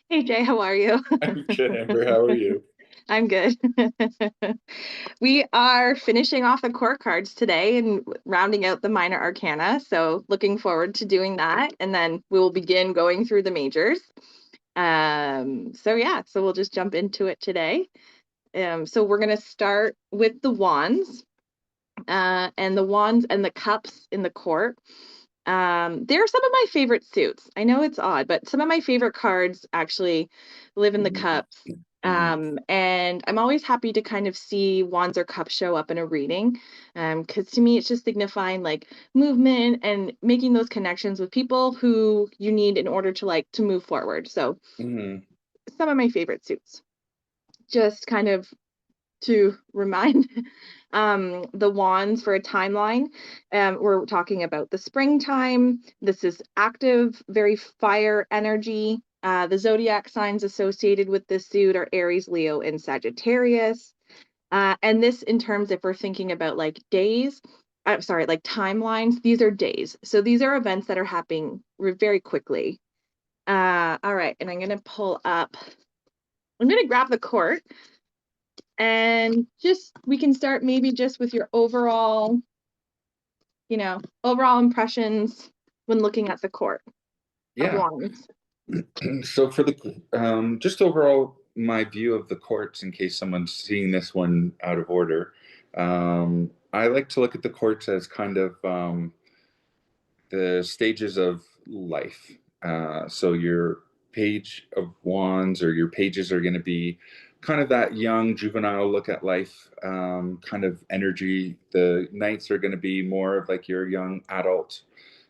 Hey Jay, how are you? I'm good, Amber. How are you? I'm good. We are finishing off the core cards today and rounding out the minor arcana. So looking forward to doing that. And then we will begin going through the majors. So yeah, so we'll just jump into it today. So we're gonna start with the wands, and the wands and the cups in the court. They're some of my favorite suits. I know it's odd, but some of my favorite cards actually live in the cups. Mhm. And I'm always happy to kind of see wands or cups show up in a reading. Because to me, it's just signifying like movement and making those connections with people who you need in order to like to move forward. So Mhm. some of my favorite suits. Just kind of to remind the wands for a timeline. We're talking about the springtime. This is active, very fire energy. The zodiac signs associated with this suit are Aries, Leo, and Sagittarius. And this, in terms, if we're thinking about like days, I'm sorry, like timelines, these are days. So these are events that are happening very quickly. All right, and I'm going to pull up, I'm going to grab the court and just we can start maybe just with your overall, overall impressions when looking at the court of Yeah. wands. So for the just overall, my view of the courts, in case someone's seeing this one out of order, I like to look at the courts as kind of the stages of life. So your page of wands or your pages are going to be kind of that young juvenile look at life kind of energy. The knights are going to be more of like your young adult.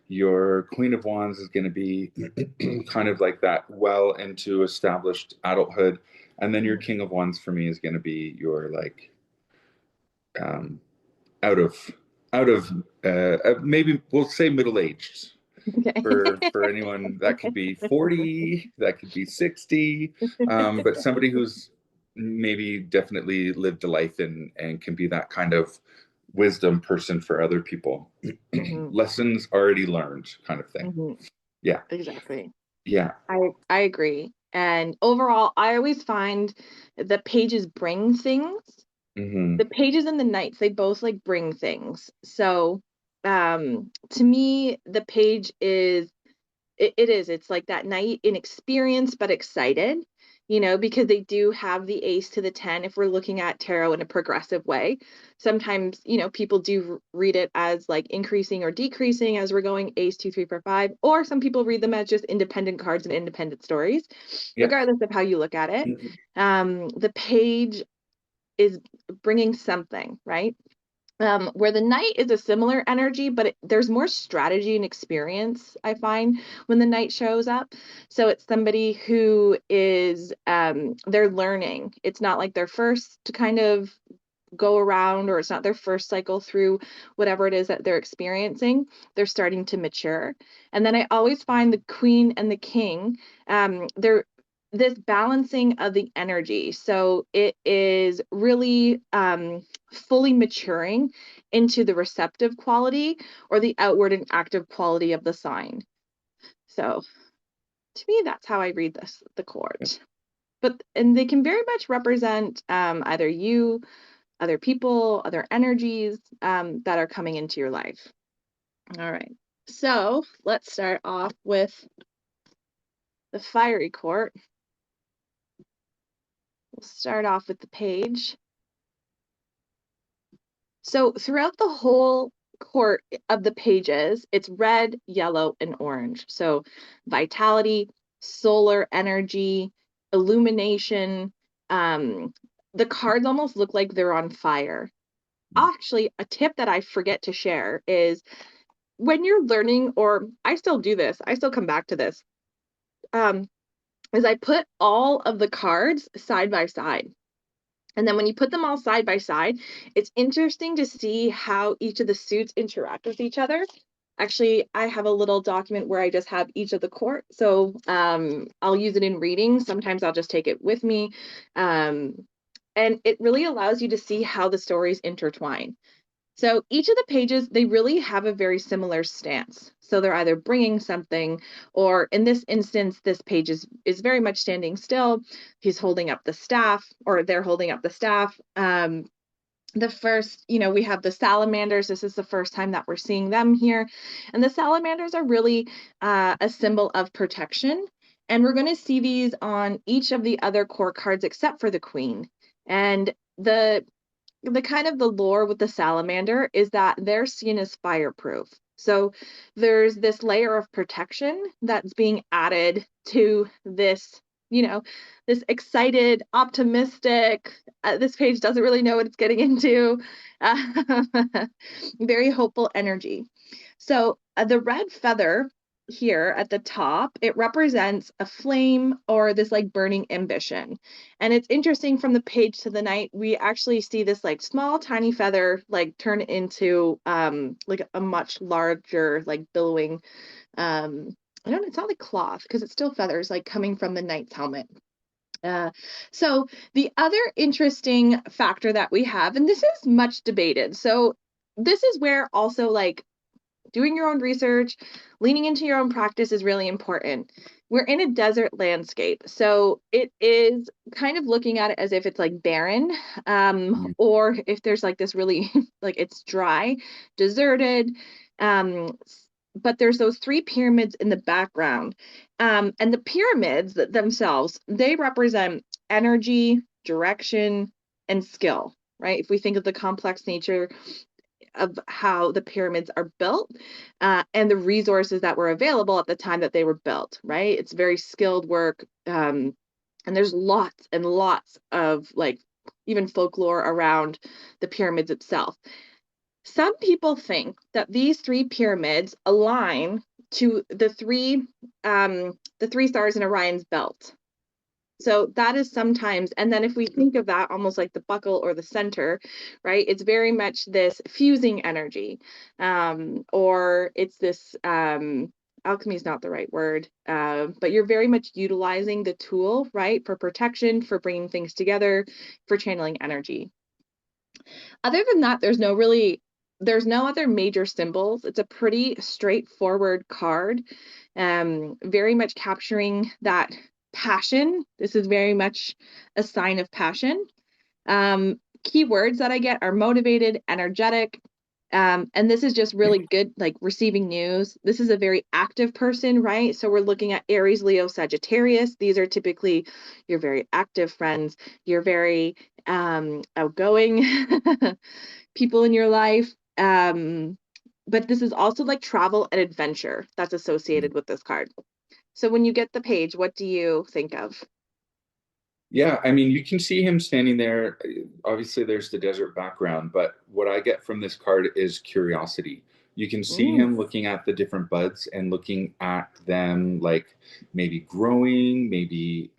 Your queen of wands is going to be kind of like that well into established adulthood, and then your king of wands for me is going to be your like um, out of maybe we'll say middle aged Okay. for anyone. That could be 40, that could be 60, but somebody who's maybe definitely lived a life and can be that kind of wisdom person for other people. Hmm. Lessons already learned kind of thing. Hmm. Yeah. Exactly. Yeah. I agree. And overall, I always find the pages bring things. Hmm. The pages and the knights, they both like bring things. So to me, the page is it's like that knight inexperienced but excited, because they do have the ace to the 10 if we're looking at tarot in a progressive way. Sometimes, people do read it as like increasing or decreasing as we're going ace 2 3 4 5, or some people read them as just independent cards and independent stories. Yeah. Regardless of how you look at it, the page is bringing something, right? Where the knight is a similar energy, but there's more strategy and experience, I find, when the knight shows up. So it's somebody who is, they're learning. It's not like their first to kind of go around, or it's not their first cycle through whatever it is that they're experiencing. They're starting to mature. And then I always find the queen and the king, they're this balancing of the energy. So it is really fully maturing into the receptive quality or the outward and active quality of the sign. So to me, that's how I read the court. And they can very much represent either you, other people, other energies that are coming into your life. All right. So let's start off with the fiery court. We'll start off with the page. So throughout the whole court of the pages, it's red, yellow, and orange. So vitality, solar energy, illumination. Um, the cards almost look like they're on fire. Actually, a tip that I forget to share is when you're learning, or I still do this, I still come back to this, um, is I put all of the cards side by side. And then when you put them all side by side, it's interesting to see how each of the suits interact with each other. Actually, I have a little document where I just have each of the court. So I'll use it in reading. Sometimes I'll just take it with me. Um, and it really allows you to see how the stories intertwine. So each of the pages, they really have a very similar stance. So they're either bringing something, or in this instance, this page is very much standing still. He's holding up the staff, or they're holding up the staff. The first, we have the salamanders. This is the first time that we're seeing them here. And the salamanders are really a symbol of protection. And we're going to see these on each of the other core cards except for the queen. And the kind of the lore with the salamander is that they're seen as fireproof. So there's this layer of protection that's being added to this, this excited, optimistic, this page doesn't really know what it's getting into, uh, very hopeful energy. So the red feather here at the top, it represents a flame or this like burning ambition. And it's interesting, from the page to the night, we actually see this like small tiny feather like turn into like a much larger like billowing, I don't know, it's not like cloth because it's still feathers like coming from the knight's helmet. Uh, so the other interesting factor that we have, and this is much debated, so this is where also like doing your own research, leaning into your own practice is really important. We're in a desert landscape, so it is kind of looking at it as if it's like barren, Mm. or if there's like this really like it's dry, deserted. But there's those three pyramids in the background, and the pyramids themselves, they represent energy, direction, and skill. Right? If we think of the complex nature of how the pyramids are built, and the resources that were available at the time that they were built, right? It's very skilled work. And there's lots and lots of like even folklore around the pyramids itself. Some people think that these three pyramids align to the three stars in Orion's belt. So that is sometimes, and then if we think of that almost like the buckle or the center, right? It's very much this fusing energy, or it's this alchemy is not the right word, but you're very much utilizing the tool, right, for protection, for bringing things together, for channeling energy. Other than that, there's no other major symbols. It's a pretty straightforward card, very much capturing that passion. This is very much a sign of passion. Keywords that I get are motivated, energetic, and this is just really good, like receiving news. This is a very active person, right? So we're looking at Aries, Leo, Sagittarius. These are typically your very active friends. You're very outgoing people in your life. But this is also like travel and adventure that's associated with this card. So when you get the page, what do you think of? Yeah, I mean, you can see him standing there. Obviously, there's the desert background, but what I get from this card is curiosity. You can see Mm, him looking at the different buds and looking at them like maybe growing, maybe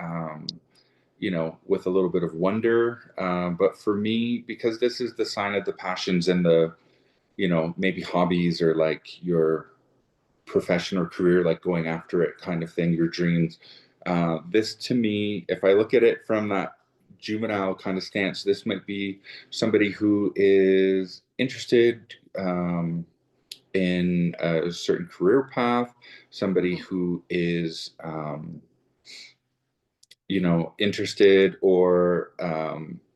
with a little bit of wonder. But for me, because this is the sign of the passions and the, maybe hobbies or like your profession or career, like going after it kind of thing, your dreams. This to me, if I look at it from that juvenile kind of stance, this might be somebody who is interested in a certain career path, somebody mhm, who is, interested or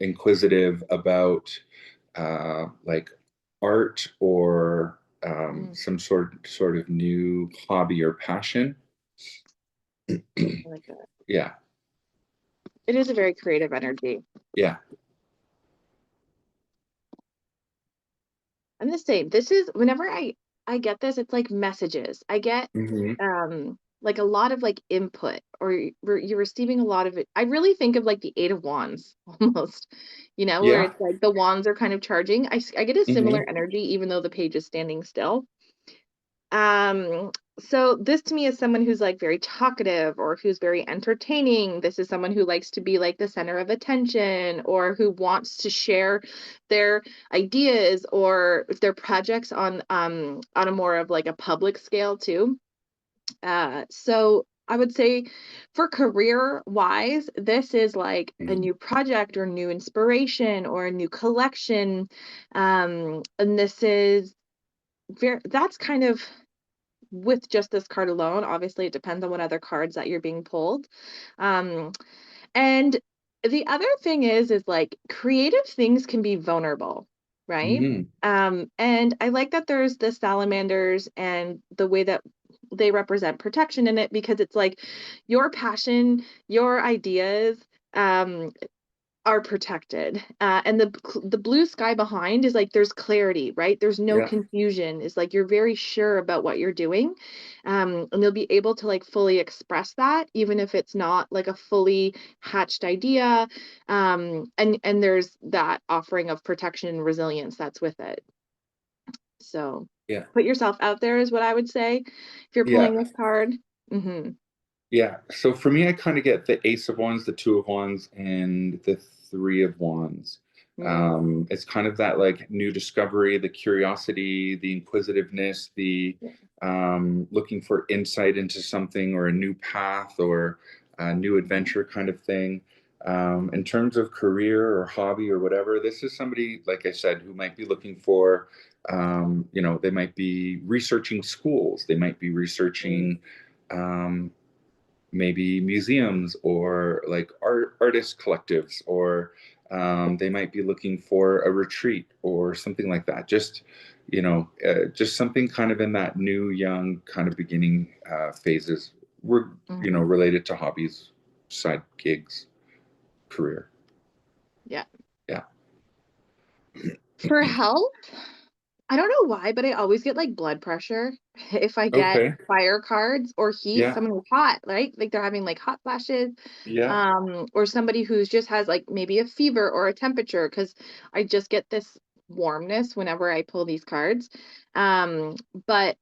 inquisitive about like art or mm, some sort of new hobby or passion. I like that. Yeah, It is a very creative energy. yeah. I'm the same. This is whenever I get this, it's like messages. I get Hmm. like a lot of like input, or you're receiving a lot of it. I really think of like the Eight of Wands almost, where Yeah. it's like the wands are kind of charging. I get a similar Hmm. energy even though the page is standing still. Um, so this to me is someone who's like very talkative or who's very entertaining. This is someone who likes to be like the center of attention, or who wants to share their ideas or their projects on a more of like a public scale too. So I would say for career wise, this is like a Mhm. new project or new inspiration or a new collection. And this is that's kind of with just this card alone. Obviously, it depends on what other cards that you're being pulled. Um, and the other thing is like creative things can be vulnerable, right? Mhm. And I like that there's the salamanders and the way that they represent protection in it because it's like your passion, your ideas, um, are protected. And the blue sky behind is like there's clarity, right? There's no Yeah. confusion. It's like you're very sure about what you're doing. And you'll be able to like fully express that, even if it's not like a fully hatched idea. And there's that offering of protection and resilience that's with it. So Yeah. put yourself out there is what I would say if you're Yeah. pulling this card. Hmm. Yeah. So for me, I kind of get the Ace of Wands, the Two of Wands, and the Three of Wands. Mm, It's kind of that like new discovery, the curiosity, the inquisitiveness, the yeah. looking for insight into something or a new path or a new Mhm, adventure kind of thing. In terms of career or hobby or whatever, this is somebody, like I said, who might be looking for, they might be researching schools, they might be mm, researching. Um, Maybe museums or like artist collectives or they might be looking for a retreat or something like that, just just something kind of in that new young kind of beginning phases, we're mhm. related to hobbies, side gigs, career. Yeah. Yeah. For health, I don't know why, but I always get like blood pressure if I get Okay. fire cards or heat, Yeah. someone who's hot, right? Like they're having like hot flashes, Yeah. or somebody who's just has like maybe a fever or a temperature, because I just get this warmness whenever I pull these cards. Um, but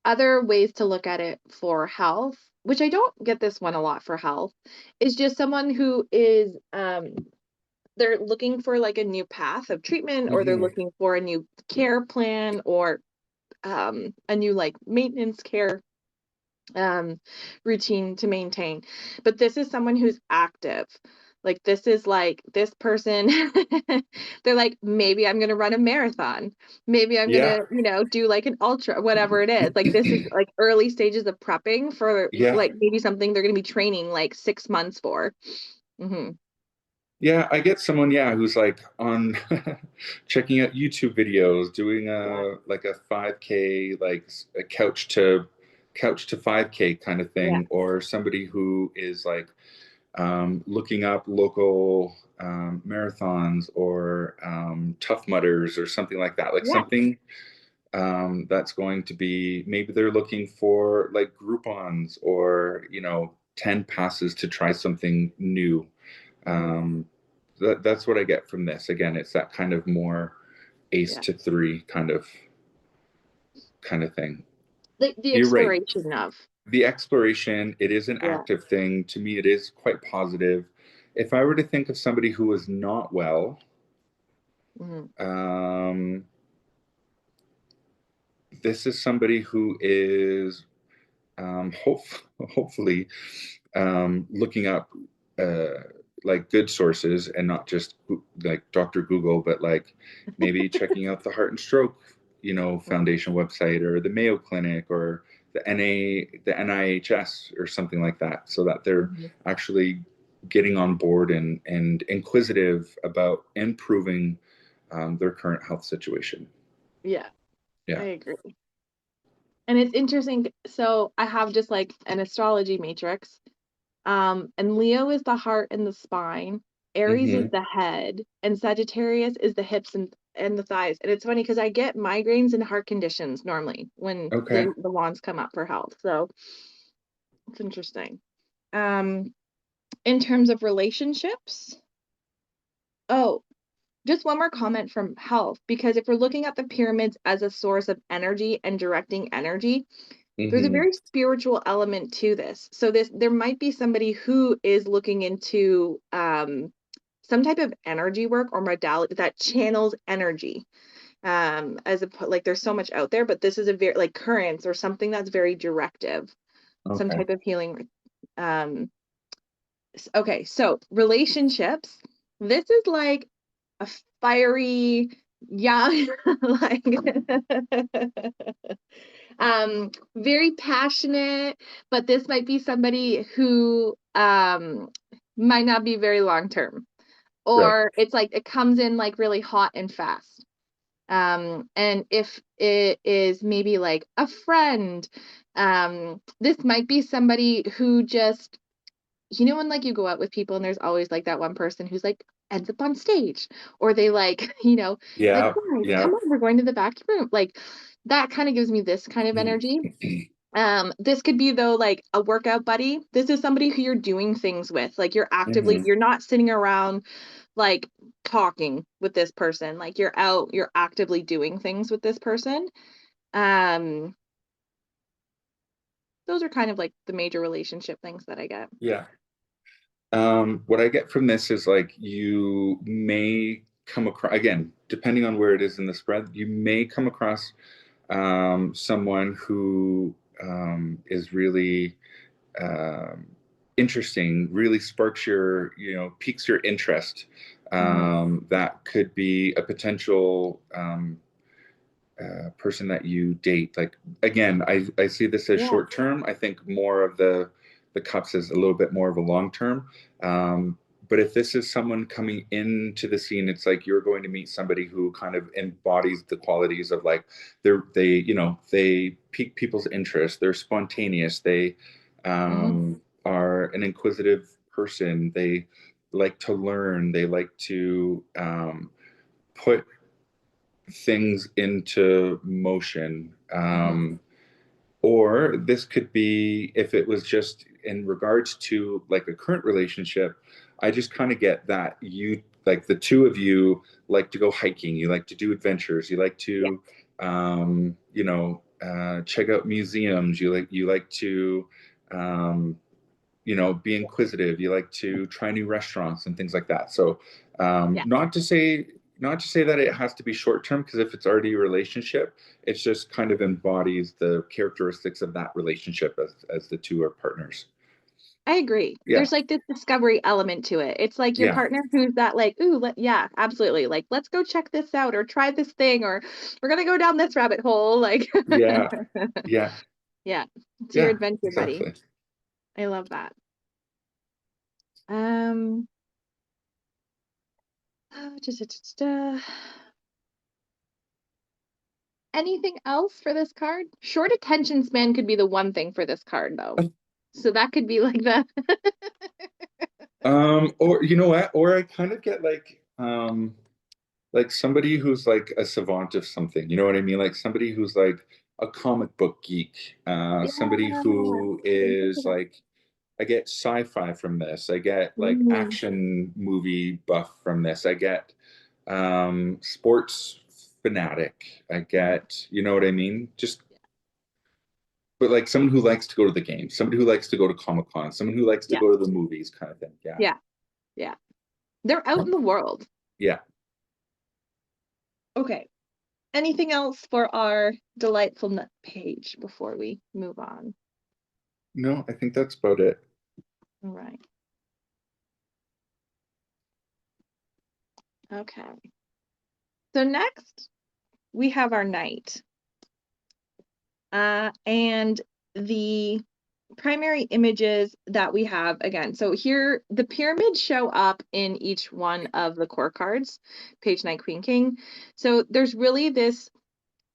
other ways to look at it for health, which I don't get this one a lot for health, is just someone who is they're looking for like a new path of treatment, or they're Hmm. looking for a new care plan, or a new like maintenance care um, routine to maintain. But this is someone who's active. Like this is like this person, they're like, maybe I'm gonna run a marathon. Maybe I'm Yeah. gonna, do like an ultra, whatever it is. Like this is like early stages of prepping for Yeah. like maybe something they're gonna be training like 6 months for. Hmm. Yeah, I get someone, yeah, who's like on checking out YouTube videos, doing Yeah. a 5K, like a couch to 5K kind of Yeah. thing, or somebody who is like looking up local marathons or Tough Mudders or something like that, like Yeah. something that's going to be, maybe they're looking for like Groupons or 10 passes to try something new. Hmm. um, that's what I get from this. Again, it's that kind of more ace Yeah. to three kind of thing. The You're right. exploration of. The exploration, it is an Yeah. active thing. To me, it is quite positive. If I were to think of somebody who is not well, Hmm. um, this is somebody who is hope, hopefully looking up uh, like good sources and not just like Dr. Google, but like maybe checking out the Heart and Stroke, Foundation website or the Mayo Clinic or the NIHS or something like that, so that they're Hmm. actually getting on board and inquisitive about improving their current health situation. Yeah, I Yeah. agree. And it's interesting. So I have just like an astrology matrix. And Leo is the heart and the spine, Aries is Hmm. the head, and Sagittarius is the hips and the thighs. And it's funny because I get migraines and heart conditions normally when Okay. the wands come up for health. So it's interesting. Um, in terms of relationships, oh, just one more comment from health, because if we're looking at the pyramids as a source of energy and directing energy, there's a Hmm. very spiritual element to this. So there might be somebody who is looking into some type of energy work or modality that channels energy. Like there's so much out there, but this is a very like currents or something that's very directive. some Okay. type of healing. Um, okay, so relationships. This is like a fiery, young, like very passionate, but this might be somebody who might not be very long term. Right. Or it's like it comes in like really hot and fast. And if it is maybe like a friend, this might be somebody who just, when like you go out with people and there's always like that one person who's like ends up on stage, or they like, like, Yeah. guys, Yeah. come on, we're going to the back room. Like that kind of gives me this kind of energy. This could be though like a workout buddy. This is somebody who you're doing things with. Like Mhm. you're not sitting around like talking with this person. Like you're out, you're actively doing things with this person. Um, those are kind of like the major relationship things that I get. Yeah. What I get from this is like you may come across, again, depending on where it is in the spread, you may come across someone who is really um, interesting, really sparks your, piques your interest. Hmm. That could be a potential person that you date. Like again, I see this as Yeah. short term. I think more of the cups is a little bit more of a long term. But if this is someone coming into the scene, it's like you're going to meet somebody who kind of embodies the qualities of like they pique people's interest. They're spontaneous. They Hmm. are an inquisitive person. They like to learn. They like to put things into motion. Hmm. Or this could be if it was just in regards to like a current relationship, I just kind of get that you like the two of you like to go hiking, you like to do adventures, you like Yeah. to check out museums, you like to be inquisitive. You like to try new restaurants and things like that. So, Yeah. not to say that it has to be short term, because if it's already a relationship, it's just kind of embodies the characteristics of that relationship as the two are partners. I agree. Yeah, There's like this discovery element to it. It's like your yeah, partner who's that like, ooh, yeah, absolutely. Like, let's go check this out or try this thing or we're gonna go down this rabbit hole. Like, yeah, yeah, yeah, it's your yeah, adventure buddy. exactly. I love that. Um, anything else for this card? Short attention span could be the one thing for this card, though. So that could be like the Or you know what? Or I kind of get like somebody who's like a savant of something. You know what I mean? Like somebody who's like a comic book geek. yeah. Somebody who I didn't think of is that. like, I get sci-fi from this. I get like Mm, action movie buff from this. I get sports fanatic. I mhm. get, you know what I mean? Just but like someone who likes to go to the game, somebody who likes to go to Comic Con, someone who likes to Yeah, go to the movies kind of thing. Yeah. yeah, yeah. They're out in the world. Yeah. Okay. Anything else for our delightful nut page before we move on? No, I think that's about it. All right. Okay. So next we have our knight. And the primary images that we have again. So here the pyramids show up in each one of the core cards, page knight, queen, king. So there's really this,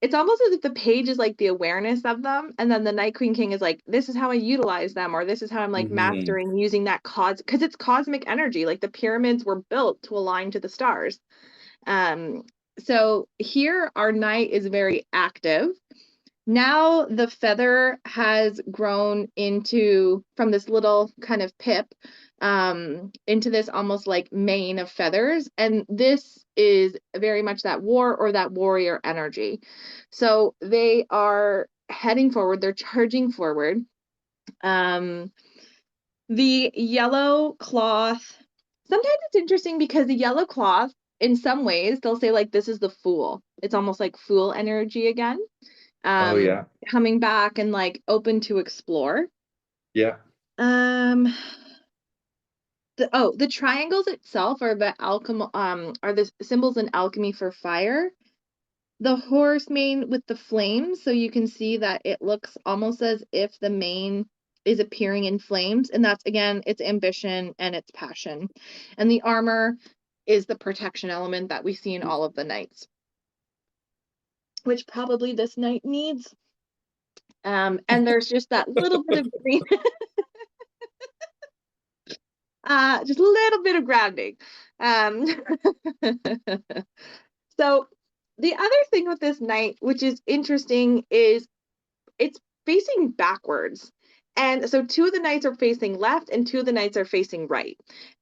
it's almost as if the page is like the awareness of them, and then the knight, queen, king is like, this is how I utilize them, or this is how I'm like Hmm. mastering using that cause, because it's cosmic energy. Like the pyramids were built to align to the stars. Um, so here our knight is very active. Now the feather has grown into from this little kind of pip into this almost like mane of feathers, and this is very much that war or that warrior energy. So they are heading forward, they're charging forward. um the yellow cloth, sometimes it's interesting because the yellow cloth, in some ways they'll say like this is the fool, it's almost like fool energy again, Oh um yeah. coming back and like open to explore. Yeah. Um, the triangles itself are are the symbols in alchemy for fire. The horse mane with the flames, so you can see that it looks almost as if the mane is appearing in flames, and that's again its ambition and its passion. And the armor is the protection element that we see in all of the knights, which probably this knight needs. And there's just that little bit of green, just a little bit of grounding. Um, so the other thing with this knight, which is interesting, is it's facing backwards. And so two of the knights are facing left and two of the knights are facing right.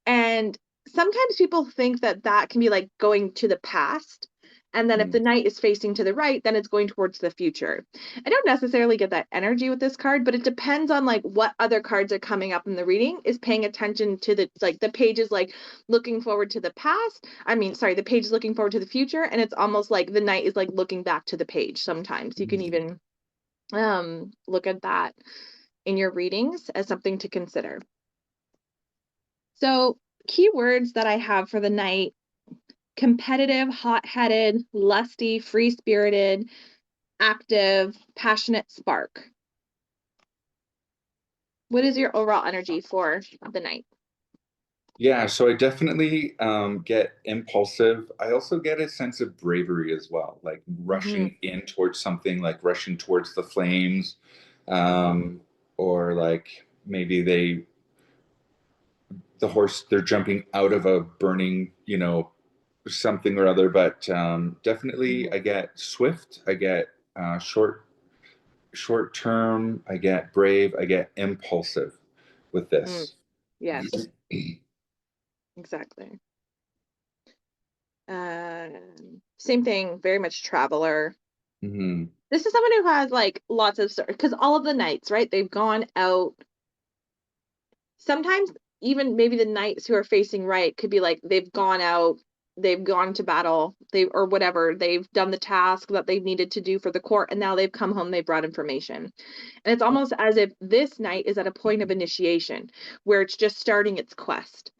And sometimes people think that that can be like going to the past. And then if the Mm. knight is facing to the right, then it's going towards the future. I don't necessarily get that energy with this card, but it depends on like what other cards are coming up in the reading is paying attention to the page is like looking forward to the past. I mean, sorry, the page is looking forward to the future. And it's almost like the knight is like looking back to the page sometimes. You can Mm. even look at that in your readings as something to consider. So, keywords that I have for the night: competitive, hot-headed, lusty, free-spirited, active, passionate, spark. What is your overall energy for the night? Yeah, so I definitely get impulsive. I also get a sense of bravery as well, like Hmm. rushing in towards something, like rushing towards the flames, Hmm. um, or like maybe the horse, they're jumping out of a burning, something or other. But definitely, Hmm. I get swift, I get short term, I get brave, I get impulsive with Mm. this. Yes, exactly. Same thing, very much traveler. Hmm. This is someone who has like lots of because all of the knights, right? They've gone out sometimes even maybe the knights who are facing right could be like they've gone out, they've gone to battle, they or whatever, they've done the task that they've needed to do for the court, and now they've come home, they brought information. And it's almost as if this knight is at a point of initiation where it's just starting its quest.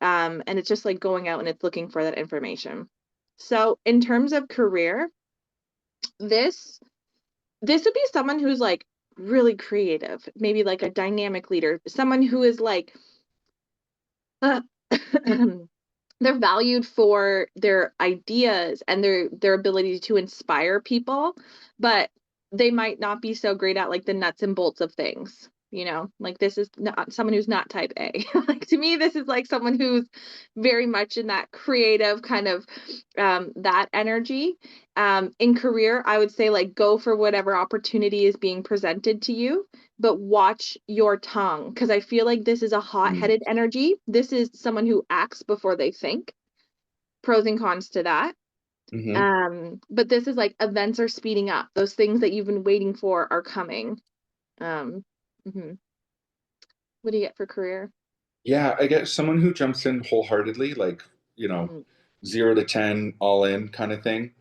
And it's just like going out and it's looking for that information. So in terms of career, this this would be someone who's like really creative, maybe like a dynamic leader, someone who is like uh, they're valued for their ideas and their ability to inspire people, but they might not be so great at like the nuts and bolts of things. Like this is not someone who's not type A. Like to me, this is like someone who's very much in that creative kind of that energy. In career, I would say like go for whatever opportunity is being presented to you, but watch your tongue because I feel like this is a hot-headed energy. This is someone who acts before they think. Pros and cons to that. Hmm. But this is like events are speeding up. Those things that you've been waiting for are coming. Um, mhm. What do you get for career? Yeah, I get someone who jumps in wholeheartedly, like, you know, Mhm. 0 to 10, all in kind of thing.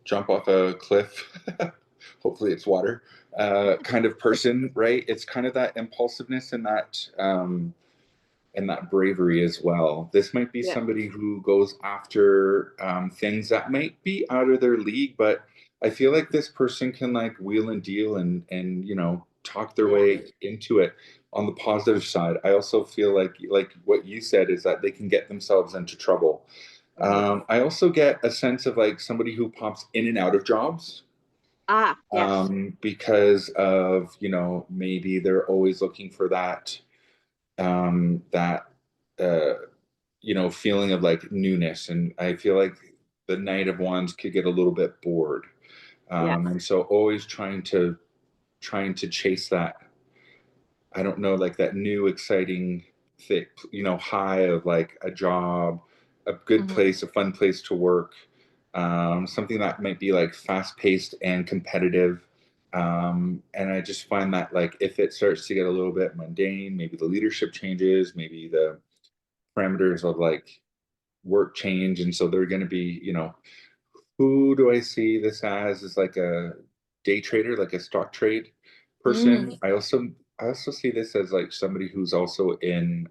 Jump off a cliff, hopefully it's water, kind of person, right? It's kind of that impulsiveness and that bravery as well. This might be Yeah. somebody who goes after things that might be out of their league, but I feel like this person can like wheel and deal and talk their Yeah. way into it on the positive side. I also feel like what you said is that they can get themselves into trouble. Hmm. I also get a sense of like somebody who pops in and out of jobs Ah, yes. because of maybe they're always looking for that uh, feeling of like newness. And I feel like the Knight of Wands could get a little bit bored. Yeah. And so always trying to chase that, I don't know, like that new exciting thing, high of like a job, a good Hmm. place, a fun place to work, something that might be like fast paced and competitive. And I just find that like if it starts to get a little bit mundane, maybe the leadership changes, maybe the parameters of like work change, and so they're going to be, who do I see this as like a day trader, like a stock trade Mm. person. I also I also see this as like somebody who's also in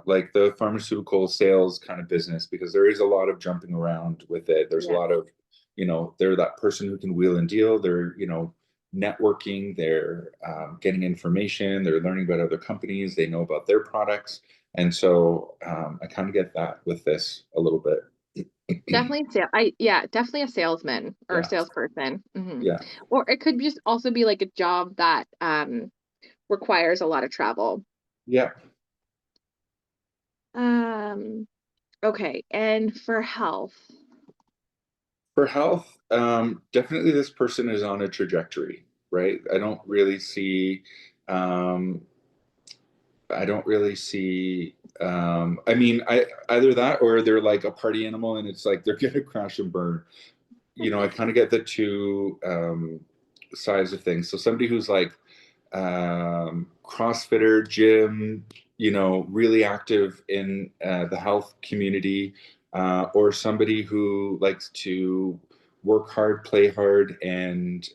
like the pharmaceutical sales kind of business, because there is a lot of jumping around with it. There's a Yeah, lot of, they're that person who can wheel and deal. They're, networking, they're getting information, they're learning about other companies, they know about their products. And so I kind of get that with this a little bit. definitely yeah, definitely a salesman or a Yeah. salesperson. Yeah. Or it could just also be like a job that requires a lot of travel. Yeah. Um, okay, and for health. For health, definitely this person is on a trajectory, right? Um, I don't really see, I mean, either that or they're like a party animal and it's like they're gonna crash and burn. I kind of get the two sides of things. So somebody who's like CrossFitter, gym, really active in the health community, or somebody who likes to work hard, play hard, and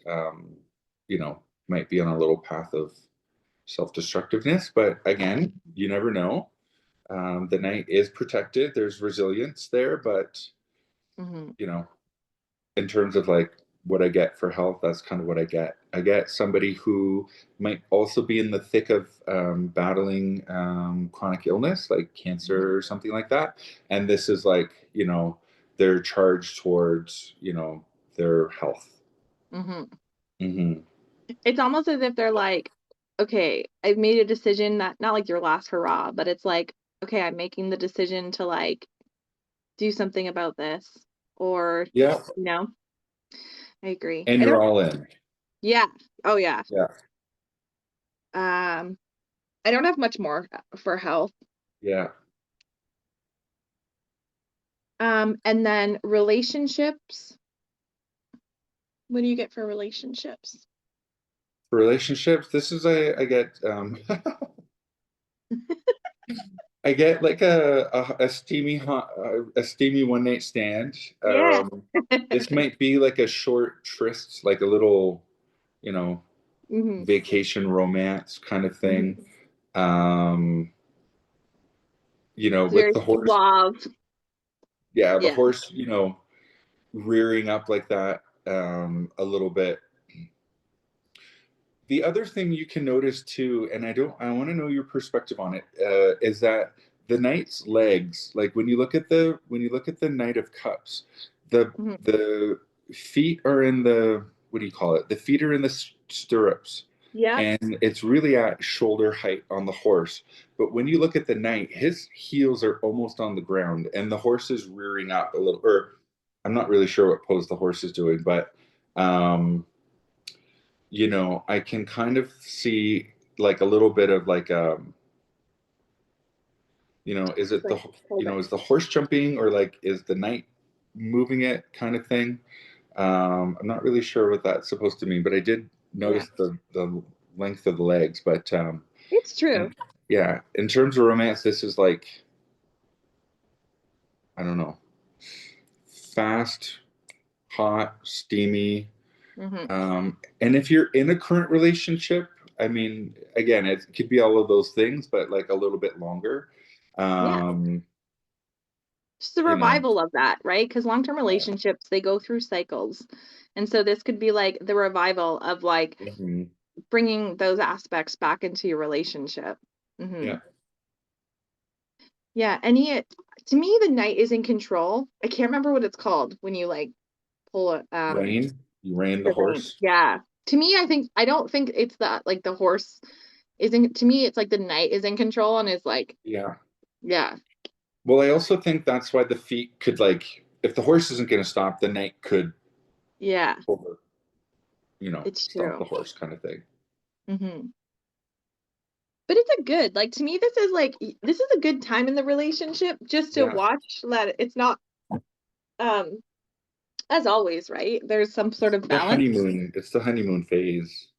might be on a little path of self-destructiveness. But again, you never know. The knight is protected. There's resilience there, but Hmm. you know, in terms of like what I get for health, that's kind of what I get. I get somebody who might also be in the thick of battling chronic illness, like cancer or something like that. And this is like, they're charged towards, their health. Hmm. Hmm. It's almost as if they're like, okay, I've made a decision, that not like your last hurrah, but it's like, okay, I'm making the decision to like do something about this. Or, Yeah. you know, I agree. And I you're don't, all in. yeah. Oh yeah. Yeah. Um, I don't have much more for health. Yeah. And then relationships. What do you get for relationships? For relationships, this is I get I get like a steamy one night stand. Yeah. This might be like a short tryst, like a little, you know, Hmm. vacation romance kind of thing. Hmm. Um, It's with very the horse, suave. yeah, the Yeah. horse, rearing up like that a little bit. The other thing you can notice too, and I want to know your perspective on it, is that the knight's legs, like when you look at the Knight of Cups, the Hmm. the feet are in the, what do you call it? The feet are in the stirrups, Yep. and it's really at shoulder height on the horse. But when you look at the knight, his heels are almost on the ground, and the horse is rearing up a little. Or I'm not really sure what pose the horse is doing, but um, I can kind of see like a little bit of like is it Like, hold it. is the horse jumping, or like is the knight moving it kind of thing. I'm not really sure what that's supposed to mean, but I did Yeah. notice the length of the legs. But It's and true. yeah, in terms of romance, this is like, I don't know, fast, hot, steamy. Hmm. And if you're in a current relationship, I mean, again, it could be all of those things, but like a little bit longer. Yeah. Um, Just the you know, revival of that, right? Because long-term relationships, they go through cycles. And so this could be like the revival of like mhm, bringing those aspects back into your relationship. Hmm. yeah, Yeah. To me, the knight is in control. I can't remember what it's called when you like pull it, you ran the the rein. horse. Yeah. To me, I don't think it's that like the horse isn't, to me, it's like the knight is in control and is like, Yeah. yeah, Well, I also think that's why the feet could, like, if the horse isn't going to stop, the knight could yeah, over, it's stop the true. horse kind of thing. Hmm. But it's a good, like to me, this is like this is a good time in the relationship just to Yeah. watch that it's not um as always, right? There's some sort of The balance. honeymoon, it's the honeymoon phase.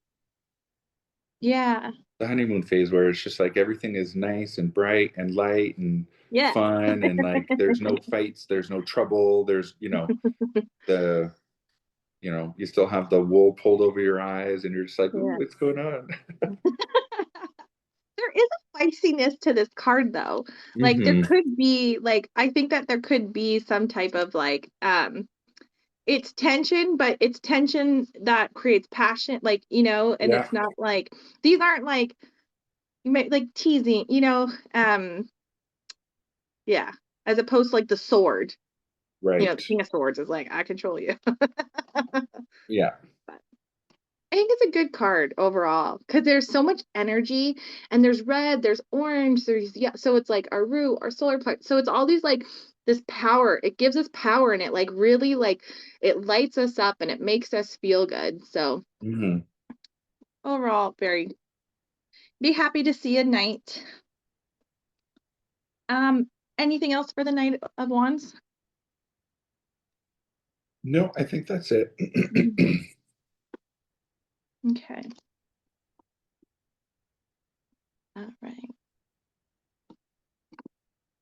Yeah. The honeymoon phase where it's just like everything is nice and bright and light and Yes. fun, and like there's no fights, there's no trouble, there's the you still have the wool pulled over your eyes and you're just like, ooh, Yeah. what's going on? There is a feistiness to this card though. Like there Hmm. could be like I think that there could be some type of like it's tension, but it's tension that creates passion, like, and Yeah. it's not like these aren't like you may like teasing, yeah, as opposed to like the sword. The Right. King of Swords is like, I control you. Yeah. But I think it's a good card overall because there's so much energy and there's red, there's orange, there's yeah. So it's like our root, our solar plexus. So it's all these like this power. It gives us power and it like really like it lights us up and it makes us feel good. So Hmm. overall, very be happy to see a knight. Anything else for the Knight of Wands? No, I think that's it. Okay. All right.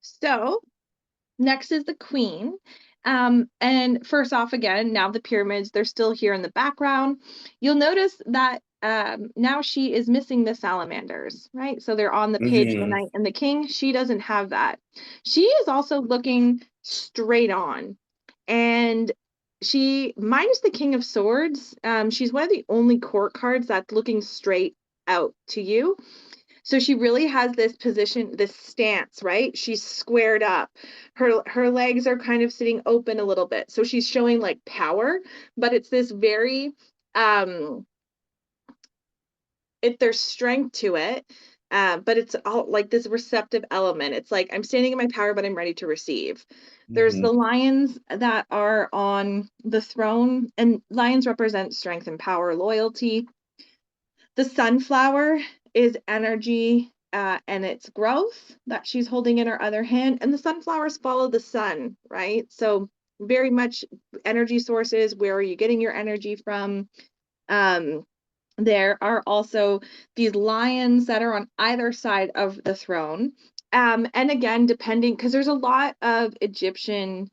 So next is the Queen. And first off, again, now the pyramids, they're still here in the background. You'll notice that now she is missing the salamanders, right? So they're on the page, the Hmm. knight and the king. She doesn't have that. She is also looking straight on. And she, minus the King of Swords, she's one of the only court cards that's looking straight out to you. So she really has this position, this stance, right? She's squared up. Her legs are kind of sitting open a little bit. So she's showing like power, but it's this very there's strength to it. But it's all like this receptive element. It's like I'm standing in my power, but I'm ready to receive. There's Hmm. the lions that are on the throne, and lions represent strength and power, loyalty. The sunflower is energy and its growth that she's holding in her other hand. And the sunflowers follow the sun, right? So, very much energy sources. Where are you getting your energy from? Um, there are also these lions that are on either side of the throne. And again, depending, because there's a lot of Egyptian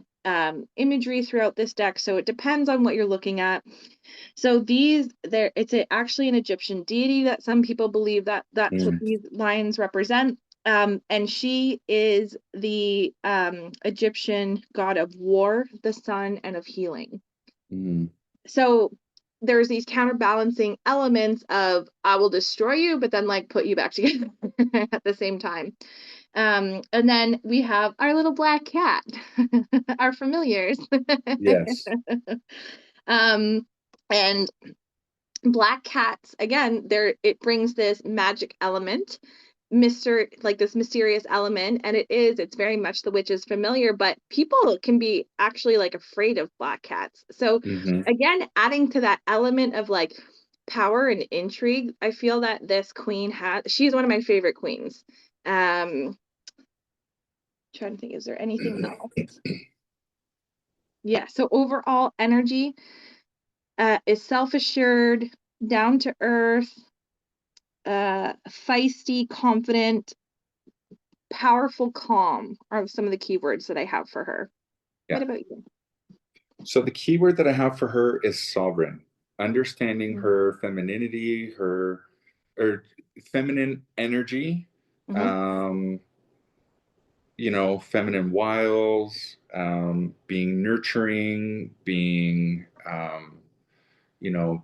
imagery throughout this deck. So it depends on what you're looking at. So actually an Egyptian deity that some people believe that that's what Hmm. these lions represent. And she is the Egyptian god of war, the sun, and of healing. Hmm. So there's these counterbalancing elements of I will destroy you, but then like put you back together at the same time. And then we have our little black cat, our familiars. Yes. um, and black cats again there it brings this magic element, like this mysterious element, and it's very much the witch's familiar, but people can be actually like afraid of black cats. So Hmm. again, adding to that element of like power and intrigue, I feel that this queen she's one of my favorite queens. Trying to think, is there anything else? Yeah, so overall energy is self-assured, down to earth, feisty, confident, powerful, calm are some of the keywords that I have for her. What Yeah. about you? So the keyword that I have for her is sovereign. Understanding Mm-hmm. her femininity, her or feminine energy, Mm-hmm. um, feminine wiles, being nurturing, being,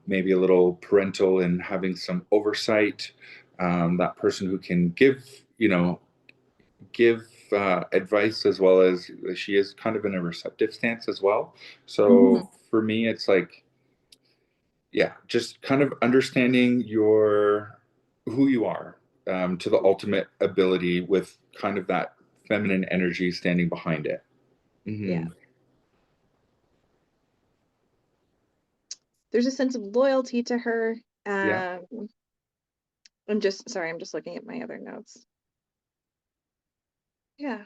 maybe a little parental and having some oversight. That person who can give advice, as well as she is kind of in a receptive stance as well. Mm-hmm. So for me, it's like, yeah, just kind of understanding who you are, to the ultimate ability, with kind of that feminine energy standing behind it. Yeah. Hmm. There's a sense of loyalty to her. Yeah. I'm just looking at my other notes. Yeah.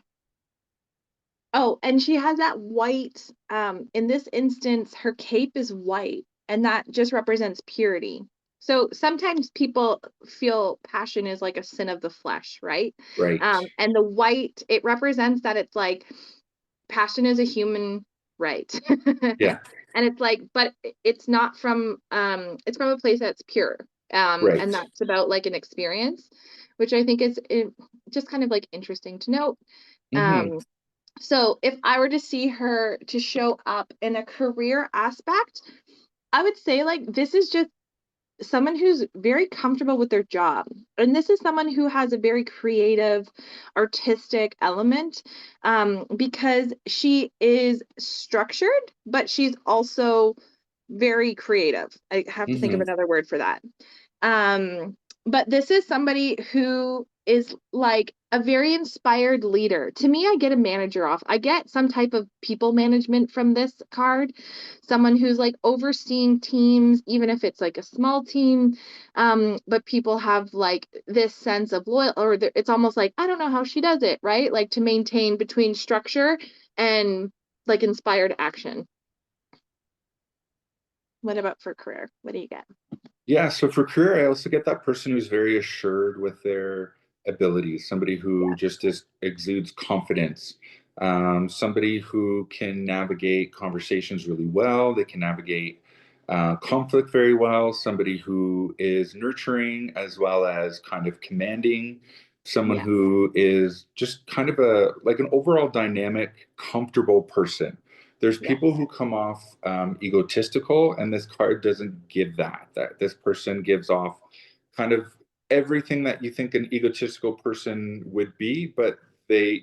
Oh, and she has that white, in this instance, her cape is white, and that just represents purity. So sometimes people feel passion is like a sin of the flesh, right? Right. And the white, it represents that it's like passion is a human right. Yeah. And it's like, but it's from a place that's pure. And Right. that's about like an experience, which I think is just kind of like interesting to note. Hmm. Um, so if I were to see her to show up in a career aspect, I would say like this is just someone who's very comfortable with their job. And this is someone who has a very creative, artistic element, because she is structured, but she's also very creative. I have to think of Hmm. another word for that. Um, but this is somebody who is like a very inspired leader. To me, I get a manager off. I get some type of people management from this card. Someone who's like overseeing teams, even if it's like a small team. But people have like this sense of loyal, or it's almost like, I don't know how she does it, right? Like to maintain between structure and like inspired action. What about for career? What do you get? Yeah, so for career, I also get that person who's very assured with their abilities, somebody who Yeah. just exudes confidence, somebody who can navigate conversations really well, they can navigate conflict very well, somebody who is nurturing as well as kind of commanding, someone Yeah. who is just kind of a like an overall dynamic, comfortable person. There's Yeah. people who come off egotistical, and this card doesn't give that. That this person gives off kind of everything that you think an egotistical person would be, but they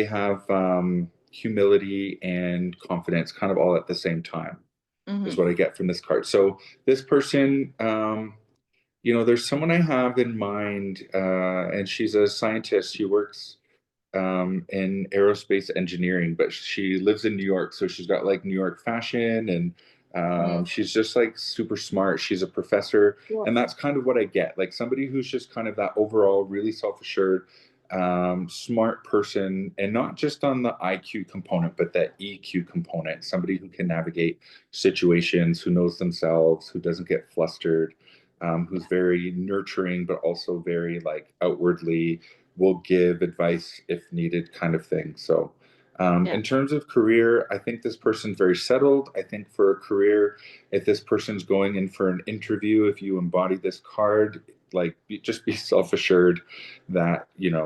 have humility and confidence, kind of all at the same time, is Hmm. what I get from this card. So this person, there's someone I have in mind, and she's a scientist. She works in aerospace engineering, but she lives in New York, so she's got like New York fashion, and Hmm. she's just like super smart. She's a professor, Cool. and that's kind of what I get, like somebody who's just kind of that overall really self-assured, smart person, and not just on the IQ component, but that EQ component. Somebody who can navigate situations, who knows themselves, who doesn't get flustered. Who's Yeah. very nurturing, but also very like outwardly will give advice if needed, kind of thing. So, Yeah. in terms of career, I think this person's very settled. I think for a career, if this person's going in for an interview, if you embody this card, like just be self-assured that you're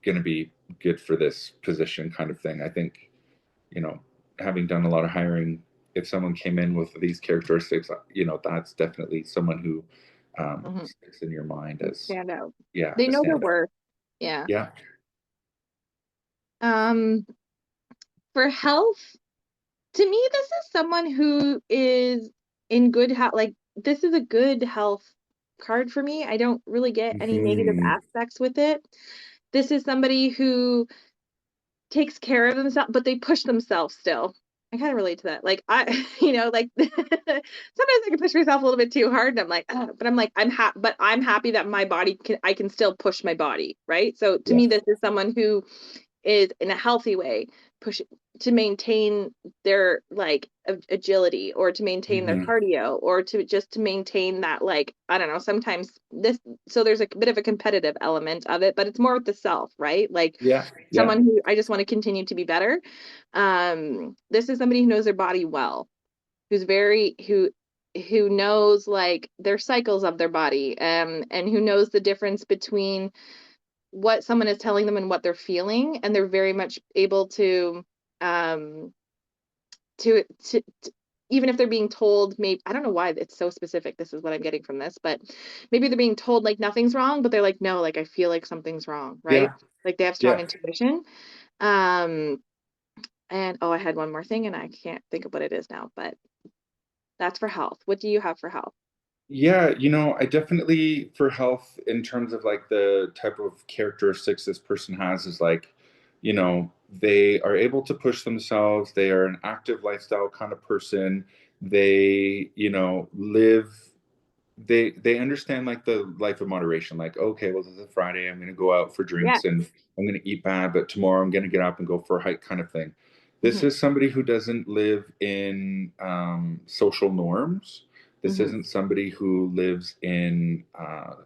going to be good for this position, kind of thing. I think you know, having done a lot of hiring, if someone came in with these characteristics, that's definitely someone who Hmm. sticks in your mind as, Stand out. yeah, They a know their standout. worth. Yeah. Yeah. Um, for health, to me, this is someone who is in good health. Like, this is a good health card for me. I don't really get any negative Hmm. aspects with it. This is somebody who takes care of themselves, but they push themselves still. I kind of relate to that. Like like sometimes I can push myself a little bit too hard, and I'm like, "Ugh," but I'm like, I'm happy that I can still push my body, right? So to Yeah. me, this is someone who is in a healthy way push to maintain their like agility, or to maintain their Hmm. cardio, or to maintain that, like, I don't know, sometimes this, so there's a bit of a competitive element of it, but it's more with the self, right? Like Yeah. Yeah. someone who, I just want to continue to be better. This is somebody who knows their body well, who's very who knows like their cycles of their body, and who knows the difference between what someone is telling them and what they're feeling, and they're very much able um to even if they're being told, maybe, I don't know why it's so specific, this is what I'm getting from this, but maybe they're being told like nothing's wrong, but they're like, no, like I feel like something's wrong, right? Yeah. Like they have strong Yeah. intuition. um and oh, I had one more thing and I can't think of what it is now, but that's for health. What do you have for health? Yeah, I definitely, for health, in terms of like the type of characteristics this person has, is like, they are able to push themselves. They are an active lifestyle kind of person. They, live, they understand like the life of moderation. Like, okay, well, this is a Friday. I'm going to go out for Yeah. drinks and I'm going to eat bad, but tomorrow I'm going to get up and go for a hike, kind of thing. This Hmm. is somebody who doesn't live in social norms. This isn't somebody who lives in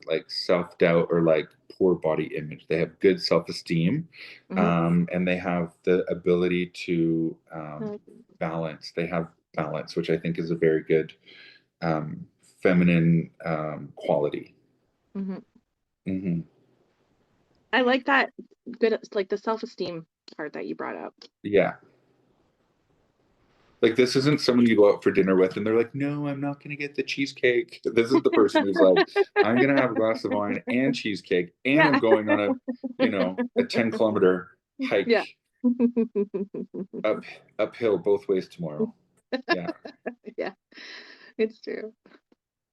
like self-doubt or like poor body image. They have good self-esteem, Mm-hmm. and they have the ability to Mm-hmm. balance. They have balance, which I think is a very good um, feminine quality. Mm-hmm. Hmm. I like that good, it's like the self-esteem part that you brought up. Yeah. Like this isn't someone you go out for dinner with and they're like, no, I'm not going to get the cheesecake. This is the person who's like, I'm going to have a glass of wine and cheesecake, and I'm Yeah. going on a 10-kilometer Yeah. hike up uphill both ways tomorrow. Yeah. Yeah, it's true.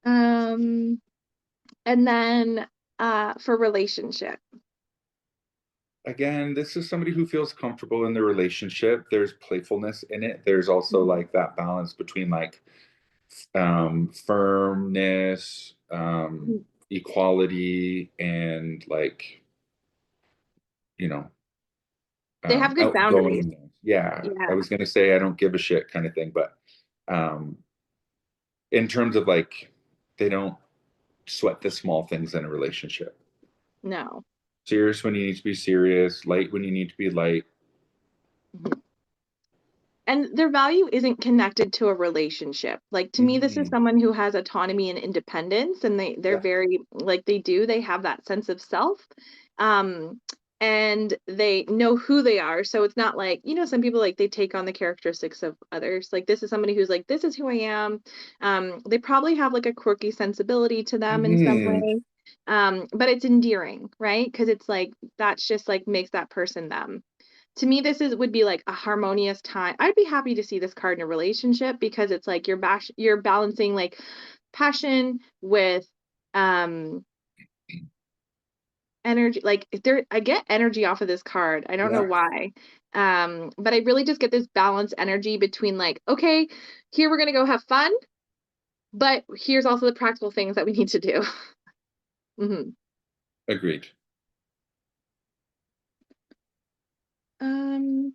Um, and then for relationship. Again, this is somebody who feels comfortable in the relationship. There's playfulness in it. There's also like that balance between like firmness, equality, and like, you know, They have good boundaries. outgoing. Yeah, I Yeah. was gonna say I don't give a shit kind of thing, but um, in terms of like, they don't sweat the small things in a relationship. No. Serious when you need to be serious, light when you need to be light. Mhm. And their value isn't connected to a relationship. Like to me, this is Hmm. someone who has autonomy and independence, and they're Yeah. very like they have that sense of self. Um, and they know who they are. So it's not like, some people like they take on the characteristics of others. Like this is somebody who's like, this is who I am. They probably have like a quirky sensibility to them in some Hmm. way. But it's endearing, right? Because it's like that's just like makes that person them. To me, this is would be like a harmonious time. I'd be happy to see this card in a relationship because it's like you're balancing like passion with um energy. Like there I get energy off of this card. I don't know Yeah. why. But I really just get this balanced energy between like, okay, here we're gonna go have fun, but here's also the practical things that we need to do. Hmm. Agreed. Um,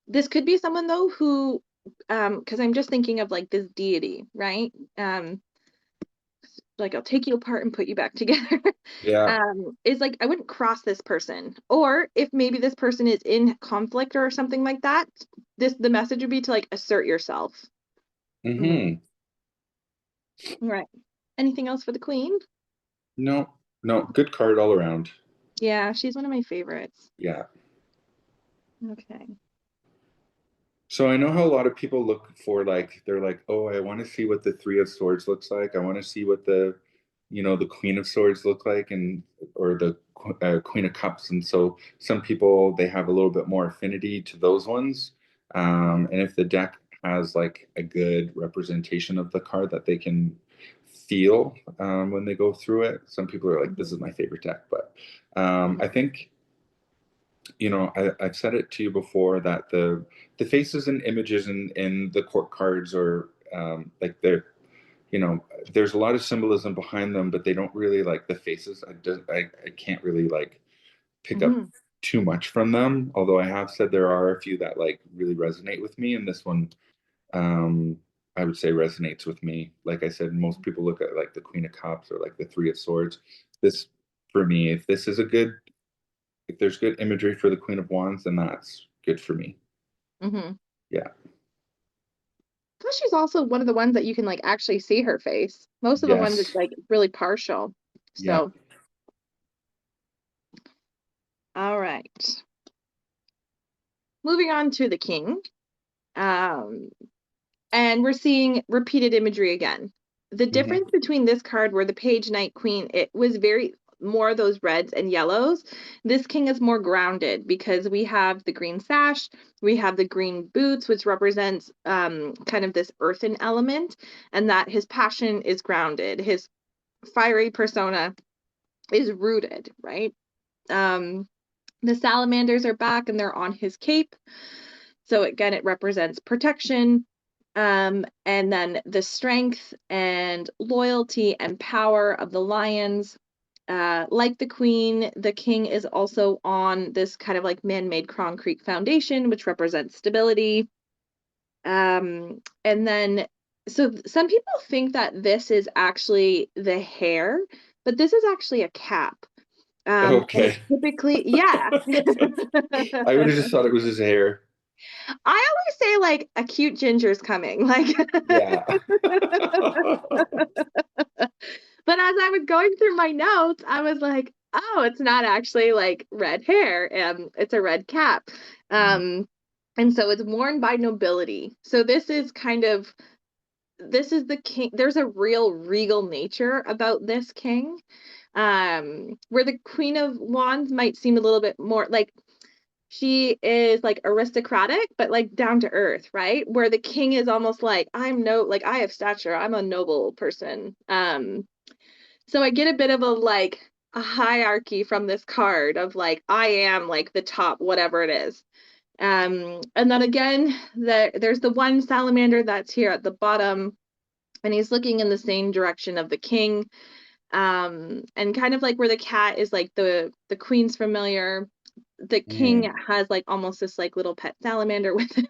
this could be someone though who because I'm just thinking of like this deity, right? Like I'll take you apart and put you back together. Yeah. Is like I wouldn't cross this person. Or if maybe this person is in conflict or something like that, the message would be to like assert yourself. Hmm. Hmm. Right. Anything else for the queen? No, no, good card all around. Yeah, she's one of my favorites. Yeah. Okay. So I know how a lot of people look for like they're like, oh, I want to see what the Three of Swords looks like. I want to see what the Queen of Swords look like, and or the Queen of Cups. And so some people they have a little bit more affinity to those ones. And if the deck has like a good representation of the card that they can feel when they go through it, some people are like, this is my favorite deck. But Mhm. I think I've said it to you before that the faces and images in the court cards are like there's a lot of symbolism behind them, but they don't really like the faces. I can't really like pick up Mhm. too much from them. Although I have said there are a few that like really resonate with me, and this one um, I would say resonates with me. Like I said, most people look at like the Queen of Cups or like the Three of Swords. This for me, if there's good imagery for the Queen of Wands, then that's good for me. Mhm. Yeah. Plus, she's also one of the ones that you can like actually see her face. Most of the ones it's Yes. like really partial. Yeah. So, all right. Moving on to the king. Um, and we're seeing repeated imagery again. The Hmm. difference between this card where the page knight queen, it was very more of those reds and yellows. This king is more grounded because we have the green sash, we have the green boots, which represents kind of this earthen element, and that his passion is grounded. His fiery persona is rooted, right? Um, the salamanders are back and they're on his cape. So again, it represents protection. And then the strength and loyalty and power of the lions. Like the queen, the king is also on this kind of like man-made concrete foundation, which represents stability. And then So some people think that this is actually the hair, but this is actually a cap. And Okay. it's typically, yeah. I would have just thought it was his hair. I always say like a cute ginger's coming. Like, Yeah. but as I was going through my notes, I was like, oh, it's not actually like red hair. It's a red cap. Um, and so it's worn by nobility. So this is the king. There's a real regal nature about this king. Where the Queen of Wands might seem a little bit more like she is like aristocratic, but like down to earth, right? Where the king is almost like, like I have stature, I'm a noble person. So I get a bit of a hierarchy from this card of like I am like the top, whatever it is. And then again, there's the one salamander that's here at the bottom, and he's looking in the same direction of the king. And kind of like where the cat is like the queen's familiar, the king Mm, has like almost this like little pet salamander with him.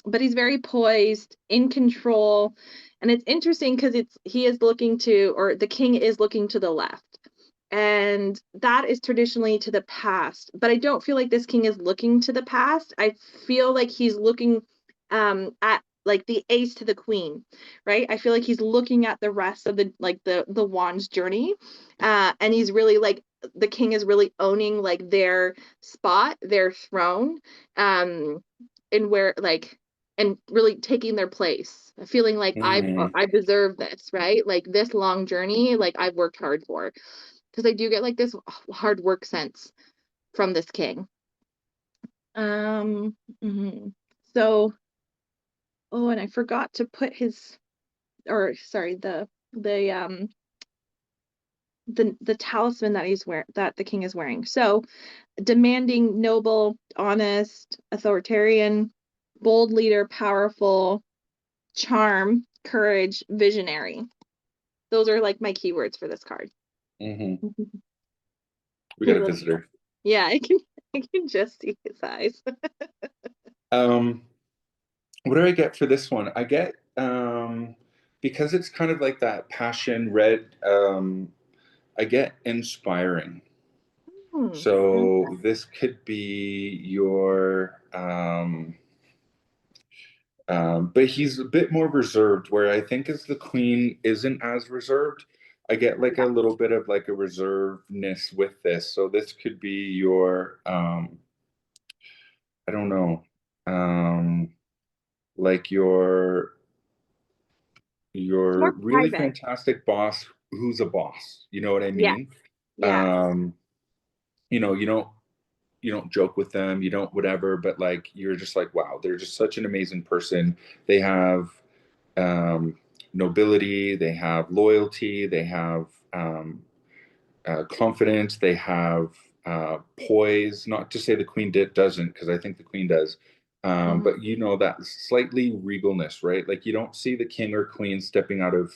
But he's very poised, in control, and it's interesting because he is looking to, or the king is looking to the left. And that is traditionally to the past, but I don't feel like this king is looking to the past. I feel like he's looking at like the ace to the queen, right? I feel like he's looking at the rest of the wand's journey. And he's really like the king is really owning like their spot, their throne, um, and where like and really taking their place, feeling like mm, I deserve this, right? Like this long journey, like I've worked hard for, because I do get like this hard work sense from this king. Um, mhm. So, oh, and I forgot to put his, or sorry, the talisman that that the king is wearing. So, demanding, noble, honest, authoritarian, bold leader, powerful, charm, courage, visionary. Those are like my keywords for this card. hmm. We He got a looks, visitor. yeah, I can just see his eyes. Um, what do I get for this one? I get because it's kind of like that passion red, I get inspiring. Hmm. So this could be your but he's a bit more reserved, where I think as the queen isn't as reserved. I get like a Yeah. little bit of like a reservedness with this. So this could be your I don't know, like It's your more really private. fantastic boss who's a boss. You know what I Yeah. mean? Yeah. Um, you know, you don't joke with them, you don't whatever, but like you're just like, wow, they're just such an amazing person. They have um, nobility, they have loyalty, they have confidence, they have poise. Not to say the queen doesn't, because I think the queen does. Hmm. But you know that slightly regalness, right? Like you don't see the king or queen stepping out of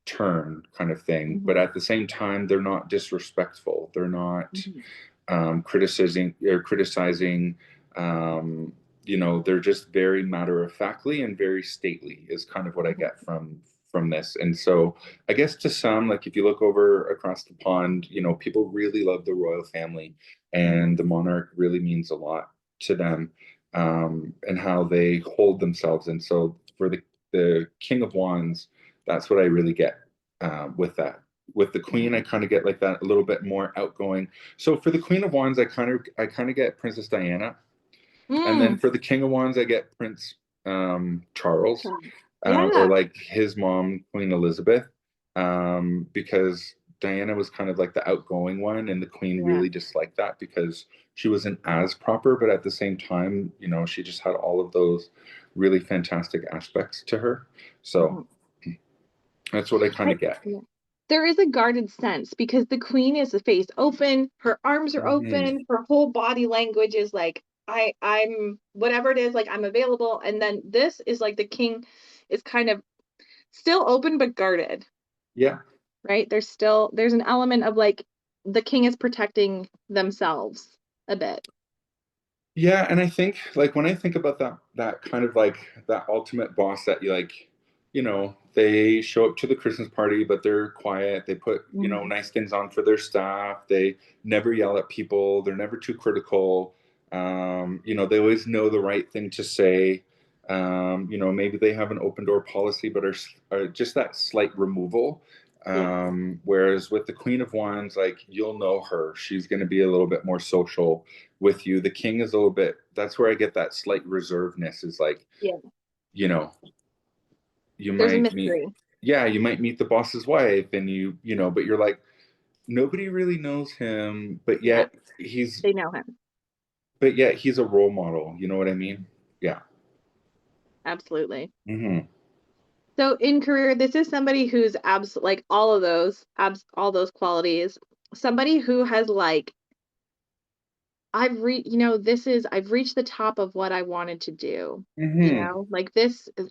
turn kind of thing, but Hmm. at the same time, they're not disrespectful. They're not Hmm. criticizing. Um, they're just very matter of factly and very stately is kind of what I get from this. And so I guess to some, like if you look over across the pond, people really love the royal family, Hmm. and the monarch really means a lot to them, and how they hold themselves. And so for the King of Wands, that's what I really get with that. With the Queen, I Hmm. kind of get like that a little bit more outgoing. So for the Queen of Wands, I kind of get Princess Diana, and then Mm. for the King of Wands, I get Prince Charles, or Yeah. like his mom, Queen Elizabeth, because Diana was kind of like the outgoing one, and the Queen Yeah. really disliked that because she wasn't as proper, but at the same time, she just had all of those really fantastic aspects to her. So Hmm. that's what I kind I, of get. yeah. There is a guarded sense because the queen is the face open, her arms are Hmm. open, her whole body language is like I'm whatever it is, like I'm available. And then this is like the king is kind of still open but guarded, Yeah. right? There's an element of like the king is protecting themselves a bit. Yeah, and I think like when I think about that kind of like that ultimate boss that you like, they show up to the Christmas party, but they're quiet. They put, Mhm. nice things on for their staff. They never yell at people. They're never too critical. They always know the right thing to say. Maybe they have an open door policy, but are just that slight removal. Yeah. Whereas with the Queen of Wands, like you'll know her. She's going to be a little bit more social with you. The king is a little bit, that's where I get that slight reservedness is like, Yeah. you know, you There's a might meet, mystery. yeah, you might meet the boss's wife and but you're like, nobody really knows him, Yeah. They know him. but yet he's a role model. You know what I mean? Yeah. Absolutely. Hmm. So in career, this is somebody who's like all of those, all those qualities. Somebody who has like, I've reached the top of what I wanted to do. Hmm. Like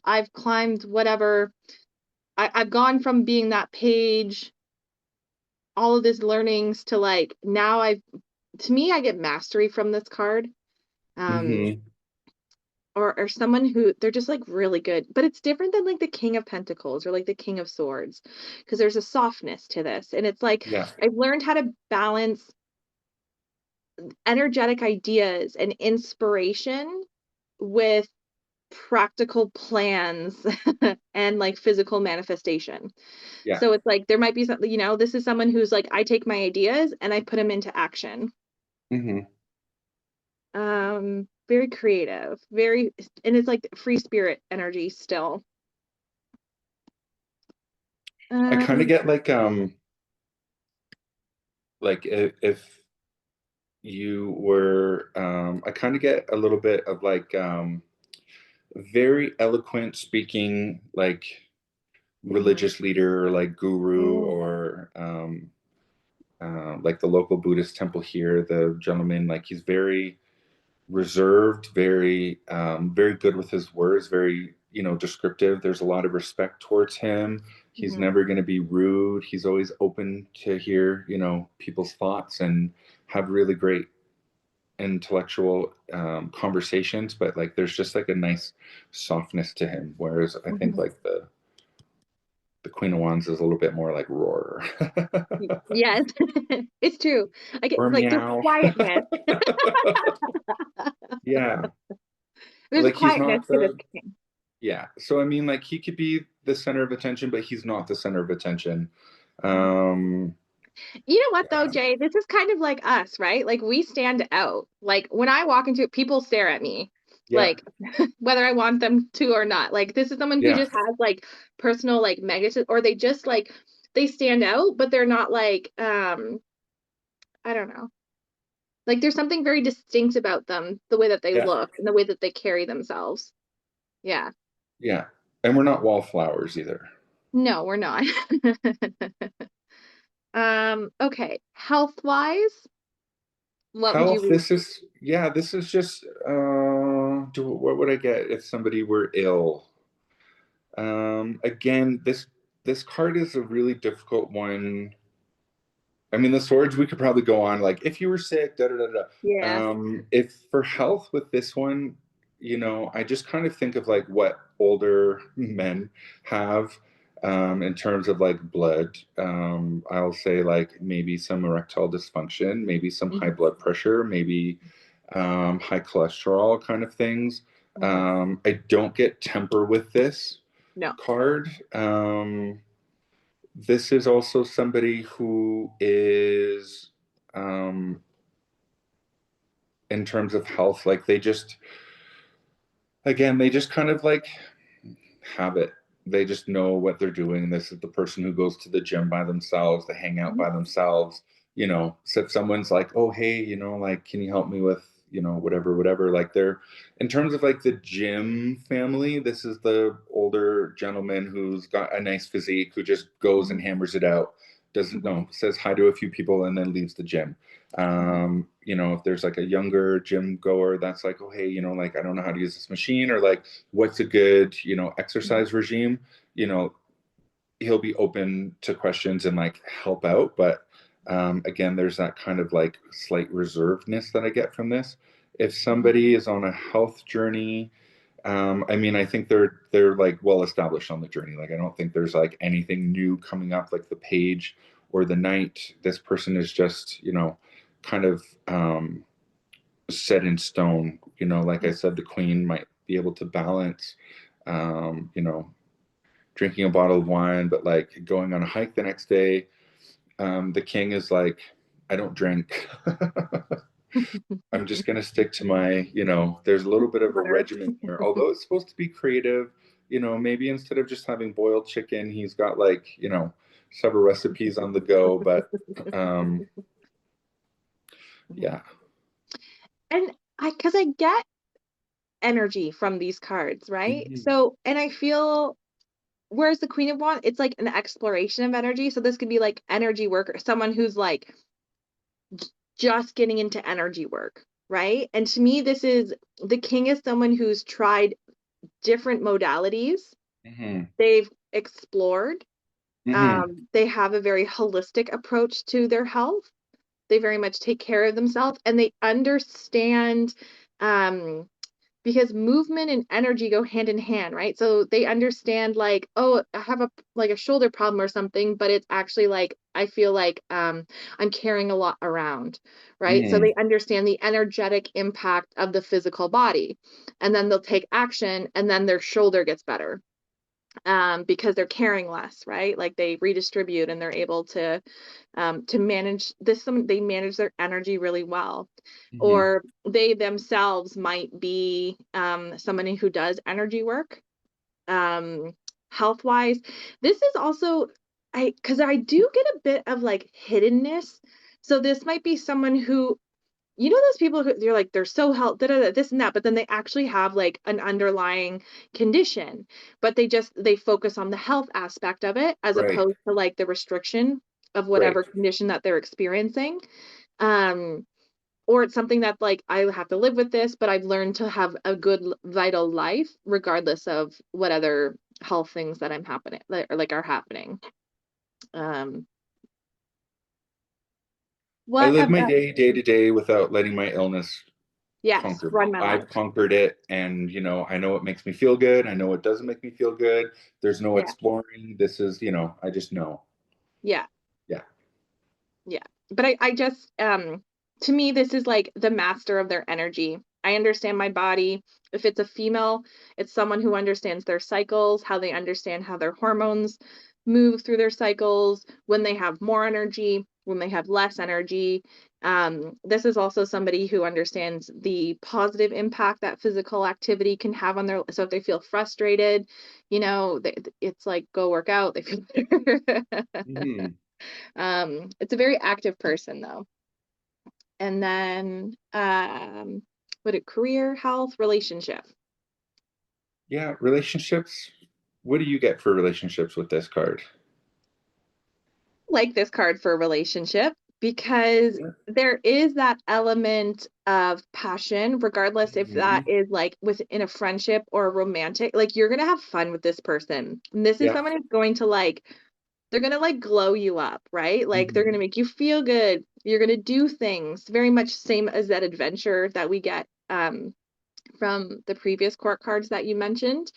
I've climbed whatever. I've gone from being that page, all of this learnings to like now to me, I get mastery from this card. Um, Hmm. or someone who they're just like really good, but it's different than like the King of Pentacles or like the King of Swords, because there's a softness to this, and it's like Yeah. I've learned how to balance energetic ideas and inspiration with practical plans and like physical manifestation. Yeah. So it's like there might be something, this is someone who's like I take my ideas and I put them into action. Hmm. Very creative, and it's like free spirit energy still. I kind of Um, get like if you were, I kind of get a little bit of like, very eloquent speaking, like mhm, religious leader, or like guru, mm, or like the local Buddhist temple here. The gentleman, like he's very reserved, very good with his words, very descriptive. There's a lot of respect towards him. He's mhm, never going to be rude. He's always open to hear people's thoughts and have really great intellectual conversations, but like there's just like a nice softness to him. Whereas I think mhm. like the Queen of Wands is a little bit more like roar. Yes, it's true. I get Or like there's meow. quietness. Yeah. There's a Like he's quietness not to this the, king. yeah. So I mean like he could be the center of attention, but he's not the center of attention. Mhm. Um You know what though, yeah. Jay? This is kind of like us, right? Like we stand out. Like when I walk into it, people stare at me. Yeah. Like whether I want them to or not. Like this is someone who Yeah. just has like personal like magnetism, or they just like they stand out, but they're not like I don't know. Like there's something very distinct about them, the way that they Yeah. look and the way that they carry themselves. Yeah. Yeah. And we're not wallflowers either. No, we're not. Okay. Health wise, what would you Health, read? this is just what would I get if somebody were ill? Again, this card is a really difficult one. I mean, the swords we could probably go on like if you were sick, da da da da. Yeah. If for health with this one, I just kind of think of like what older men have in terms of like blood. I'll say like maybe some erectile dysfunction, maybe some high Mhm, blood pressure, maybe high cholesterol kind of things. mhm. I don't get temper with this No. card. This is also somebody who is, um, in terms of health, like they just kind of like have it. They just know what they're doing. This is the person who goes to the gym by themselves, they hang out Mhm, by themselves. So if someone's like, oh, hey, like, can you help me with, whatever, whatever, like they're, in terms of like the gym family, this is the older gentleman who's got a nice physique, who just goes and mhm, hammers it out, doesn't mhm, know, says hi to a few people and then leaves the gym. mhm, If there's like a younger gym goer that's like, oh, hey, like, I don't know how to use this machine, or like, what's a good, mhm, exercise regime, you know, he'll be open to questions and like help out. But again, there's that kind of like slight reservedness that I get from this. If somebody is on a health journey, I mean, I think they're like well established on the journey. Like I don't think there's like anything new coming up, like the page or the knight. This person is just, kind of set in stone. Like I said, the queen might be able to balance, um, you know, drinking a bottle of wine, but like going on a hike the next day. The king is like, I don't drink. I'm just going to stick to my, there's a little bit of a Butter. regimen here. Although it's supposed to be creative, maybe instead of just having boiled chicken, he's got like, several recipes on the go. But yeah. And because I get energy from these cards, right? Mhm. So, and I feel, whereas the Queen of Wands, it's like an exploration of energy. So this could be like energy work, or someone who's like just getting into energy work, right? And to me, this is the king is someone who's tried different modalities. Hmm. They've explored. Hmm. They have a very holistic approach to their health. They very much take care of themselves, and they understand, um, because movement and energy go hand in hand, right? So they understand like, oh, I have a shoulder problem or something, but it's actually like I feel like I'm carrying a lot around, right? So Hmm. they understand the energetic impact of the physical body, and then they'll take action, and then their shoulder gets better, because they're carrying less, right? Like they redistribute and they're able to manage this. They manage their energy really well. Hmm. Or they themselves might be somebody who does energy work, um, health wise. This is also, because I do get a bit of like hiddenness. So this might be someone who, those people who you're like, they're so health, da, da, da, this and that, but then they actually have like an underlying condition, but they focus on the health aspect of it as Right. opposed to like the restriction of Right. whatever condition that they're experiencing. Um, or it's something that like I have to live with this, but I've learned to have a good vital life regardless of what other health things that I'm happening like are happening. Um, I what live my about day to day without letting my illness yes, conquer me. run my I've life. conquered it, and I know it makes me feel good. I know it doesn't make me feel good. There's no Yeah, exploring. This is, I just know. yeah. Yeah. Yeah. But I just to me this is like the master of their energy. I understand my body. If it's a female, it's someone who understands their cycles, how they understand how their hormones move through their cycles, when they have more energy, when they have less energy. This is also somebody who understands the positive impact that physical activity can have on their, so if they feel frustrated, it's like go work out, they feel better. Hmm. It's a very active person though. And then what a career, health, relationship. Yeah. Relationships. What do you get for relationships with this card? Like this card for a relationship because Yeah. there is that element of passion, regardless if that Hmm. is like within a friendship or a romantic, like you're gonna have fun with this person. And this is Yeah. someone who's going to like, they're gonna like glow you up, right? Like they're Hmm. gonna make you feel good. You're gonna do things very much same as that adventure that we get from the previous court cards that you mentioned.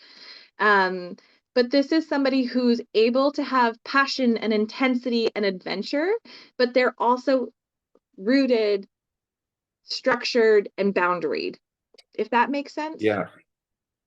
Um, but this is somebody who's able to have passion and intensity and adventure, but they're also rooted, structured, and boundaried, if that makes sense. Yeah.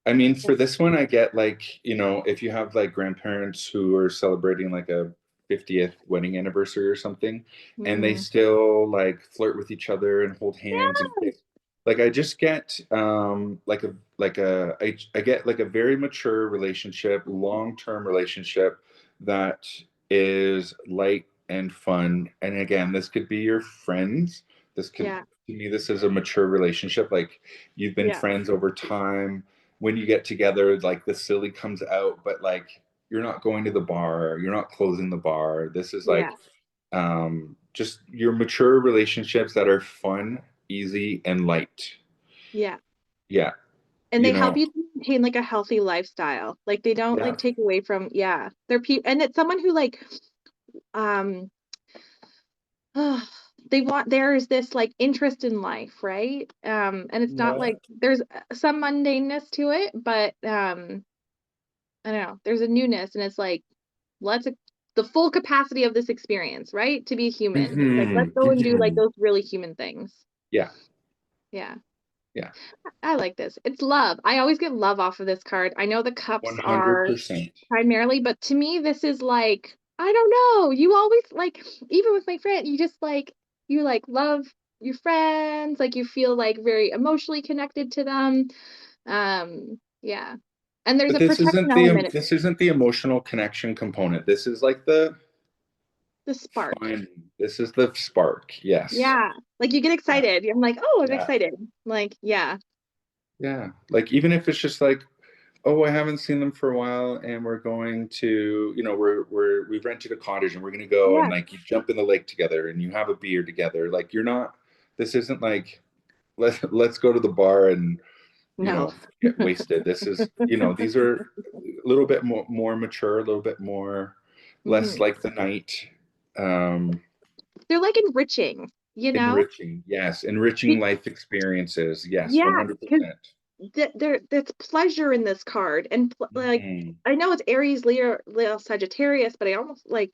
I mean, for this one, I get like, if you have like grandparents who are celebrating like a 50th wedding anniversary or something, and they Mm, still like flirt with each other and hold hands and kiss. Like I just get I get like a very mature relationship, long-term relationship that is light and fun. And again, this could be your friends. This could yeah, To me, this is a mature relationship. Like you've been yeah, friends over time. When you get together, like the silly comes out, but like you're not going to the bar, you're not closing the bar. This is yeah, like just your mature relationships that are fun, easy, and light. yeah. Yeah, And you they help know, you to maintain like a healthy lifestyle. Like they don't yeah. like take away from, they're people, and it's someone who like, um, there's this like interest in life, right? And it's not Yeah. like there's some mundaneness to it, but I don't know, there's a newness, and it's like, let's the full capacity of this experience, right? To be human. Like, let's Hmm. go and do like Hmm. those really human things. Yeah. Yeah. Yeah. I like this. It's love. I always get love off of this card. I know the cups are 100%. primarily, but to me, this is like, I don't know. You always like, even with my friend, you just like, you like love your friends, like you feel like very emotionally connected to them. Yeah. And there's But a protection element, this isn't the emotional connection component. This is like the spark. fine. This is the spark. Yes. Yeah. Like you get Yeah. excited. I'm like, oh, I'm Yeah. excited. Like, yeah. Yeah. Like even if it's just like, oh, I haven't seen them for a while, and we're going to, we've rented a cottage and we're gonna go, and Yeah. like you jump in the lake together and you have a beer together. Like you're not. This isn't like let's go to the bar and No. get wasted. This is, these are a little bit more mature, a little bit more less Mhm. like the night. Um, They're like enriching, you know? enriching, yes, enriching Be life experiences, yes, Yeah, because 100%. there's pleasure in this card, and like, Hmm. I know it's Aries, Leo, Sagittarius, but I almost like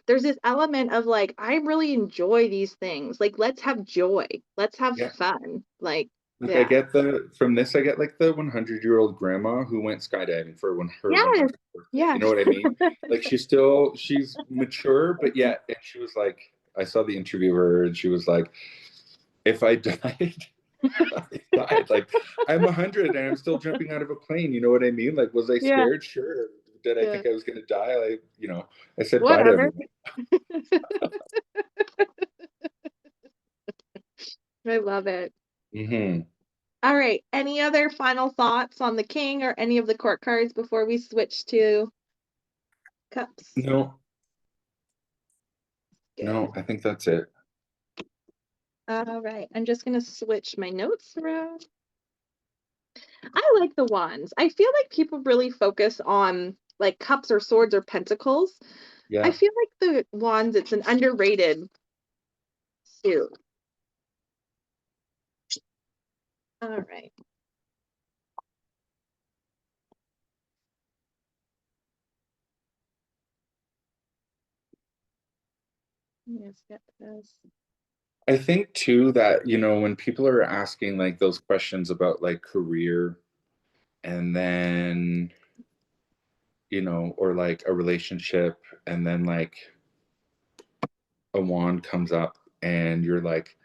there's this element of like, I really enjoy these things. Like, let's have joy. Let's have Yeah. fun. Like, Like I yeah. get from this, I get like the 100-year-old grandma who went skydiving for her Yes. 100th birthday. You know Yes. what I mean? Like she's mature, but yet, and she was like, I saw the interview of her, and she was like, if I died, I died. Like I'm 100 and I'm still jumping out of a plane. You know what I mean? Like, was I Yeah. scared? Sure. Did I Yeah. think I was going to die? I said bye to Whatever. everyone. I love it. Hmm. All right. Any other final thoughts on the king or any of the court cards before we switch to cups? No, no, Good. I think that's it. All right. I'm just going to switch my notes around. I like the wands. I feel like people really focus on like cups or swords or pentacles. I Yeah. feel like the wands, it's an underrated suit. All right. Let's get this. I think too that, when people are asking like those questions about like career, and then, or like a relationship, and then like a wand comes up and you're like,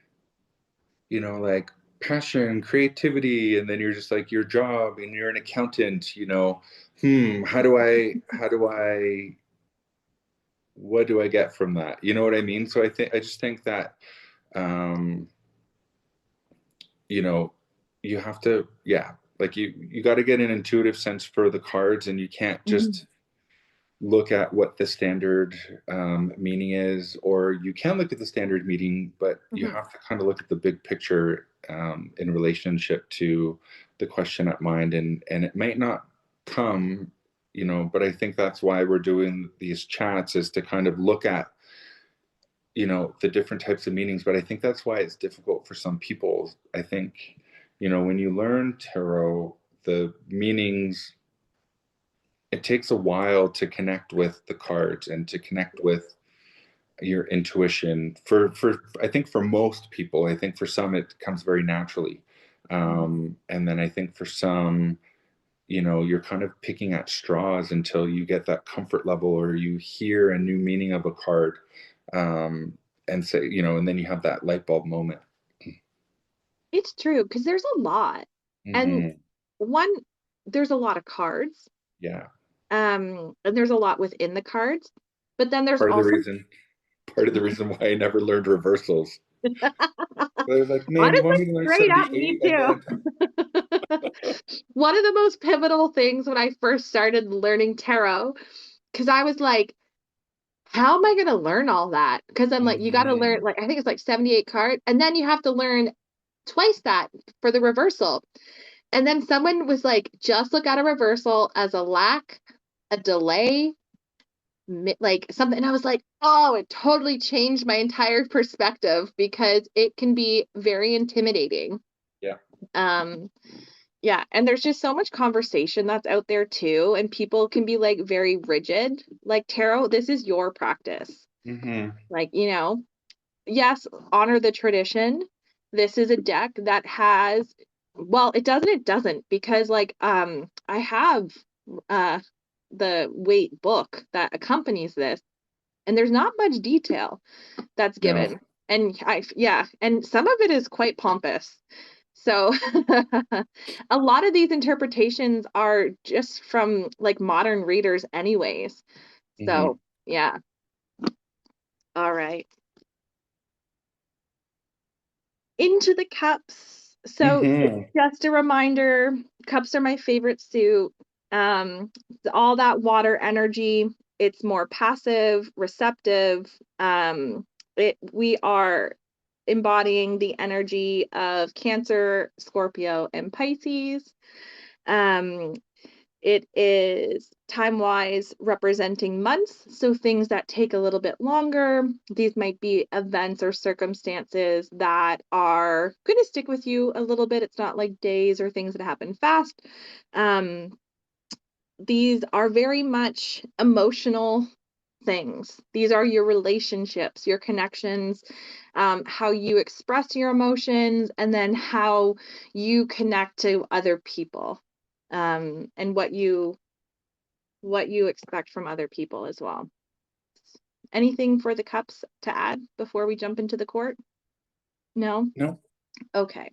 like passion, creativity, and then you're just like your job and you're an accountant, what do I get from that? You know what I mean? So I just think that, um, you know, you have to, yeah, like you got to get an intuitive sense for the cards, and you can't Mhm, just look at what the standard meaning is, or you can look at the standard meaning, but you mhm. have to kind of look at the big picture in relationship to the question at mind, and it might not come, but I think that's why we're doing these chats, is to kind of look at the different types of meanings. But I think that's why it's difficult for some people. I think when you learn tarot, the meanings, it takes a while to connect with the cards and to connect with your intuition. For I think for most people, I think for some it comes very naturally, Mhm. and then I think for some, you're kind of picking at straws until you get that comfort level, or you hear a new meaning of a card, um, and say, and then you have that light bulb moment. It's true because there's a lot. And Hmm. one, there's a lot of cards. Yeah. And there's a lot within the cards, but then there's Part of the also reason, part of the reason why I never learned reversals. They're like, man, you want honestly, me to learn straight up me 78 and too. then One of the most pivotal things when I first started learning tarot, because I was like, how am I going to learn all that? Because I'm like, you got to learn, Mhm. like, I think it's like 78 cards, and then you have to learn twice that for the reversal. And then someone was like, just look at a reversal as a lack, a delay, like something, and I was like, oh, it totally changed my entire perspective because it can be very intimidating. Yeah. Um, yeah, and there's just so much conversation that's out there too, and people can be like very rigid. Like tarot, this is your practice. Mm-hmm. Like, yes, honor the tradition. This is a deck that has, well, it doesn't, because like I have uh the weight book that accompanies this, and there's not much detail that's No. given. And yeah, and some of it is quite pompous. So a lot of these interpretations are just from like modern readers anyways. Mm-hmm. So, yeah. All right. Into the cups. So Mm-hmm. just a reminder, cups are my favorite suit. All that water energy, it's more passive, receptive. We are embodying the energy of Cancer, Scorpio, and Pisces. Um, it is time-wise representing months, so things that take a little bit longer. These might be events or circumstances that are going to stick with you a little bit. It's not like days or things that happen fast. Um, these are very much emotional things. These are your relationships, your connections, how you express your emotions, and then how you connect to other people, and what you expect from other people as well. Anything for the cups to add before we jump into the court? No? No. Okay.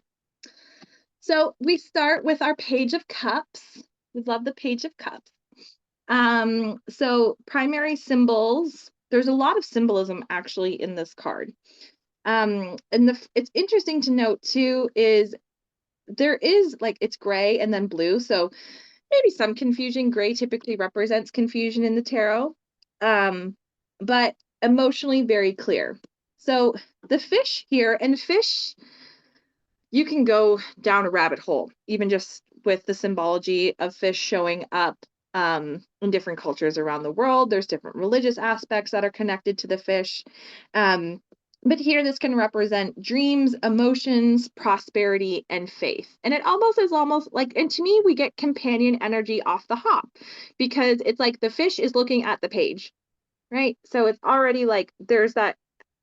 So we start with our Page of Cups. We love the Page of Cups. So primary symbols, there's a lot of symbolism actually in this card. And it's interesting to note too is there is like it's gray and then blue. So maybe some confusion. Gray typically represents confusion in the tarot, but emotionally very clear. So the fish here, and fish, you can go down a rabbit hole, even just with the symbology of fish showing up in different cultures around the world. There's different religious aspects that are connected to the fish. Um, but here, this can represent dreams, emotions, prosperity, and faith. And it almost is almost like, and to me, we get companion energy off the hop because it's like the fish is looking at the page, right? So it's already like there's that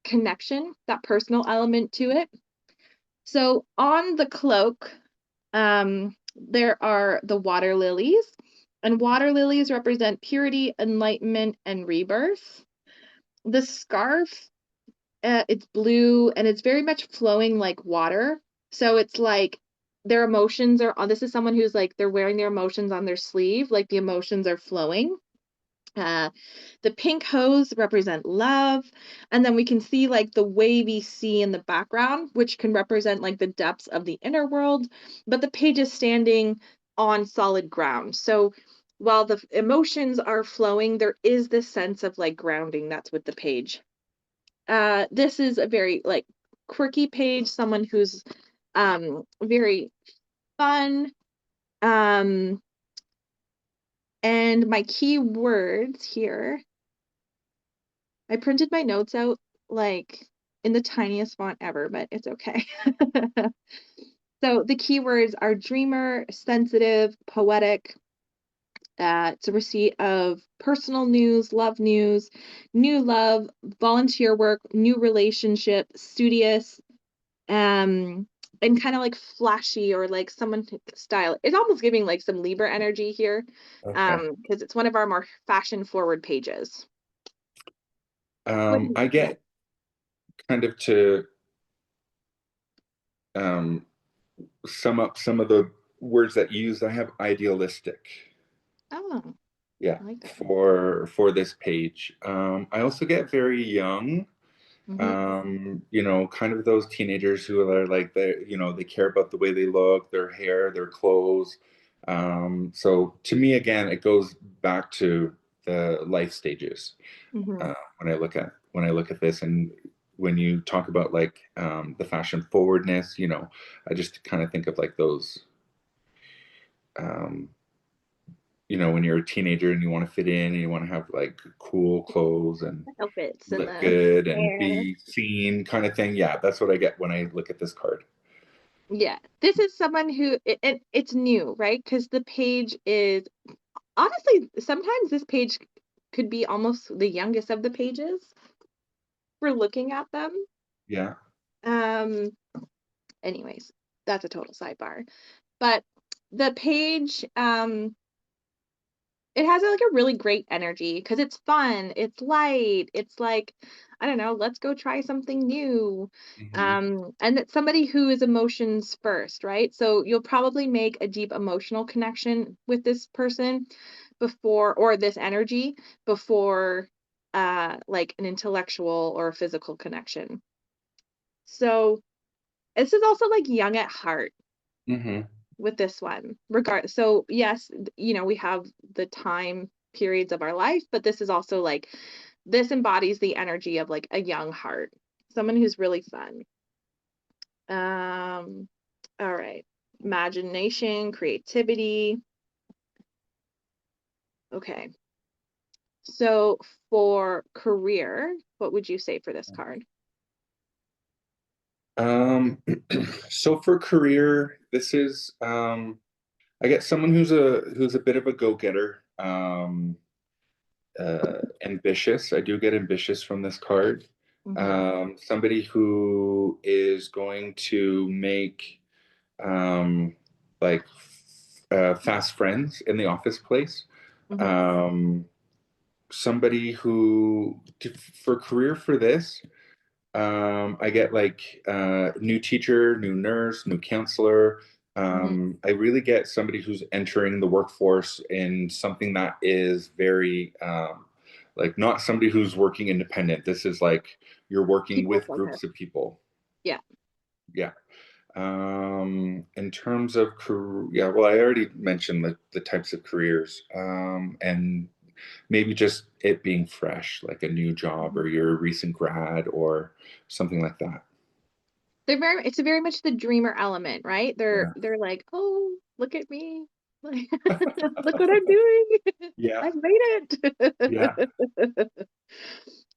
connection, that personal element to it. So on the cloak, there are the water lilies, and water lilies represent purity, enlightenment, and rebirth. The scarf, it's blue and it's very much flowing like water. So it's like their emotions are on. This is someone who's like they're wearing their emotions on their sleeve, like the emotions are flowing. Uh, the pink hose represent love, and then we can see like the wavy sea in the background, which can represent like the depths of the inner world, but the page is standing on solid ground. So while the emotions are flowing, there is this sense of like grounding that's with the page. This is a very like quirky page, someone who's very fun. Um, and my key words here, I printed my notes out like in the tiniest font ever, but it's okay. So the keywords are dreamer, sensitive, poetic. It's a receipt of personal news, new love, volunteer work, new relationship, studious, um, and kind of like flashy or like someone style. It's almost giving like some Libra energy here, Okay. because it's one of our more fashion forward pages. What do you I get? get kind of to um, sum up some of the words that you used. I have idealistic. Oh, Yeah, I like that. for this page. I also get very young. Mm-hmm. Kind of those teenagers who are like they care about the way they look, their hair, their clothes. So to me, again, it goes back to the life stages. Mm-hmm. When I look at this, and when you talk about like the fashion forwardness, I just kind of think of like those, um, when you're a teenager and you want to fit in and you want to have like cool clothes and Outfits and look the good and hair. be seen kind of thing. Yeah, that's what I get when I look at this card. Yeah, this is someone who, and it's new, right? Because the page is honestly, sometimes this page could be almost the youngest of the pages. We're looking at them. Yeah. Um, anyways, that's a total sidebar. But the page, it has like a really great energy because it's fun, it's light, it's like, I don't know, let's go try something new. Hmm. And it's somebody who is emotions first, right? So you'll probably make a deep emotional connection with this person before, or this energy before like an intellectual or a physical connection. So this is also like young at heart Hmm. with this one. So yes, we have the time periods of our life, but this is also like this embodies the energy of like a young heart, someone who's really fun. Um, all right. Imagination, creativity. Okay. So for career, what would you say for this card? Um, so for career, this is I get someone who's a bit of a go-getter, ambitious. I do get ambitious from this card. Mm-hmm. Somebody who is going to make um, like fast friends in the office place. Mm-hmm. Um, Somebody for career for this, I get like new teacher, new nurse, new counselor. Mm-hmm. I really get somebody who's entering the workforce in something that is very like not somebody who's working independent. This is like you're working People with focus. groups of people. Yeah. Yeah. In terms of career, yeah, well, I already mentioned the types of careers, and maybe just it being fresh, like a new job Mhm. or you're a recent grad or something like that. It's very much the dreamer element, right? Yeah. They're like, "Oh, look at me. Like, look what I'm doing. Yeah. I've made Yeah. it."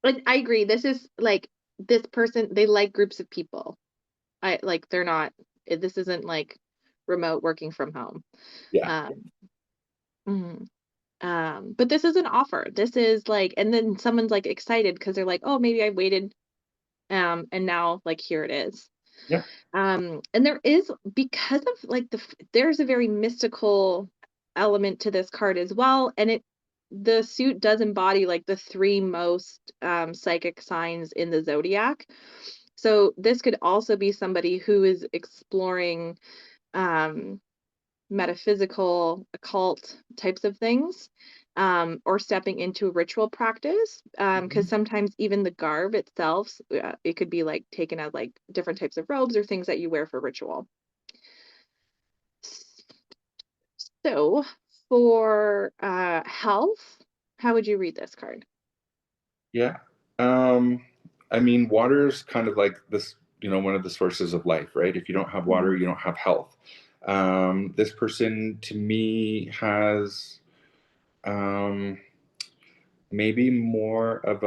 Like I agree. This is like this person, they like groups of people. I like they're not this isn't like remote working from home. Yeah. Um, mhm. But this is an offer. This is like, and then someone's like excited because they're like, "Oh, maybe I waited and now like here it is." Yeah. And there is, because of like there's a very mystical element to this card as well, and the suit does embody like the three most psychic signs in the zodiac. So this could also be somebody who is exploring um metaphysical, occult types of things, or stepping into a ritual practice. Because Mhm. sometimes even the garb itself, it could be like taken as like different types of robes or things that you wear for ritual. So for health, how would you read this card? Yeah. Um, I mean, water is kind of like this, one of the sources of life, right? If you don't have water, Mhm, you don't have health. This person to me has um, maybe more of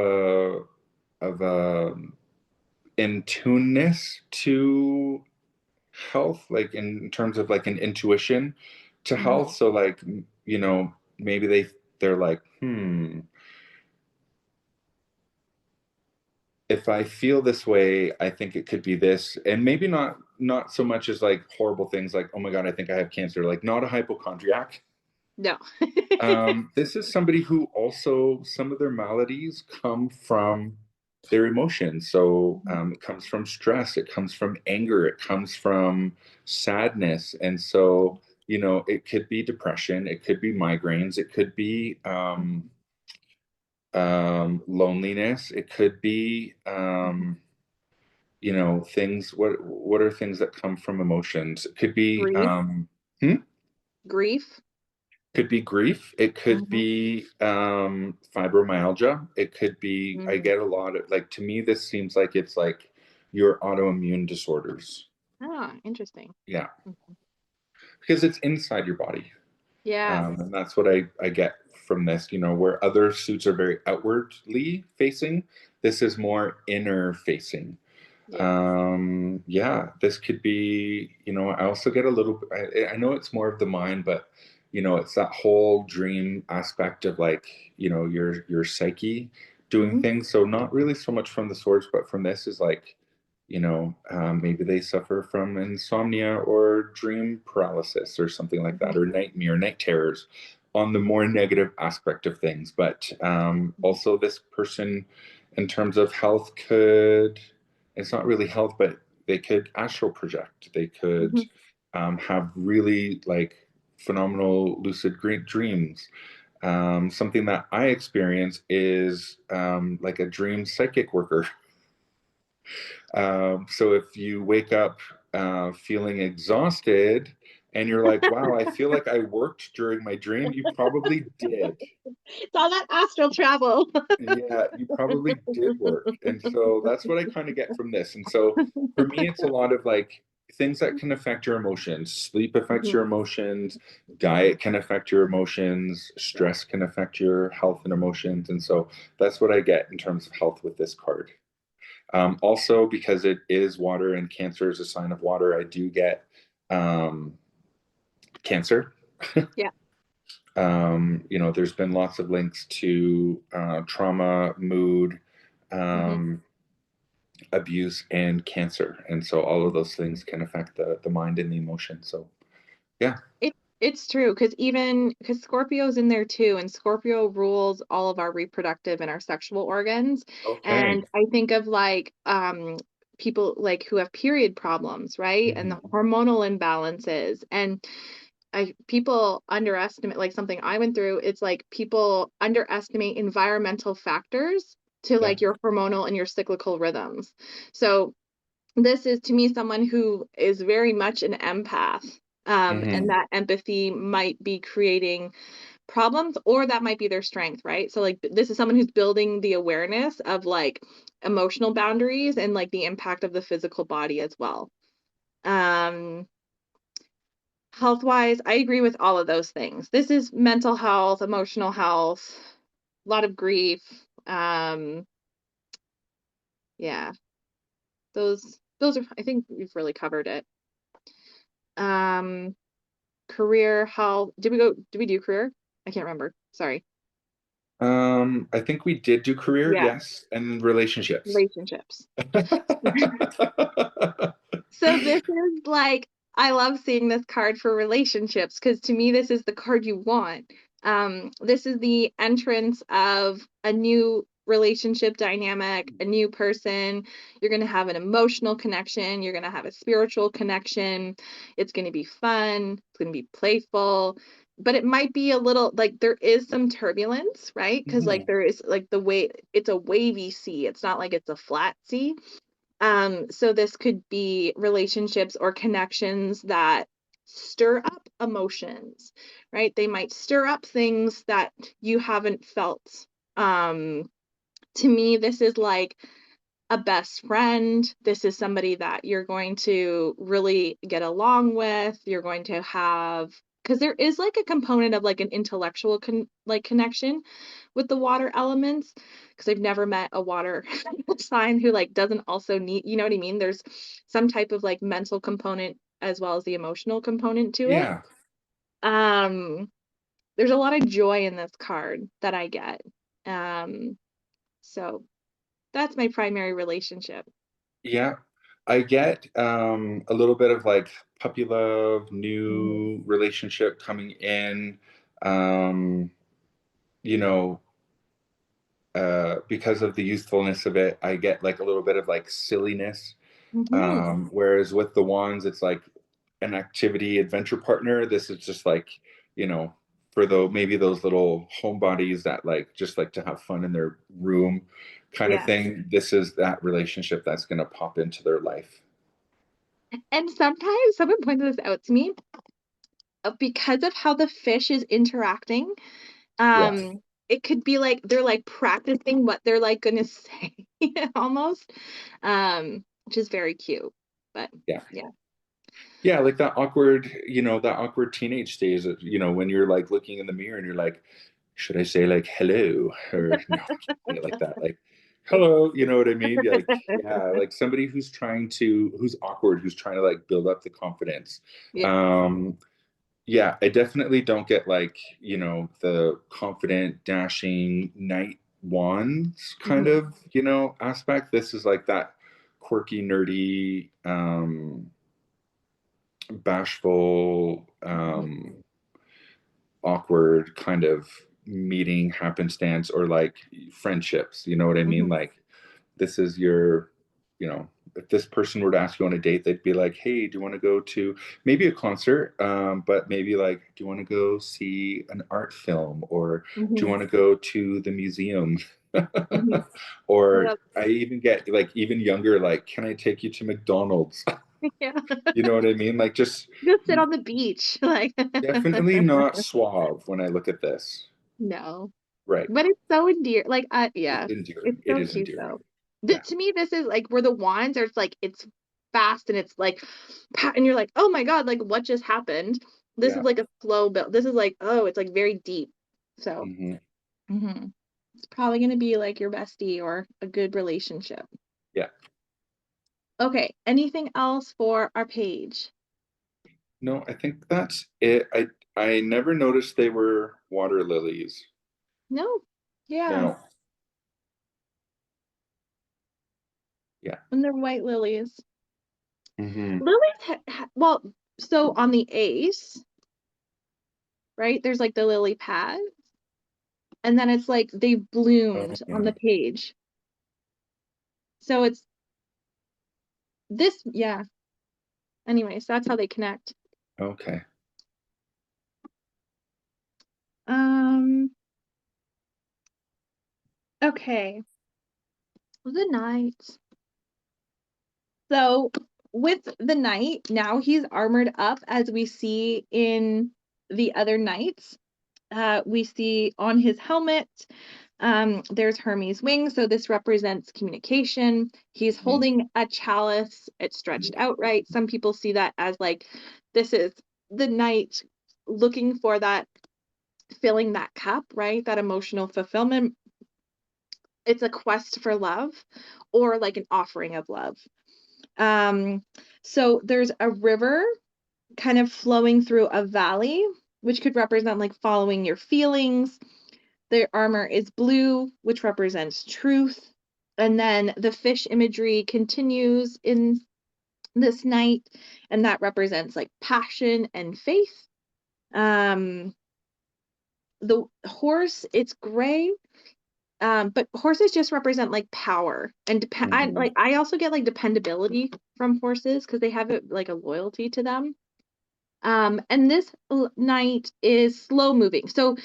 a in tuneness to health, like in terms of like an intuition to health. mhm. So like, maybe they're like, if I feel this way, I think it could be this, and maybe not so much as like horrible things like, oh my God, I think I have cancer. Like not a hypochondriac. No. This is somebody who also some of their maladies come from their emotions. So Mhm, it comes from stress, it comes from anger, it comes from sadness, and so it could be depression, it could be migraines, it could be mhm, loneliness, it could be mhm. things. What are things that come from emotions? It could be Grief, hmm? grief. Could be grief. It could Mhm, be fibromyalgia. It could be, I mhm. get a lot of, like, to me, this seems like it's like your autoimmune disorders. Ah, interesting. Yeah. Mhm, Because it's inside your body. Yeah. And that's what I get from this, where other suits are very outwardly facing, this is more inner facing. Yeah. Yeah, this could be, I also get a little, I know it's more of the mind, but it's that whole dream aspect of like, your psyche doing Hmm. things. So not really so much from the swords, but from this is like, maybe they suffer from insomnia or dream paralysis or something like that, Hmm. or nightmare, night terrors on the more negative aspect of things. But also, this person, in terms of health, it's not really health, but they could astral project. They could Hmm. have really like phenomenal lucid great dreams. Something that I experience is like a dream psychic worker. So if you wake up feeling exhausted and you're like, wow, I feel like I worked during my dream, you probably did. It's all that astral travel. Yeah, you probably did work. And so that's what I kind of get from this. And so for me, it's a lot of like things that can affect your emotions. Sleep affects Hmm. your emotions, diet can affect your emotions, Yeah. stress can affect your health and emotions. And so that's what I get in terms of health with this card. Also, because it is water and Cancer is a sign of water, I do get um, Cancer. Yeah. There's been lots of links to trauma, mood, Hmm. um, abuse, and Cancer. And so all of those things can affect the mind and the emotion. So, yeah. It's true because Scorpio's in there too, and Scorpio rules all of our reproductive and our sexual organs. Okay. And I think of like people like who have period problems, right? And the Mhm. hormonal imbalances. And I people underestimate like something I went through, it's like people underestimate environmental factors to Yeah. like your hormonal and your cyclical rhythms. So this is to me someone who is very much an empath. And Hmm. that empathy might be creating problems or that might be their strength, right? So like this is someone who's building the awareness of like emotional boundaries and like the impact of the physical body as well. Um Health wise, I agree with all of those things. This is mental health, emotional health, a lot of grief. Um yeah, those are I think we've really covered it. Um Career, health. Did we do career? I can't remember. Sorry. I think we did do career, Yeah, yes, and relationships. relationships. So this is like I love seeing this card for relationships because to me this is the card you want. This is the entrance of a new relationship dynamic, a new person. You're going to have an emotional connection, you're going to have a spiritual connection. It's going to be fun, it's going to be playful, but it might be a little like there is some turbulence, right? Because like Mhm. there is like the way it's a wavy sea. It's not like it's a flat sea. So this could be relationships or connections that stir up emotions, right? They might stir up things that you haven't felt. Um, to me, this is like a best friend. This is somebody that you're going to really get along with. You're going to have because there is like a component of like an intellectual connection with the water elements because I've never met a water sign who like doesn't also need, you know what I mean? There's some type of like mental component as well as the emotional component to it. Yeah. Um there's a lot of joy in this card that I get. So that's my primary relationship. Yeah, I get a little bit of like puppy love, Mhm. new relationship coming in. Um, you know, because of the youthfulness of it, I get like a little bit of like silliness. Mhm. Whereas with the wands, it's like an activity adventure partner. This is just like, you know, for the maybe those little homebodies that like just like to have fun in their room kind of Yeah. thing. This is that relationship that's going to pop into their life. And sometimes someone pointed this out to me because of how the fish is interacting. Yeah. It could be like they're like practicing what they're like gonna say almost, which is very cute. But Yeah. yeah. Yeah, like that awkward, that awkward teenage stage, when you're like looking in the mirror and you're like, should I say like hello? Or no, I can't say it like that. Like, hello, you know what I mean? Like, yeah, like somebody who's awkward, who's trying to like build up the confidence. Yeah. Um, yeah, I definitely don't get like, the confident, dashing knight wands kind Mhm. of, aspect. This is like that quirky, nerdy, bashful, Mhm. awkward kind of meeting happenstance or like friendships. You know what I mean? Mhm. Like this is your, if this person were to ask you on a date, they'd be like, hey, do you want to go to maybe a concert? But maybe like, do you want to go see an art film or do you Mhm. want to go to the museum? Mhm. Or Yep. I even get like even younger, like, can I take you to McDonald's? Yeah. You know what I mean? Like just Go sit on the beach. Like, definitely not suave when I look at this. no. Right. But it's so endearing. Like, It's yeah, endearing. it's It so is cute endearing. though. Yeah. To me, this is like where the wands are. It's like it's fast and it's like, and you're like, oh my god, like what just happened? This is Yeah. like a slow build. This is like, oh, it's like very deep. So, Hmm. mhm. It's probably gonna be like your bestie or a good relationship. Yeah. Okay. Anything else for our page? No, I think that's it. I never noticed they were water lilies. No. Yeah. No. Yeah. And they're white lilies. Hmm. Lilies, well, so on the ace, right? There's like the lily pad, and then it's like they've Oh, bloomed on yeah. the page. So it's this, yeah. Anyways, that's how they connect. Okay. Um, okay. The knight. So with the knight, now he's armored up as we see in the other knights. We see on his helmet, there's Hermes' wings, so this represents communication. He's Mhm. holding a chalice, it's stretched out right. Some people see that as like this is the knight looking for that, filling that cup, right? That emotional fulfillment. It's a quest for love or like an offering of love. Um, so there's a river kind of flowing through a valley, which could represent like following your feelings. Their armor is blue, which represents truth. And then the fish imagery continues in this night, and that represents like passion and faith. Um, the horse, it's gray, but horses just represent like power and depend. I Mhm. like I also get like dependability from horses because they have it like a loyalty to them. And this knight is slow moving. So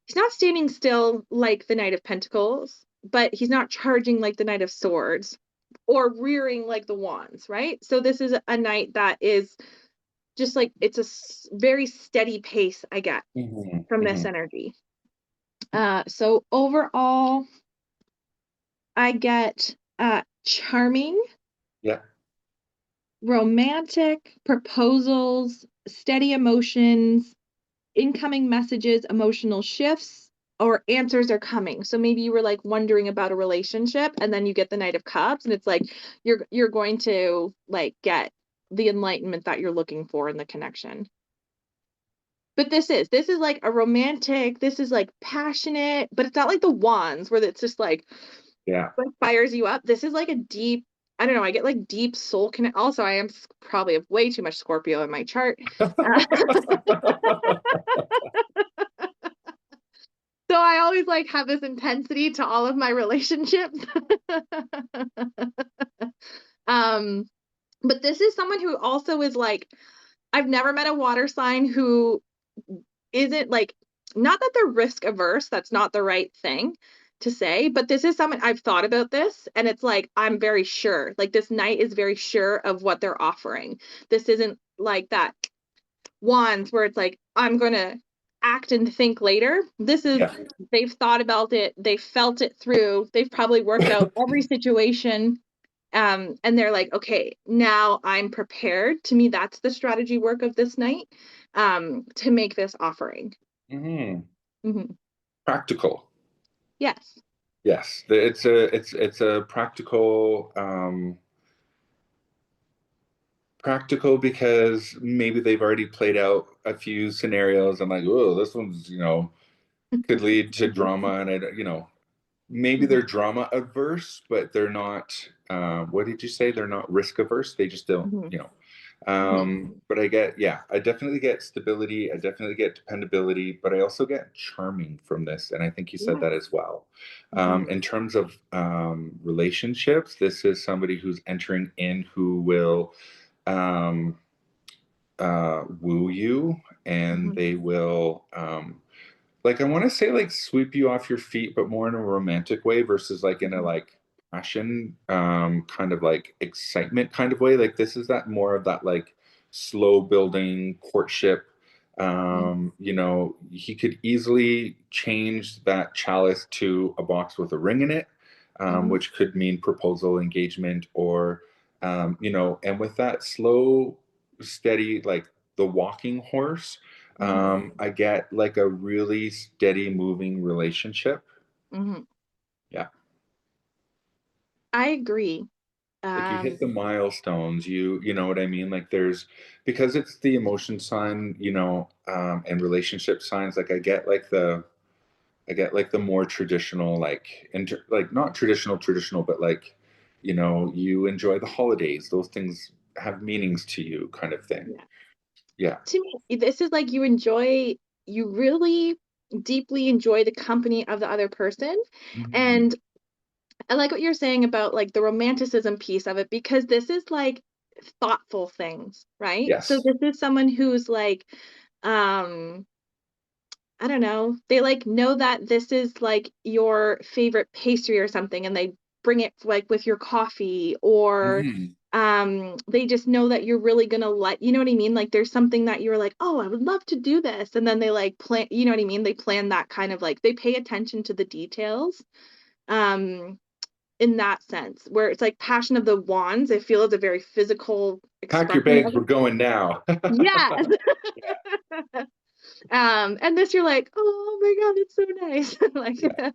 he's not standing still like the Knight of Pentacles, but he's not charging like the Knight of Swords or rearing like the wands, right? So this is a knight that is just like it's a very steady pace I get Mhm. from this Mhm. energy. So overall, I get charming, Yeah. romantic, proposals, steady emotions, incoming messages, emotional shifts, or answers are coming. So maybe you were like wondering about a relationship and then you get the Knight of Cups and it's like you're going to like get the enlightenment that you're looking for in the connection. But this is like a romantic, this is like passionate, but it's not like the wands where it's just Yeah. like fires you up. This is like a deep, I don't know, I get like deep soul connect. Also, I am probably have way too much Scorpio in my chart. Uh, So I always like have this intensity to all of my relationships. um, but this is someone who also is like, I've never met a water sign who isn't like, not that they're risk averse, that's not the right thing to say, but this is someone I've thought about this and it's like, I'm very sure. Like this knight is very sure of what they're offering. This isn't like that wands where it's like I'm gonna act and think later. This is Yeah. they've thought about it, they've felt it through, they've probably worked out every situation, And they're like, okay, now I'm prepared. To me, that's the strategy work of this night, to make this offering. Hmm. Hmm. Practical. Yes. Yes, it's a practical, practical because maybe they've already played out a few scenarios. I'm like, oh, this one's, could lead to drama, and maybe they're Hmm. drama averse, but they're not. What did you say? They're not risk averse. They just don't, Hmm. you know. Hmm. But yeah, I definitely get stability. I definitely get dependability, but I also get charming from this. And I think you said Yes. that as well. Hmm. In terms of relationships, this is somebody who's entering in who will um, woo you, and Hmm. they will like, I want to say like sweep you off your feet, but more in a romantic way versus like in a like passion, kind of like excitement kind of way. Like this is that more of that like slow building courtship. He could easily change that chalice to a box with a ring in it, Hmm. which could mean proposal, engagement, or and with that slow, steady, like the walking horse, Hmm. I get like a really steady moving relationship. Hmm. Yeah. I agree. Like you hit Um, the milestones, you know what I mean? Like there's, because it's the emotion sign, and relationship signs, like I get like the more traditional, like like not traditional, but like, you enjoy the holidays. Those things have meanings to you kind of thing. yeah. Yeah. To me, this is like you really deeply enjoy the company of the other person. Mhm. And I like what you're saying about like the romanticism piece of it, because this is like thoughtful things, right? So Yes. this is someone who's like, um, I don't know, they like know that this is like your favorite pastry or something, and they bring it like with your coffee, or Hmm. they just know that you're really gonna let, you know what I mean? Like there's something that you're like, oh, I would love to do this. And then they like plan, you know what I mean? They plan that kind of like they pay attention to the details. Um, in that sense, where it's like Passion of the Wands, I feel is a very physical Pack your expression bags, of we're it. going now. Yes. Yeah. And this you're like, oh my God, it's so nice. Like Yeah.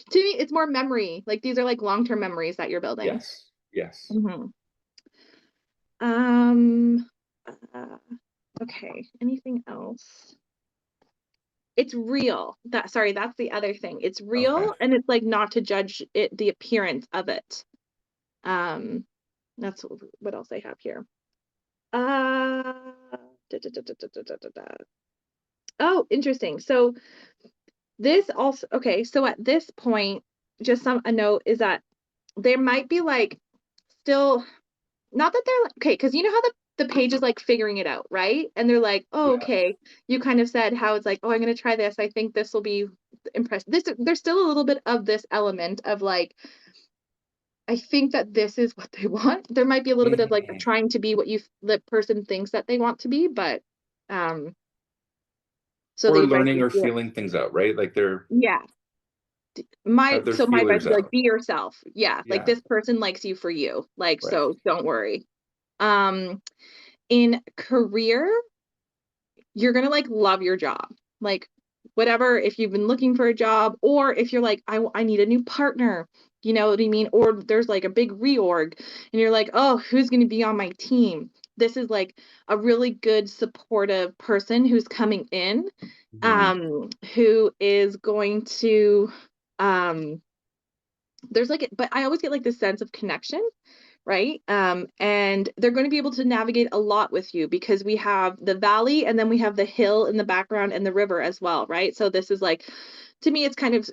to me, it's more memory. Like these are like long-term memories that you're building. Yes. Yes. Hmm. Um, uh, okay. Anything else? It's real. Sorry, that's the other thing. It's Okay. real, and it's like not to judge it, the appearance of it. Um, that's what else I have here. Uh, Oh, interesting. So this also, okay, so at this point, just a note is that there might be like still, not that they're like, okay, because you know how the page is like figuring it out, right? And they're like, oh, Yeah. okay. You kind of said how it's like, oh, I'm gonna try this. I think this will be impressive. There's still a little bit of this element of like, I think that this is what they want. There might be a little bit of like Mhm. trying to be what the person thinks that they want to be, but um, so the Or advice learning is, or yeah, feeling things out, right? Like they're yeah. have their My advice feelers would be like, out. be yourself. Yeah, like Yeah. this person likes you for you. Like, Right. so don't worry. Um, in career, you're gonna like love your job. Like whatever, if you've been looking for a job, or if you're like, I need a new partner, you know what I mean? Or there's like a big reorg and you're like, oh, who's gonna be on my team? This is like a really good supportive person who's coming in, Mhm. who is going to um there's like, but I always get like this sense of connection, right? And they're going to be able to navigate a lot with you because we have the valley and then we have the hill in the background and the river as well, right? So this is like, to me, it's kind of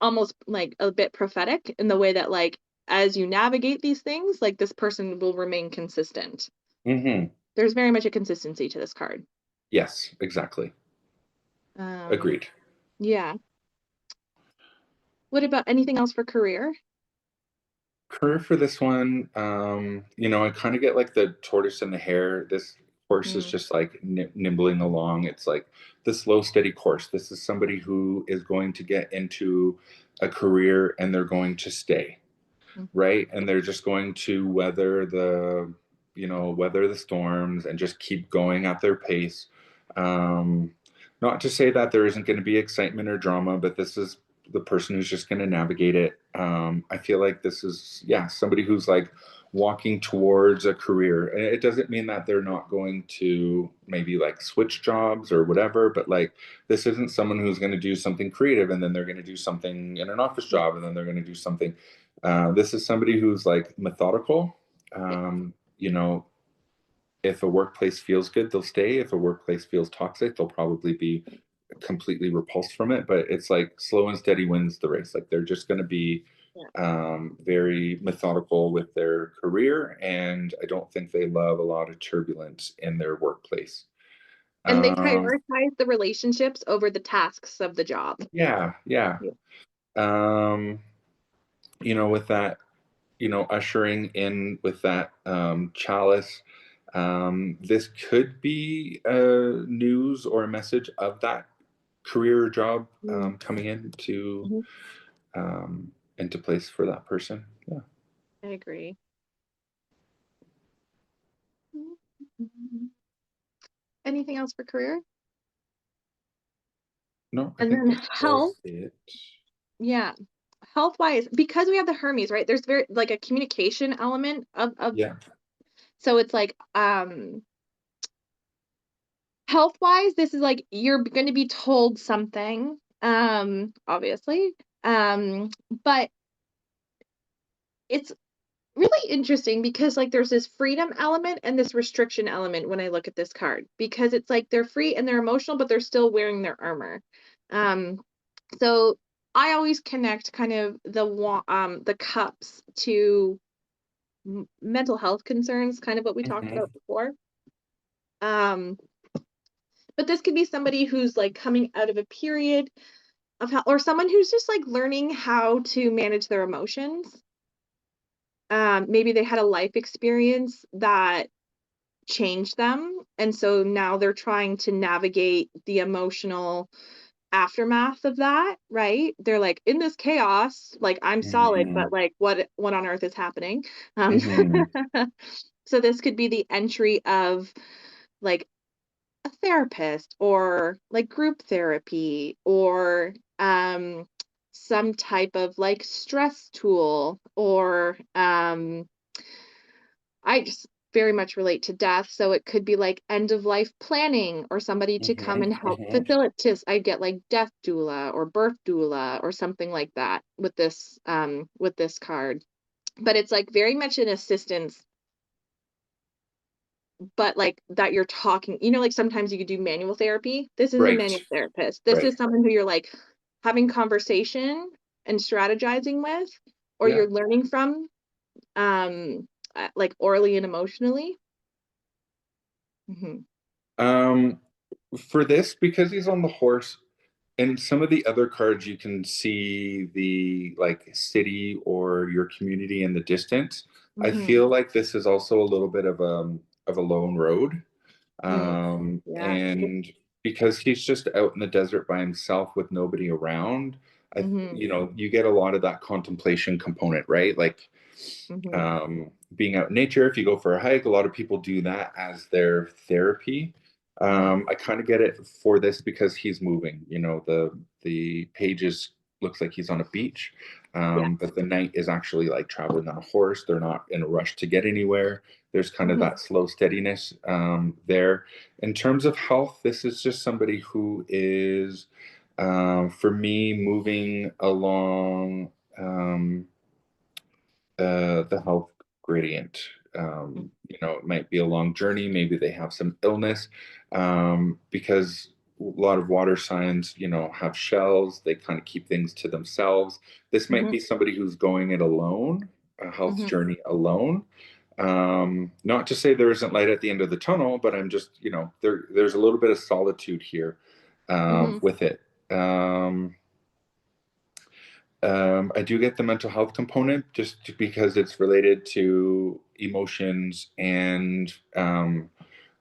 almost like a bit prophetic in the way that like as you navigate these things, like this person will remain consistent. Mhm. There's very much a consistency to this card. Yes, exactly. Um, Agreed. yeah. What about anything else for career? Career for this one, I kind of get like the tortoise and the hare. This horse is Mm, just like nimbling along. It's like the slow, steady course. This is somebody who is going to get into a career and they're going to stay. Mhm. right? And they're just going to weather weather the storms and just keep going at their pace. Um, Not to say that there isn't going to be excitement or drama, but this is the person who's just going to navigate it. I feel like this is, yeah, somebody who's like walking towards a career. And it doesn't mean that they're not going to maybe like switch jobs or whatever, but like this isn't someone who's going to do something creative and then they're going to do something in an office Yeah. job and then they're going to do something. This is somebody who's like methodical. Yeah. You know, if a workplace feels good, they'll stay. If a workplace feels toxic, they'll probably be completely repulsed from it. But it's like slow and steady wins the race. Like they're just going to be Yeah. very methodical with their career, and I don't think they love a lot of turbulence in their workplace. And they Um, prioritize the relationships over the tasks of the job. yeah, yeah. Yeah. Um, with that, ushering in with that chalice. This could be news or a message of that career or job Mm. coming Mhm. into place for that person. Yeah. I agree. Mhm. Anything else for career? No, I And think then that was health, it. yeah. Health wise, because we have the Hermes, right? There's very like a communication element of Yeah. so it's like health wise, this is like you're going to be told something, obviously. Um, but it's really interesting because like there's this freedom element and this restriction element when I look at this card because it's like they're free and they're emotional, but they're still wearing their armor. Um, so I always connect kind of the cups to mental health concerns, kind of what we talked Hmm. about before. Um, but this could be somebody who's like coming out of a period of how, or someone who's just like learning how to manage their emotions. Maybe they had a life experience that changed them, and so now they're trying to navigate the emotional aftermath of that, right? They're like, in this chaos, like I'm solid, Hmm. but like what on earth is happening? Um, Hmm. so this could be the entry of like a therapist or like group therapy or some type of like stress tool or I just very much relate to death, so it could be like end of life planning or somebody to come Hmm. and help Hmm. facilitate. I get like death doula or birth doula or something like that with this card. But it's like very much an assistance, but like that you're talking, like sometimes you could do manual therapy. This is a Right. manual therapist. This Right. is someone who you're like having conversation and strategizing with, or Yeah. you're learning from, like orally and emotionally. Hmm. Um, for this, because he's on the horse, and some of the other cards, you can see the like city or your community in the distance. I Hmm. feel like this is also a little bit of a lone road. Mm. Yeah. And because he's just out in the desert by himself with nobody around, Mhm. you get a lot of that contemplation component, right? Like Mhm. being out in nature. If you go for a hike, a lot of people do that as their therapy. Mhm. I kind of get it for this because he's moving. The pages looks like he's on a beach, Yeah. but the knight is actually like traveling on a horse. They're not in a rush to get anywhere. There's kind of Mhm. that slow steadiness there. In terms of health, this is just somebody who is, for me, moving along. The health gradient. Mm. It might be a long journey. Maybe they have some illness because a lot of water signs, have shells. They kind of keep things to themselves. This might Mhm. be somebody who's going it alone, a health Mhm. journey alone. Not to say there isn't light at the end of the tunnel, but I'm just, there's a little bit of solitude here Mhm. with it. I do get the mental health component just because it's related to emotions and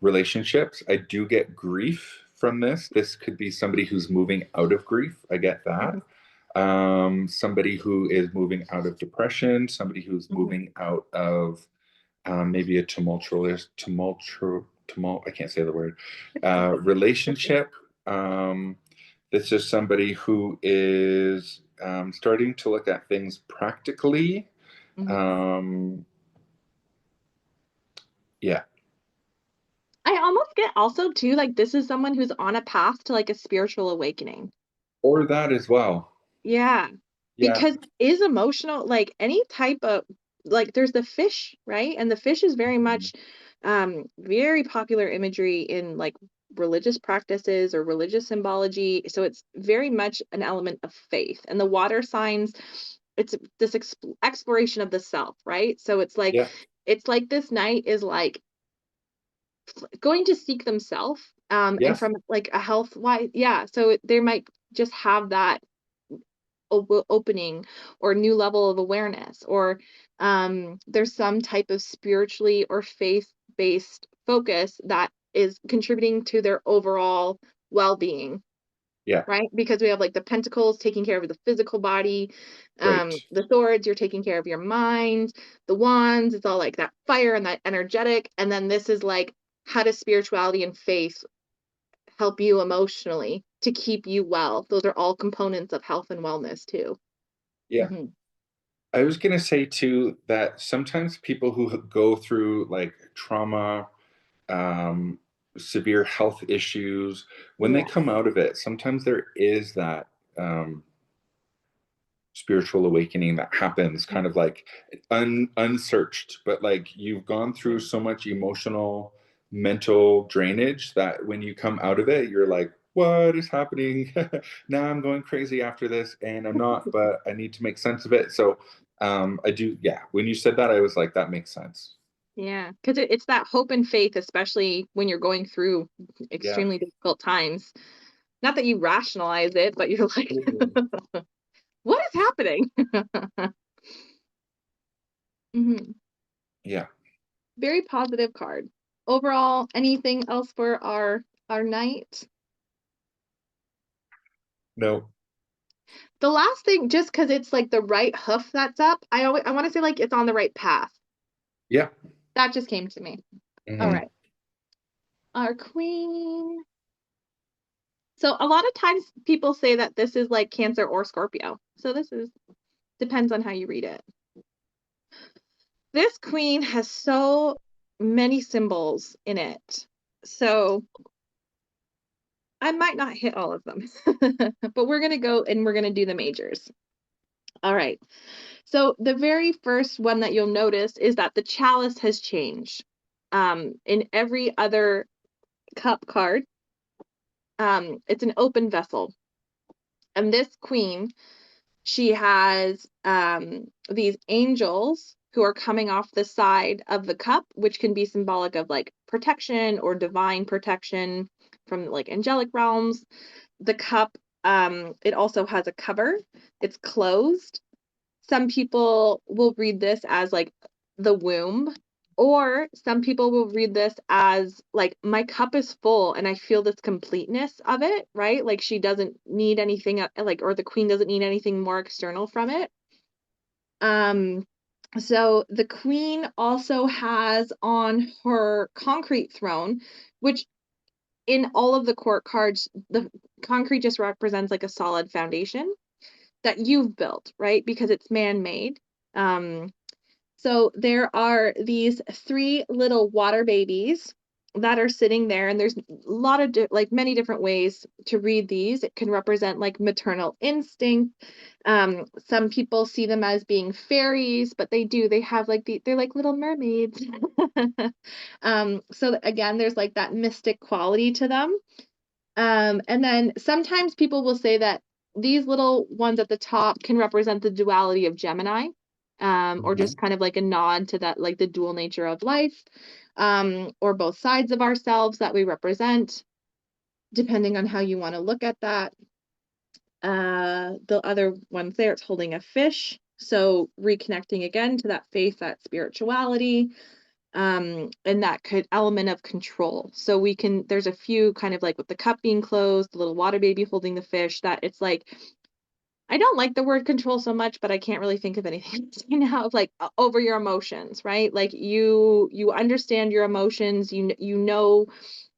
relationships. I do get grief from this. This could be somebody who's moving out of grief. I get that. Mhm. somebody who is moving out of depression, somebody who's Mhm. moving out of maybe a I can't say the word, relationship. This is somebody who is starting to look at things practically. Mhm. Um, yeah, I almost get also too, like, this is someone who's on a path to, like, a spiritual awakening. or that as well. Yeah, Yeah. because is emotional like, any type of like, there's the fish, right? And the fish is very much, very popular imagery in, like, religious practices or religious symbology, so it's very much an element of faith, and the water signs, it's this exploration of the self, right? So Yeah. it's like this night is, like, going to seek themselves, and Yes. from, like, a health wise yeah, so they might just have that opening or new level of awareness or there's some type of spiritually or faith based focus that is contributing to their overall well-being, Yeah. right? Because we have like the pentacles taking care of the physical body, Right. the swords you're taking care of your mind, the wands it's all like that fire and that energetic, and then this is like how does spirituality and faith help you emotionally to keep you well. Those are all components of health and wellness too. Yeah. Mhm. I was going to say too that sometimes people who go through like trauma, um, severe health issues, when they Yeah. come out of it, sometimes there is that um, spiritual awakening that happens kind of like unsearched, but like you've gone through Mhm. so much emotional, mental drainage that when you come out of it, you're like, what is happening? Now I'm going crazy after this, and I'm not, but I need to make sense of it. So I do, yeah. When you said that, I was like, that makes sense. Yeah, 'cause it's that hope and faith, especially when you're going through Yeah. extremely difficult times. Not that you rationalize it, but you're like, "What is happening?" Mhm. Yeah. Very positive card. Overall, anything else for our night? No. The last thing, just 'cause it's like the right hoof that's up, I wanna say, like, it's on the right path. Yeah. That just came to me. Hmm. Alright. Our queen. So a lot of times people say that this is like Cancer or Scorpio. So this is depends on how you read it. This queen has so many symbols in it. So I might not hit all of them. But we're going to go and we're going to do the majors. All right. So the very first one that you'll notice is that the chalice has changed. In every other cup card, it's an open vessel. And this queen, she has these angels who are coming off the side of the cup, which can be symbolic of like protection or divine protection from like angelic realms. The cup, it also has a cover, it's closed. Some people will read this as like the womb, or some people will read this as like my cup is full and I feel this completeness of it, right? Like she doesn't need anything like or the queen doesn't need anything more external from it. Um so the queen also has on her concrete throne, which in all of the court cards, the concrete just represents like a solid foundation that you've built, right? Because it's man-made. Um, so there are these three little water babies that are sitting there, and there's a lot of like many different ways to read these. It can represent like maternal instinct. Some people see them as being fairies, but they have like they're like little mermaids. So again, there's like that mystic quality to them. And then sometimes people will say that these little ones at the top can represent the duality of Gemini, or Hmm. just kind of like a nod to that, like the dual nature of life, or both sides of ourselves that we represent, depending on how you want to look at that. The other ones there, it's holding a fish. So reconnecting again to that faith, that spirituality, and that could element of control. So we can there's a few kind of like with the cup being closed, the little water baby holding the fish, that it's like I don't like the word control so much, but I can't really think of anything you know, like over your emotions, right? Like you understand your emotions, you know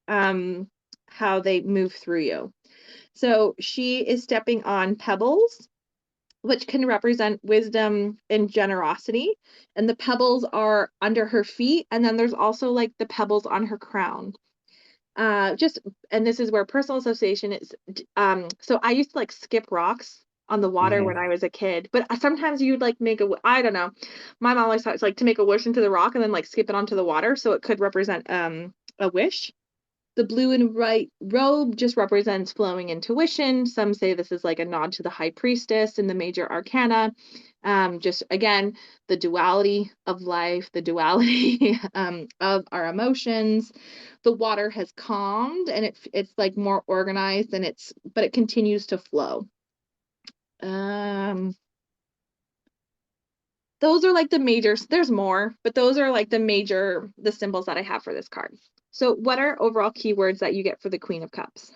um how they move through you. So she is stepping on pebbles, which can represent wisdom and generosity. And the pebbles are under her feet. And then there's also like the pebbles on her crown. Just, and this is where personal association is. So I used to like skip rocks on the water when Hmm. I was a kid, but sometimes you'd like make I don't know. My mom always thought it's like to make a wish into the rock and then like skip it onto the water. So it could represent a wish. The blue and white robe just represents flowing intuition. Some say this is like a nod to the high priestess in the major arcana. Just again, the duality of life, the duality of our emotions. The water has calmed and it's like more organized and but it continues to flow. Um, those are like the majors. There's more, but those are like the symbols that I have for this card. So what are overall keywords that you get for the Queen of Cups?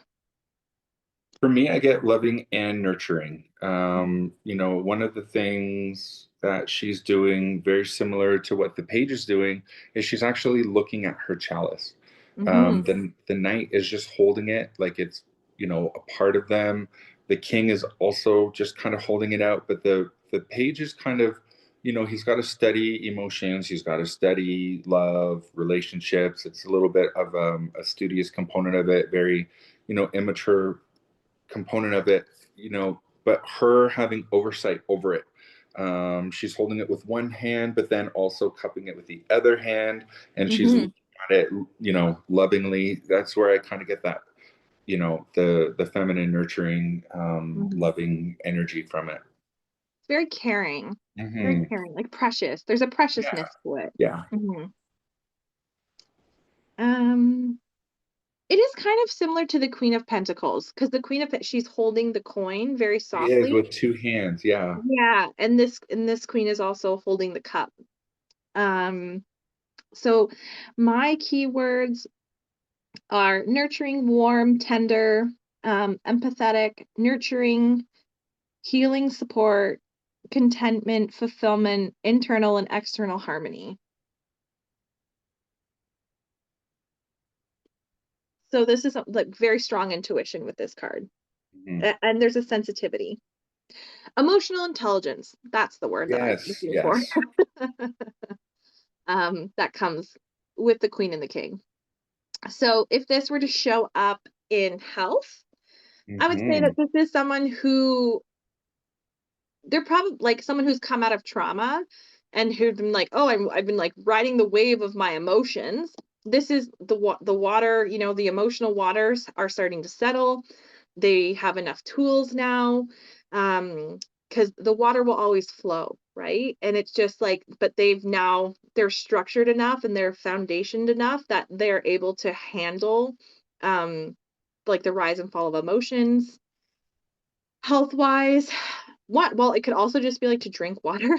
For me, I get loving and nurturing. You know, one of the things that she's doing, very similar to what the page is doing, is she's actually looking at her chalice. Mhm. The knight is just holding it like it's, you know, a part of them. The king is also just kind of holding it out, but the page is kind of, you know, he's got to study emotions, he's got to study love, relationships. It's a little bit of a studious component of it, very, you know, immature component of it, you know, but her having oversight over it. She's holding it with one hand, but then also cupping it with the other hand, and she's looking Mhm. at it, you know, lovingly. That's where I kind of get that, you know, the feminine, nurturing, Mhm. loving energy from it. It's very Hmm. caring, like precious. There's a Yeah, preciousness to it. yeah, Mhm. Um, it is kind of similar to the Queen of Pentacles because the she's holding the coin very it is softly. with two hands. Yeah. Yeah, and this queen is also holding the cup. Um, so my keywords are nurturing, warm, tender, empathetic, nurturing, healing support, contentment, fulfillment, internal and external harmony. So this is like very strong intuition with this card. Mhm. And there's a sensitivity. Emotional intelligence. That's the word that I'm Yes, looking for. yes. That comes with the queen and the king. So if this were to show up in health, I would say that Hmm. this is someone who they're probably like someone who's come out of trauma and who've been like, oh, I've been like riding the wave of my emotions. This is the water, you know, the emotional waters are starting to settle. They have enough tools now. Because the water will always flow, right? And it's just like, but they're structured enough and they're foundationed enough that they're able to handle um like the rise and fall of emotions. Health wise, what? Well, it could also just be like to drink water.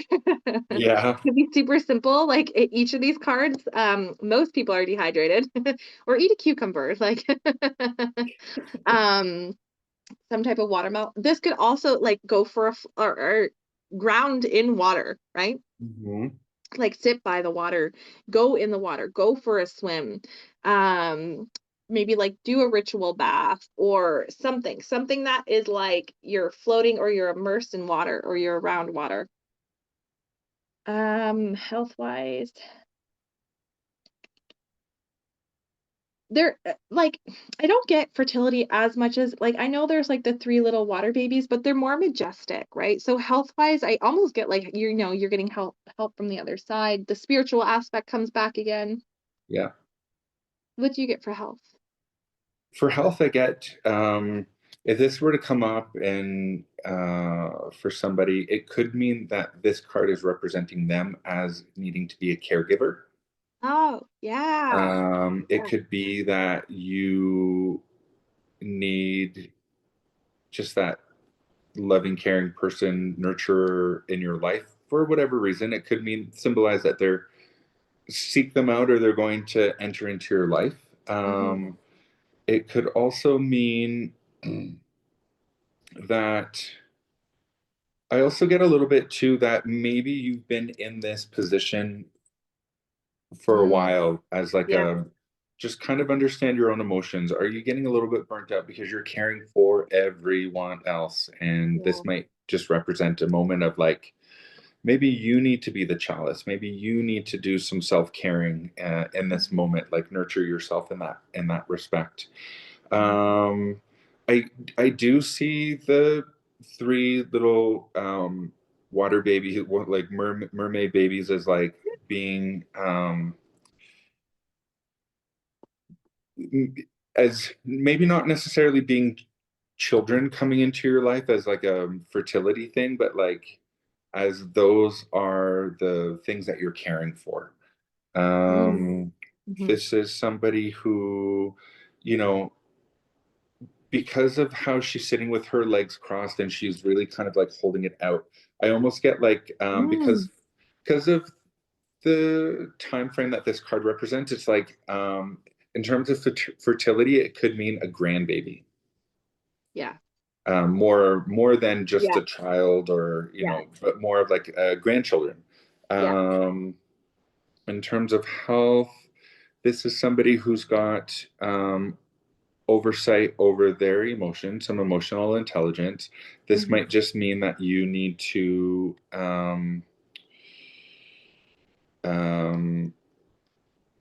Yeah. Could be super simple. Like each of these cards, most people are dehydrated, or eat a cucumber. Like, um, some type of watermelon. This could also like go for or ground in water, right? Hmm. Like sit by the water, go in the water, go for a swim. Um, maybe like do a ritual bath or something that is like you're floating or you're immersed in water or you're around water. Health wise, like I don't get fertility as much as like I know there's like the three little water babies, but they're more majestic, right? So health wise, I almost get like you know you're getting help from the other side. The spiritual aspect comes back again. Yeah. What do you get for health? For health, I get, if this were to come up and for somebody, it could mean that this card is representing them as needing to be a caregiver. Oh, yeah. It Yeah. could be that you need just that loving, caring person, nurturer in your life for whatever reason. It could mean symbolize that they're seek them out or they're going to enter into your life. Mhm. It could also mean that I also get a little bit too that maybe you've been in this position for a Mm, while as like yeah. a just kind of understand your own emotions. Are you getting a little bit burnt out because you're caring for everyone else? And Yeah. this might just represent a moment of like maybe you need to be the chalice. Maybe you need to do some self-caring in this moment, like nurture yourself in that respect. Mhm. Um, I do see the three little water baby like mermaid babies as like being as maybe not necessarily being children coming into your life as like a fertility thing, but like as those are the things that you're caring for. Mm, Um, mhm. this is somebody who, you know, because of how she's sitting with her legs crossed and she's really kind of like holding it out. I almost get like Mm, because of the time frame that this card represents, it's like in terms of fertility, it could mean a grandbaby. yeah. More than just Yeah. a child or you Yeah. know, but more of like grandchildren. Yeah. Um, in terms of health, this is somebody who's got oversight over their emotions, some emotional intelligence. This Mhm. might just mean that you need to um,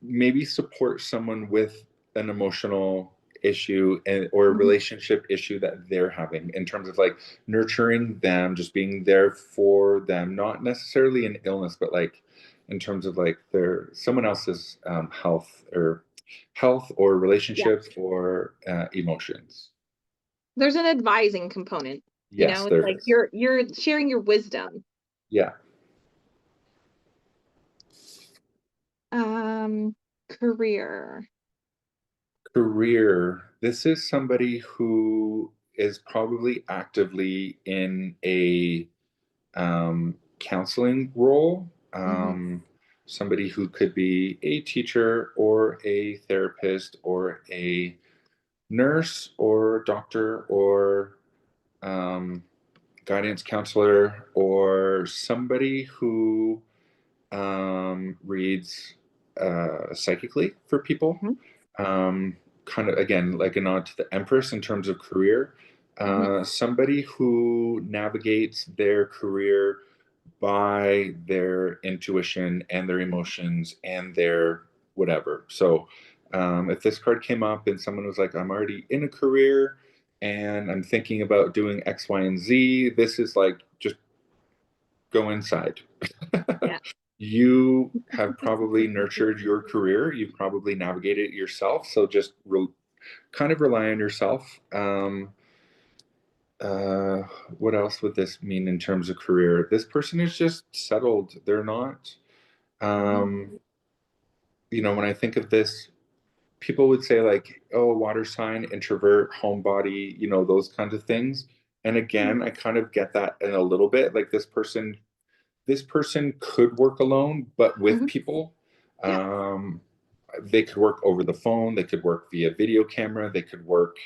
maybe support someone with an emotional issue and or a Mhm. relationship issue that they're having in terms of like nurturing them, just being there for them, not necessarily an illness, but like in terms of like their someone else's health or Yeah. relationships or emotions. There's an advising component, Yes, it's there like is. you're sharing your wisdom. Yeah. Um, Career. Career. This is somebody who is probably actively in a counseling role. Mhm. Somebody who could be a teacher or a therapist or a nurse or doctor or um, guidance counselor or somebody who reads psychically for people. Mhm. Um, kind of again like a nod to the Empress in terms of career. Mhm. Somebody who navigates their career by their intuition and their emotions and their whatever. So if this card came up and someone was like, I'm already in a career and I'm thinking about doing X, Y, and Z, this is like just go inside. Yeah. You have probably nurtured your career. You've probably navigated it yourself. So just kind of rely on yourself. Uh, what else would this mean in terms of career? This person is just settled. They're not, Mhm. um, you know, when I think of this, people would say like, oh, water sign, introvert, homebody, you know, those kinds of things. And again, I kind of get that in a little bit. Like this person could work alone, but with Mhm. people. Yeah. Um, they could work over the phone. They could work via video camera. They could work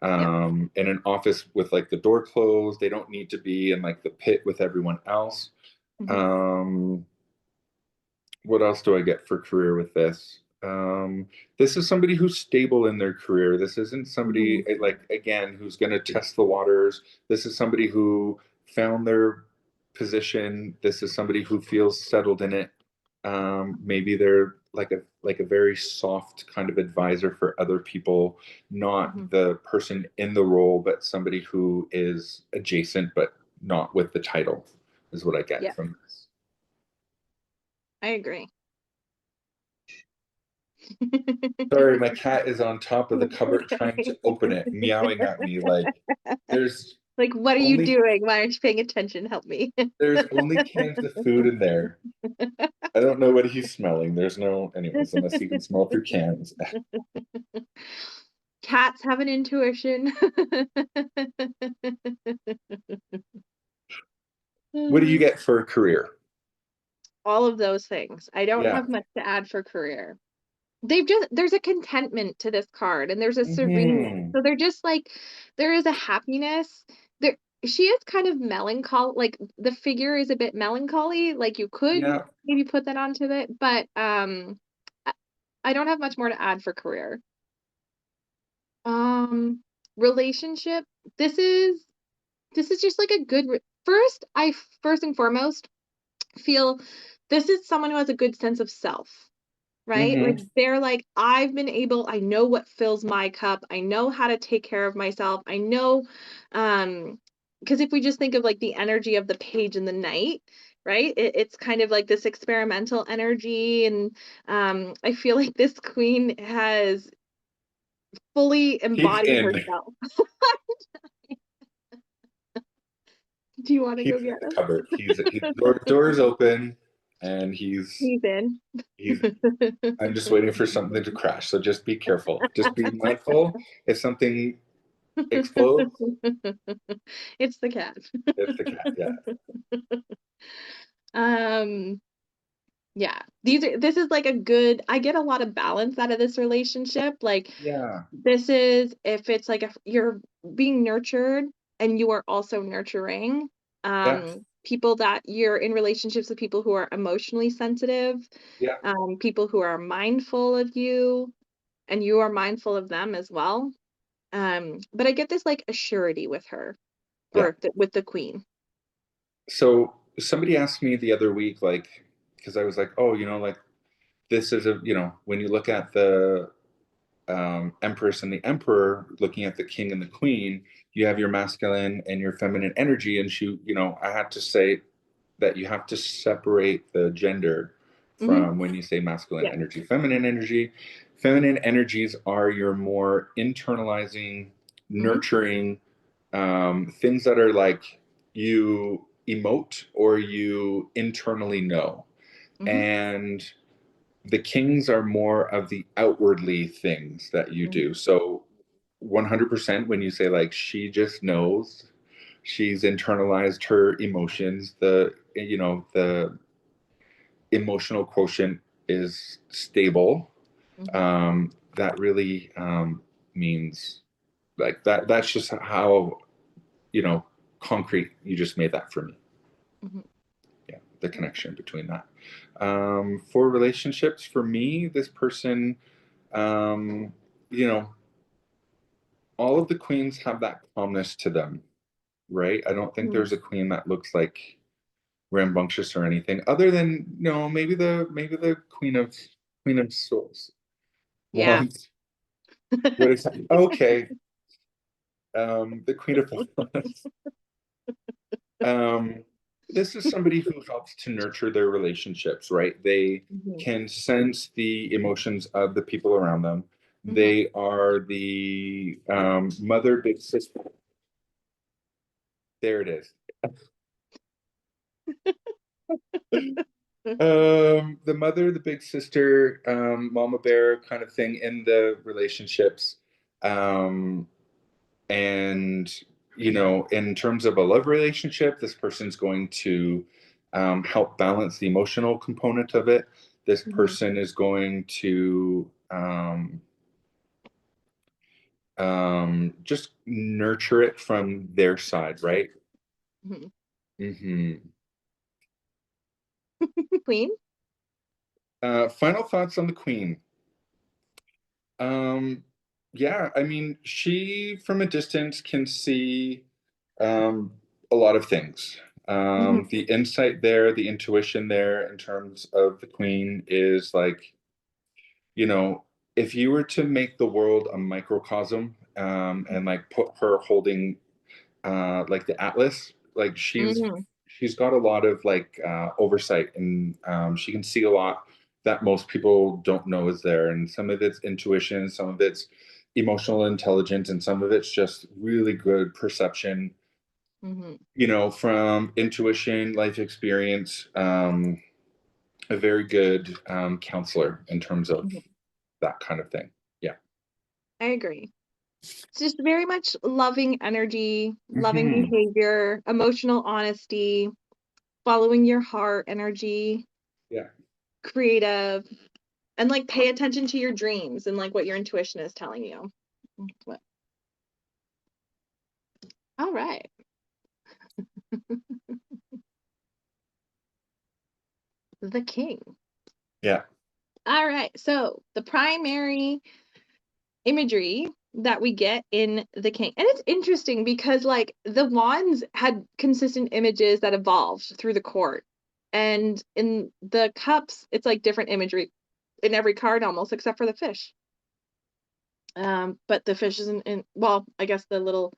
Yep. in an office with like the door closed. They don't need to be in like the pit with everyone else. Mhm. Um, what else do I get for career with this? This is somebody who's stable in their career. This isn't somebody Mhm. like again who's going to test the waters. This is somebody who found their position. This is somebody who feels settled in it. Maybe they're like a very soft kind of advisor for other people, not Mhm. the person in the role, but somebody who is adjacent but not with the title, is what I get Yeah. from this. I agree. Sorry, my cat is on top of the It's cupboard trying okay. to open it, meowing at me like there's Like, what are you only doing? Why aren't you paying attention? Help me. there's only cans of food in there. I don't know what he's smelling. There's no anyways, unless he can smell through cans. Cats have an intuition. What do you get for a career? All of those things. I don't Yeah. have much to add for career. There's a contentment to this card and there's a serene. Hmm. So they're just like there is a happiness. There she is kind of melancholy, like, the figure is a bit melancholy, like, you could Yeah. maybe put that onto it, but, I I don't have much more to add for career. Um, Relationship, this is this is just, like, a good re first and foremost feel this is someone who has a good sense of self. Right? Like, Hmm. they're like, I know what fills my cup. I know how to take care of myself. I know, because if we just think of like the energy of the page and the knight, right? It's kind of like this experimental energy. And I feel like this queen has fully He's embodied in. herself. Do you want to He's go in get the him? cupboard. Door's open, and He's in. he's. I'm just waiting for something to crash. So just be careful. Just be mindful. If something explodes, It's the cat. it's the cat. Yeah. Um, yeah. This is like a good I get a lot of balance out of this relationship. Like Yeah. this is if it's like if you're being nurtured and you are also nurturing Yeah. people that you're in relationships with people who are emotionally sensitive, Yeah. people who are mindful of you and you are mindful of them as well. But I get this like assurity with her Yeah. with the queen. So somebody asked me the other week, like, because I was like, oh, like this is when you look at the Empress and the Emperor, looking at the King and the Queen, you have your masculine and your feminine energy. And I had to say that you have to separate the gender Hmm. from when you say masculine Yeah. energy, feminine energy. Feminine energies are your more internalizing, Hmm. nurturing things that are like you emote or you internally know. Hmm. And the kings are more of the outwardly things that you Hmm. do. So 100% when you say like she just knows, she's internalized her emotions, the emotional quotient is stable. Hmm. That really means like that's just how you know concrete you just made that for me. Hmm. Yeah, the connection between that. For relationships, for me, this person, um, you know, all of the queens have that calmness to them, right? I don't think Hmm. there's a queen that looks like rambunctious or anything, other than no, maybe the queen of swords. Yeah. Wands. What is that? Okay. The queen of wands. Um, this is somebody who helps to nurture their relationships, right? They Hmm. can sense the emotions of the people around them. Hmm. They are the mother, big sister. There it is. The mother, the big sister, mama bear kind of thing in the relationships. Um, and, in terms of a love relationship, this person's going to help balance the emotional component of it. This Hmm. person is going to just nurture it from their side, right? Hmm. Hmm. Queen. Final thoughts on the queen. Um, yeah, I mean, she from a distance can see um, a lot of things. Hmm. The insight there, the intuition there in terms of the queen is like, you know, if you were to make the world a microcosm and like put her holding like the atlas, like Hmm. she's got a lot of like oversight and she can see a lot that most people don't know is there, and some of it's intuition, some of it's emotional intelligence, and some of it's just really good perception, Hmm. from intuition, life experience, a very good counselor in terms of Hmm. that kind of thing. Yeah. I agree. It's just very much loving energy, loving Hmm. behavior, emotional honesty, following your heart energy, Yeah. creative, and like pay attention to your dreams and like what your intuition is telling you. What? All right. The king. Yeah. All right. So the primary imagery that we get in the king, and it's interesting because like the wands had consistent images that evolved through the court, and in the cups it's like different imagery in every card almost except for the fish. But the fish isn't in, well, I guess the little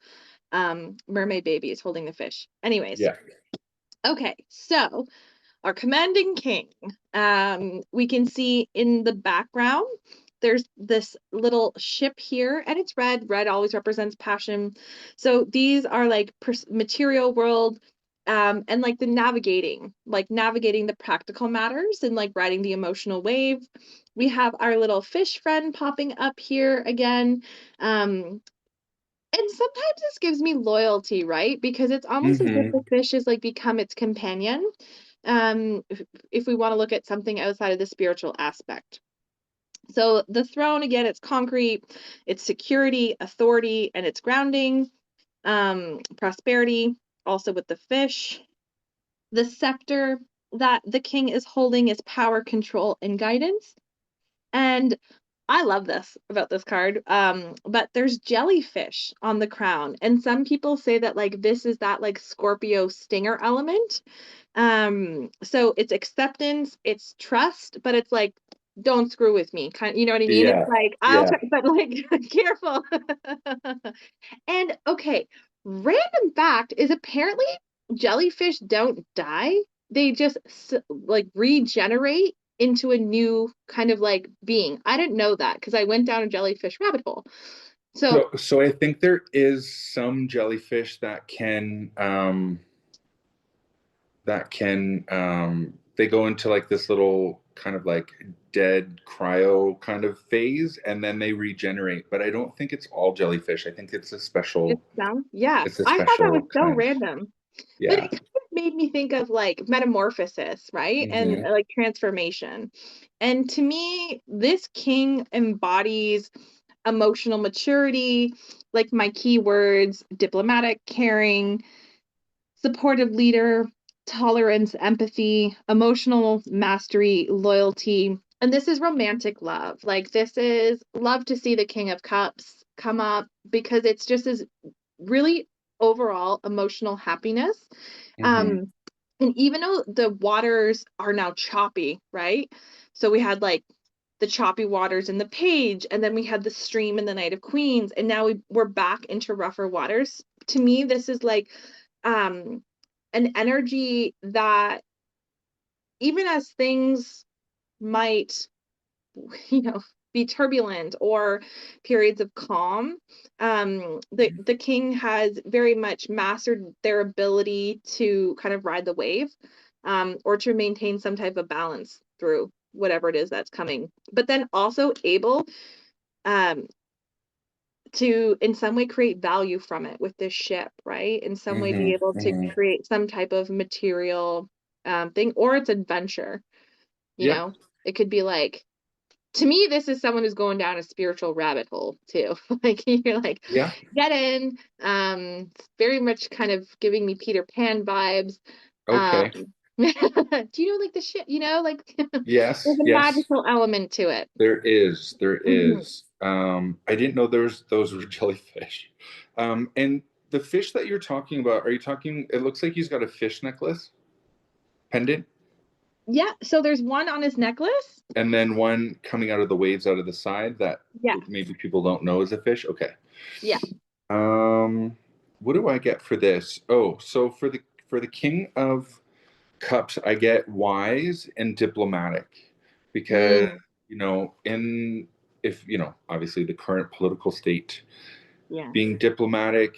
mermaid baby is holding the fish. Anyways, Yeah. okay, so our commanding king. We can see in the background, there's this little ship here, and it's red. Red always represents passion. So these are like material world, and like the navigating the practical matters and like riding the emotional wave. We have our little fish friend popping up here again. And sometimes this gives me loyalty, right? Because it's almost as if Hmm. the fish has like become its companion. If we want to look at something outside of the spiritual aspect. So the throne, again, it's concrete, it's security, authority, and it's grounding, prosperity, also with the fish. The scepter that the king is holding is power, control, and guidance. And I love this about this card. But there's jellyfish on the crown. And some people say that like this is that like Scorpio stinger element. So it's acceptance, it's trust, but it's like, don't screw with me. Kind, you know what I mean? It's Yeah. like I'll Yeah. try, but like careful. And okay, random fact is apparently jellyfish don't die. They just like regenerate into a new kind of like being. I didn't know that because I went down a jellyfish rabbit hole. So So I think there is some jellyfish that can they go into like this little kind of like dead cryo kind of phase and then they regenerate. But I don't think it's all jellyfish. I think it's down. Yeah, it's a I thought that was special so kind. random. But Yeah. it kind of made me think of like metamorphosis, right? And Hmm. like transformation. And to me, this king embodies emotional maturity, like my keywords, diplomatic, caring, supportive leader, tolerance, empathy, emotional mastery, loyalty. And this is romantic love. Like this is love to see the King of Cups come up because it's just as really overall emotional happiness. Hmm. Um, and even though the waters are now choppy, right? So we had like the choppy waters in the page, and then we had the stream in the Knight of Queens, and now we're back into rougher waters. To me, this is like um an energy that even as things might, you know, be turbulent or periods of calm, the king has very much mastered their ability to kind of ride the wave, or to maintain some type of balance through whatever it is that's coming, but then also able um to in some way create value from it with this ship, right? In some way be Hmm. able to Hmm. create some type of material thing, or it's adventure, you Yep. know? It could be like, to me, this is someone who's going down a spiritual rabbit hole too. Like you're like, Yeah. get in. It's very much kind of giving me Peter Pan vibes. Um, Okay. do you know like the ship, like Yes. there's a Yes. magical element to it. There is. There Mhm. is. I didn't know those were jellyfish. And the fish that you're talking about, are you talking? It looks like he's got a fish necklace pendant, Yeah, so there's one on his necklace. and then one coming out of the waves out of the side that Yeah, maybe people don't know is a fish. Okay. yeah. Um, what do I get for this? Oh, so for the King of Cups, I get wise and diplomatic because Mm, in if obviously the current political state, yeah. being diplomatic,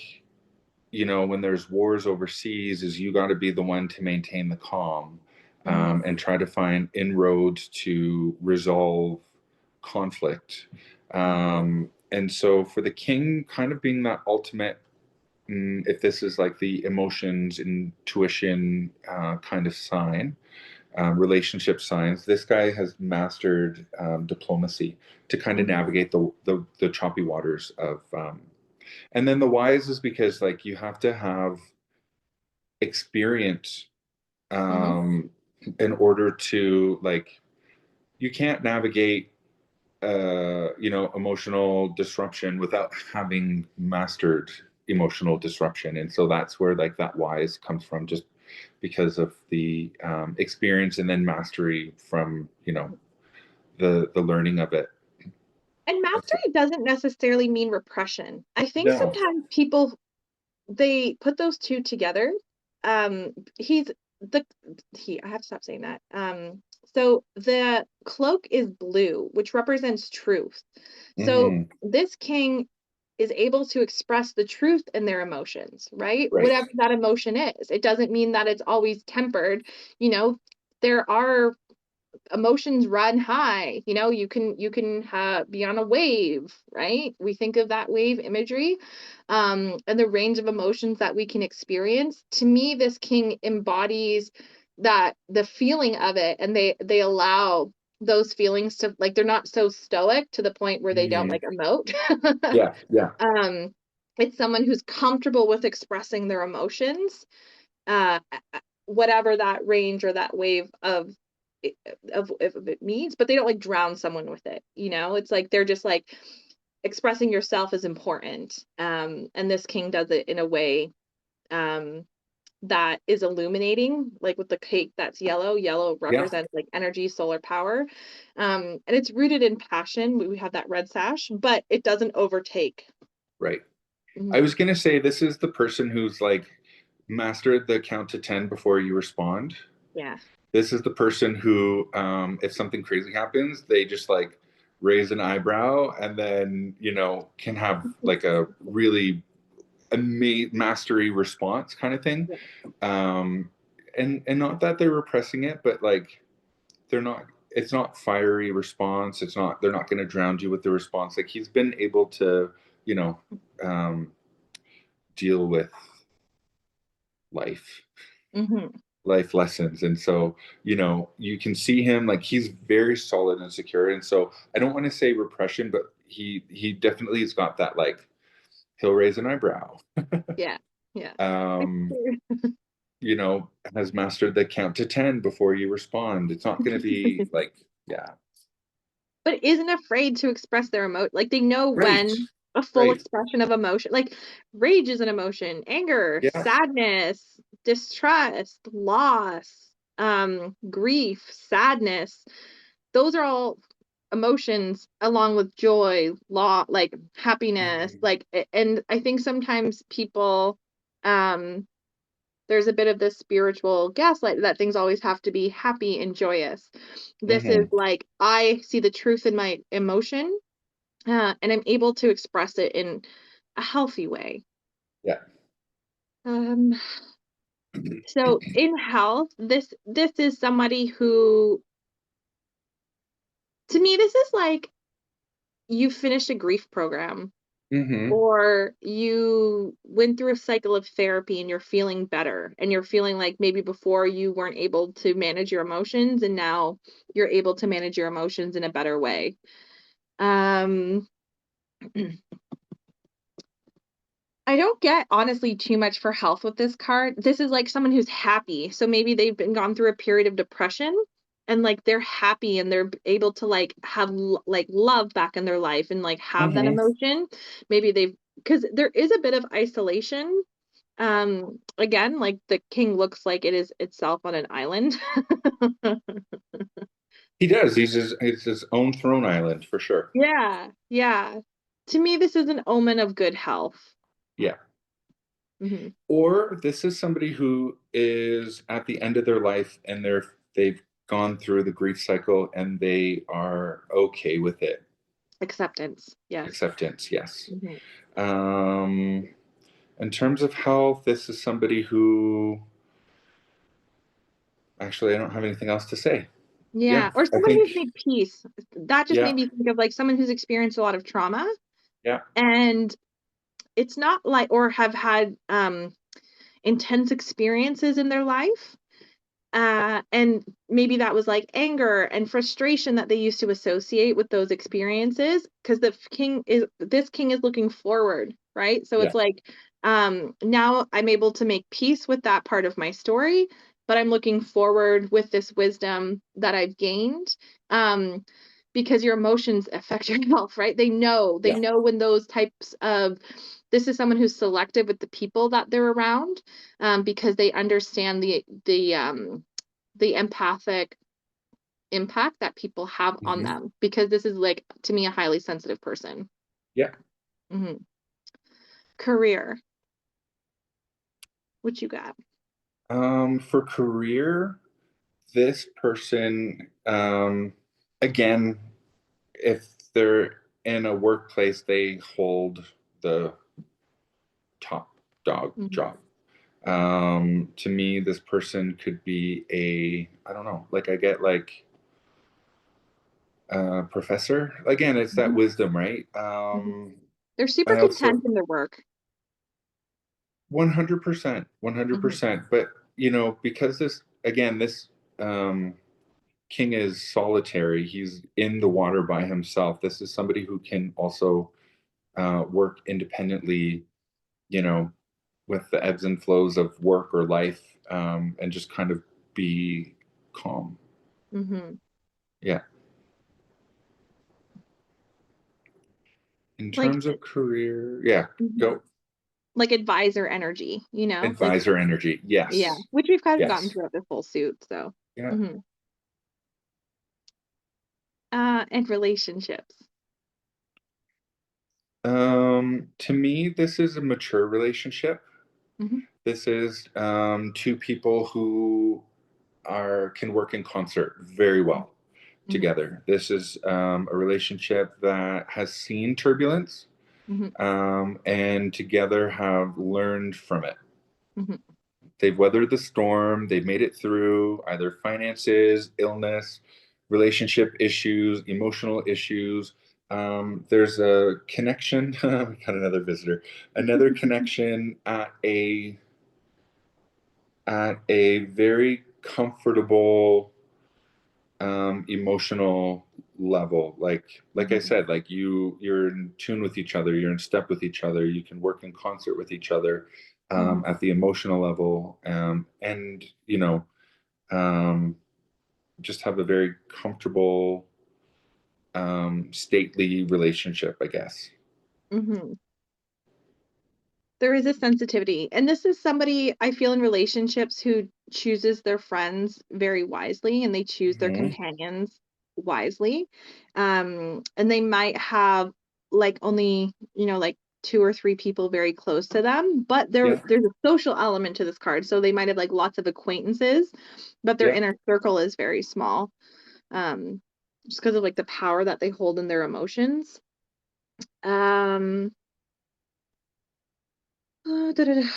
when there's wars overseas, is you got to be the one to maintain the calm, Hmm. and try to find inroads to resolve conflict. And so for the king, kind of being that ultimate, if this is like the emotions, intuition kind of sign, relationship signs, this guy has mastered diplomacy to kind of Hmm. navigate the choppy waters of. And then the wise is because like you have to have experience Hmm. in order to like you can't navigate emotional disruption without having mastered emotional disruption. And so that's where like that wise comes from, just because of the experience and then mastery from, the learning of it. And That's mastery doesn't necessarily mean repression. I think no. sometimes people, they put those two together. He's the I have to stop saying that. So the cloak is blue, which represents truth. So Hmm. this king is able to express the truth in their emotions, right? Right. Whatever that emotion is. It doesn't mean that it's always tempered. You know, there are emotions run high. You can be on a wave, right? We think of that wave imagery, and the range of emotions that we can experience. To me, this king embodies that, the feeling of it, and they allow those feelings to, like, they're not so stoic to the point where they don't Hmm. like emote. Yeah, yeah, um it's someone who's comfortable with expressing their emotions, whatever that range or that wave of it means, but they don't like drown someone with it. It's like they're just like, expressing yourself is important. And this king does it in a way um that is illuminating, like with the cake that's yellow. Yellow yeah. represents like energy, solar power. And it's rooted in passion. We have that red sash, but it doesn't overtake. Right. I Mhm. was gonna say this is the person who's like mastered the count to 10 before you respond. Yeah. This is the person who, if something crazy happens, they just like raise an eyebrow and then, can have like a really mastery response kind of thing. Yeah. Um, and not that they're repressing it, but like they're not. It's not fiery response. It's not. They're not going to drown you with the response. Like he's been able to, you know, um, deal with life Hmm. life lessons. And so, you can see him like he's very solid and secure. And so I don't want to say repression, but he definitely has got that like he'll raise an eyebrow. Yeah. Yeah. It's Um, true. has mastered the count to 10 before you respond. It's not going to be like, yeah. But isn't afraid to express their like they know Right. when a full Right. expression of emotion, like rage is an emotion, anger, Yeah. sadness, distrust, loss, grief, sadness. Those are all emotions, along with joy, like happiness, Hmm. like and I think sometimes people, um there's a bit of this spiritual gaslight that things always have to be happy and joyous. This is Hmm. like, I see the truth in my emotion, and I'm able to express it in a healthy way. Yeah. Um, so in health, this is somebody who, to me, this is like, you finished a grief program, Hmm. or you went through a cycle of therapy and you're feeling better, and you're feeling like maybe before you weren't able to manage your emotions, and now you're able to manage your emotions in a better way. um I don't get, honestly, too much for health with this card. This is like someone who's happy, so maybe they've been gone through a period of depression, and like they're happy and they're able to like have like love back in their life, and like have that Hmm. emotion. Maybe they've, because there is a bit of isolation. Again, like the king looks like it is itself on an island. He does. He's his own throne island for sure. Yeah, yeah. To me, this is an omen of good health. Yeah. Hmm. Or this is somebody who is at the end of their life and they've gone through the grief cycle and they are okay with it. Acceptance, yes. Acceptance, yes. Hmm. Um, in terms of health, this is somebody who actually I don't have anything else to say. Yeah, Yeah, or I someone think who's made peace. That just yeah, made me think of like someone who's experienced a lot of trauma, yeah. and it's not like, or have had intense experiences in their life. And maybe that was like anger and frustration that they used to associate with those experiences, because this king is looking forward, right? So Yeah. it's like Now I'm able to make peace with that part of my story, but I'm looking forward with this wisdom that I've gained. Um, because your emotions affect your health, right? They Yeah. know when those types of, this is someone who's selective with the people that they're around, because they understand the empathic impact that people have on Hmm. them, because this is like, to me, a highly sensitive person. Yeah. Hmm. Career, what you got? For career, this person, again, if they're in a workplace, they hold the top dog Hmm. job. To me, this person could be I don't know, like I get like professor. Again, it's that Hmm. wisdom, right? Hmm. They're super I content also in their work. 100%, Hmm. 100%. But because this um, king is solitary, he's in the water by himself. This is somebody who can also work independently, you know, with the ebbs and flows of work or life, and just kind of be calm. Hmm. Yeah. In Like, terms of career, yeah, mhm, go. like advisor energy, like, Advisor energy. yeah, Yes. which we've kind of gotten Yes. throughout this whole suit. So, Yeah. hmm. And relationships. To me, this is a mature relationship. Hmm. This is two people who are can work in concert very well Hmm. together. This is a relationship that has seen turbulence, Hmm. and together have learned from it. Hmm. They've weathered the storm, they've made it through either finances, illness, relationship issues, emotional issues. There's a connection. We got another visitor. Another connection at a very comfortable emotional level. Like I Hmm. said, like you're in tune with each other, you're in step with each other, you can work in concert with each other Hmm. at the emotional level, and um, just have a very comfortable, stately relationship, I guess. Hmm. There is a sensitivity. And this is somebody I feel in relationships who chooses their friends very wisely, and they choose their Hmm. companions wisely. And they might have like only, like two or three people very close to them, but Yeah. there's a social element to this card. So they might have like lots of acquaintances, but their Yeah. inner circle is very small. Um, just because of like the power that they hold in their emotions. Um, da-da-da.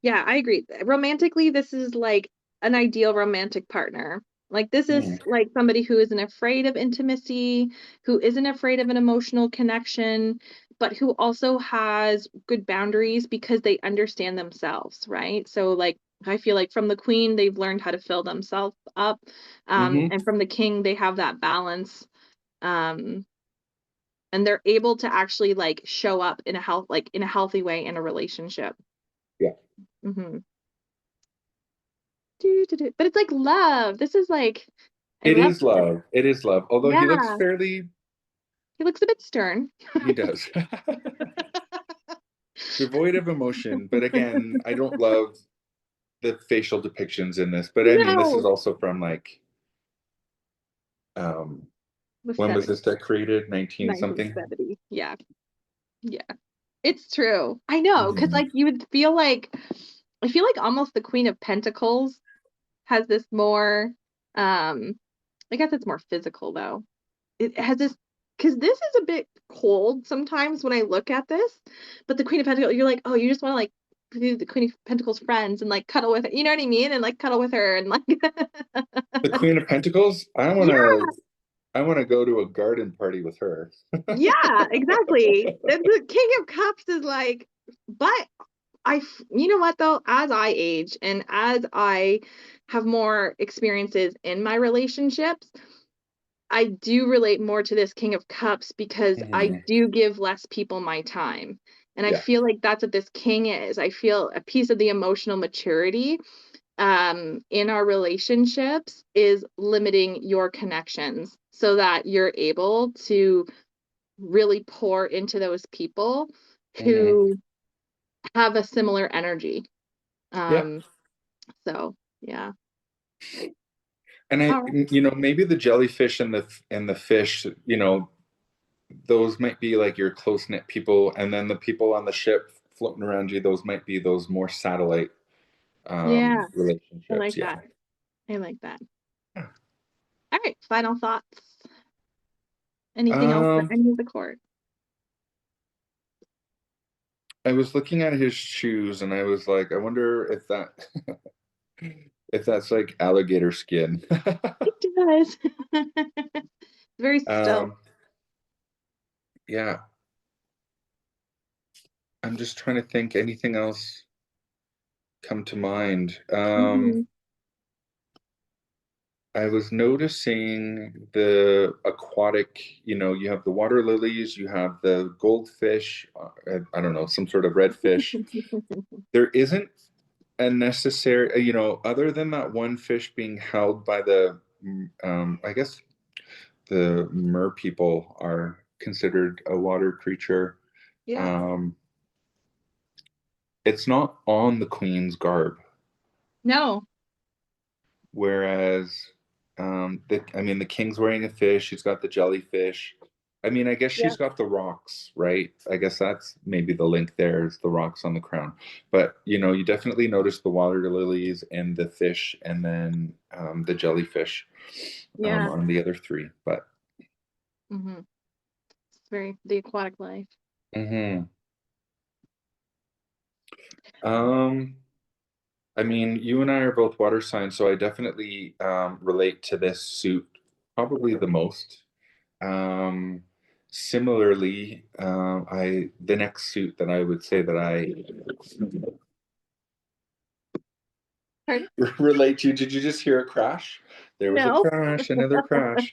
Yeah, I agree. Romantically, this is like an ideal romantic partner. Like, this is Mm. like somebody who isn't afraid of intimacy, who isn't afraid of an emotional connection, but who also has good boundaries because they understand themselves, right? So, like, I feel like from the queen, they've learned how to fill themselves up. Hmm. And from the king, they have that balance. Um, and they're able to actually like show up in a healthy way in a relationship. Yeah. Hmm. But it's like love. This is like, I It love is this. love. It is love. Although he looks Yeah, fairly, he looks a bit stern. he does. Devoid of emotion. But again, I don't love the facial depictions in this. But I mean, this is No, also from like, um, the when was 70s, this deck created? 19 something? 1970. Yeah, yeah. It's true. I know, because Hmm. like you would feel like, I feel like almost the Queen of Pentacles has this more, I guess it's more physical though. It has this, because this is a bit cold sometimes when I look at this, but the Queen of Pentacles, you're like, oh, you just want to like be the Queen of Pentacles friends and like cuddle with her, you know what I mean? And like cuddle with her and like, The Queen of Pentacles. I want yeah, to. I want to go to a garden party with her. yeah, exactly. The King of Cups is like, but you know what though, as I age and as I have more experiences in my relationships, I do relate more to this King of Cups because I Mhm. do give less people my time. And I Yeah. feel like that's what this king is. I feel a piece of the emotional maturity in our relationships is limiting your connections so that you're able to really pour into those people Hmm. who have a similar energy. Yeah. Um, so yeah. And All right. maybe the jellyfish and the fish, those might be like your close knit people, and then the people on the ship floating around you, those might be those more satellite Yeah, I relationships. like Yeah. that. I like that. Yeah. All right, final thoughts. Anything else for Um, any of the court? I was looking at his shoes, and I was like, I wonder if that's like alligator skin. It does. Very still. um, yeah, I'm just trying to think anything else come to mind. Mhm. I was noticing the aquatic, you have the water lilies, you have the goldfish, I don't know, some sort of redfish. There isn't a necessary, other than that one fish being held by I guess the mer people are considered a water creature. Yeah. Um, it's not on the queen's garb. No. Whereas, the king's wearing a fish. She's got the jellyfish. I guess Yeah. she's got the rocks, right? I guess that's maybe the link there is the rocks on the crown. But you definitely notice the water lilies and the fish, and then the jellyfish Yeah. on the other three. But Hmm. It's very the aquatic life. hmm um, you and I are both water signs, so I definitely relate to this suit probably the most. Um, Similarly, the next suit that I would say that I Pardon? relate to. Did you just hear a crash? There was a No. crash, another crash.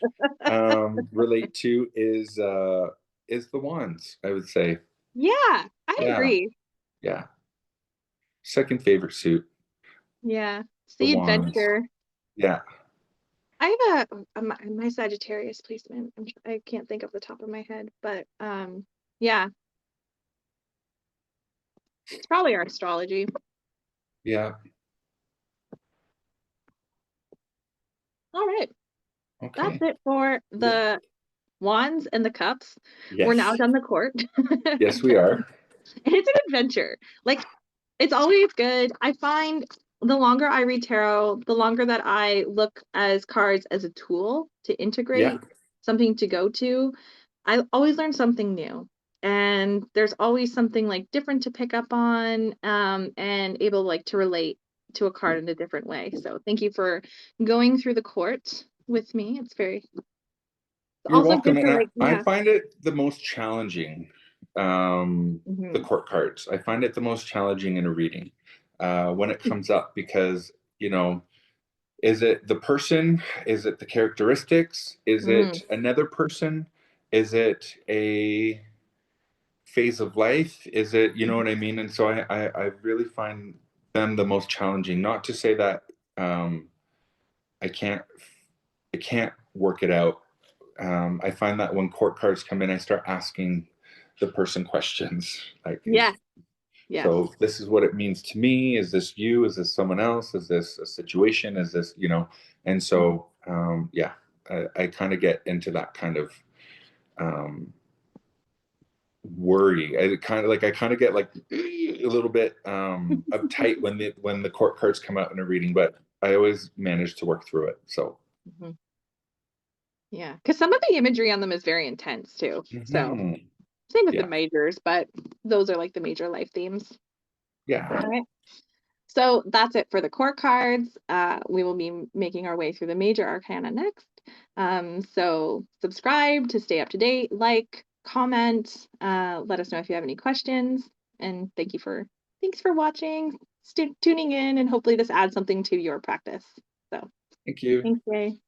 Relate to is the wands, I would say. Yeah, I Yeah, agree. yeah. Second favorite suit, Yeah. It's the the wands. adventure. Yeah, I have my Sagittarius placement. I can't think of the top of my head, but yeah, it's probably our astrology. yeah. All right. That's Okay. it for Yeah. the wands and the cups. We're now Yes. done the court. Yes, we are. It's an adventure. Like it's always good. I find the longer I read tarot, the longer that I look as cards as a tool to Yeah. integrate, something to go to, I always learn something new. And there's always something like different to pick up on, and able like to relate to a card in a different way. So thank you for going through the court with me. It's You're also welcome. good And for I, like, I yeah. find it the most challenging, the Hmm. court cards. I find it the most challenging in a reading when it comes up because, is it the person? Is it the characteristics? Is Hmm. it another person? Is it a phase of life? Is it, you know what I mean? And so I really find them the most challenging. Not to say that um, I can't I can't work it out. I find that when court cards come in, I start asking the person questions like, Yeah. Yes. so this is what it means to me. Is this you? Is this someone else? Is this a situation? Is this, And Mhm. so, yeah, I kind of get into that kind of um, worry. I kind of get like a little bit uptight when the court cards come out in a reading, but I always manage to work through it. So, Mhm. Yeah, because some of the imagery on them is very intense too. So mhm, same with the yeah, majors, but those are like the major life themes. All yeah. right. So that's it for the core cards. We will be making our way through the major arcana next. So subscribe to stay up to date, like, comment, let us know if you have any questions. And thanks for watching, tuning in, and hopefully this adds something to your practice. So Thank you. thanks, Jay.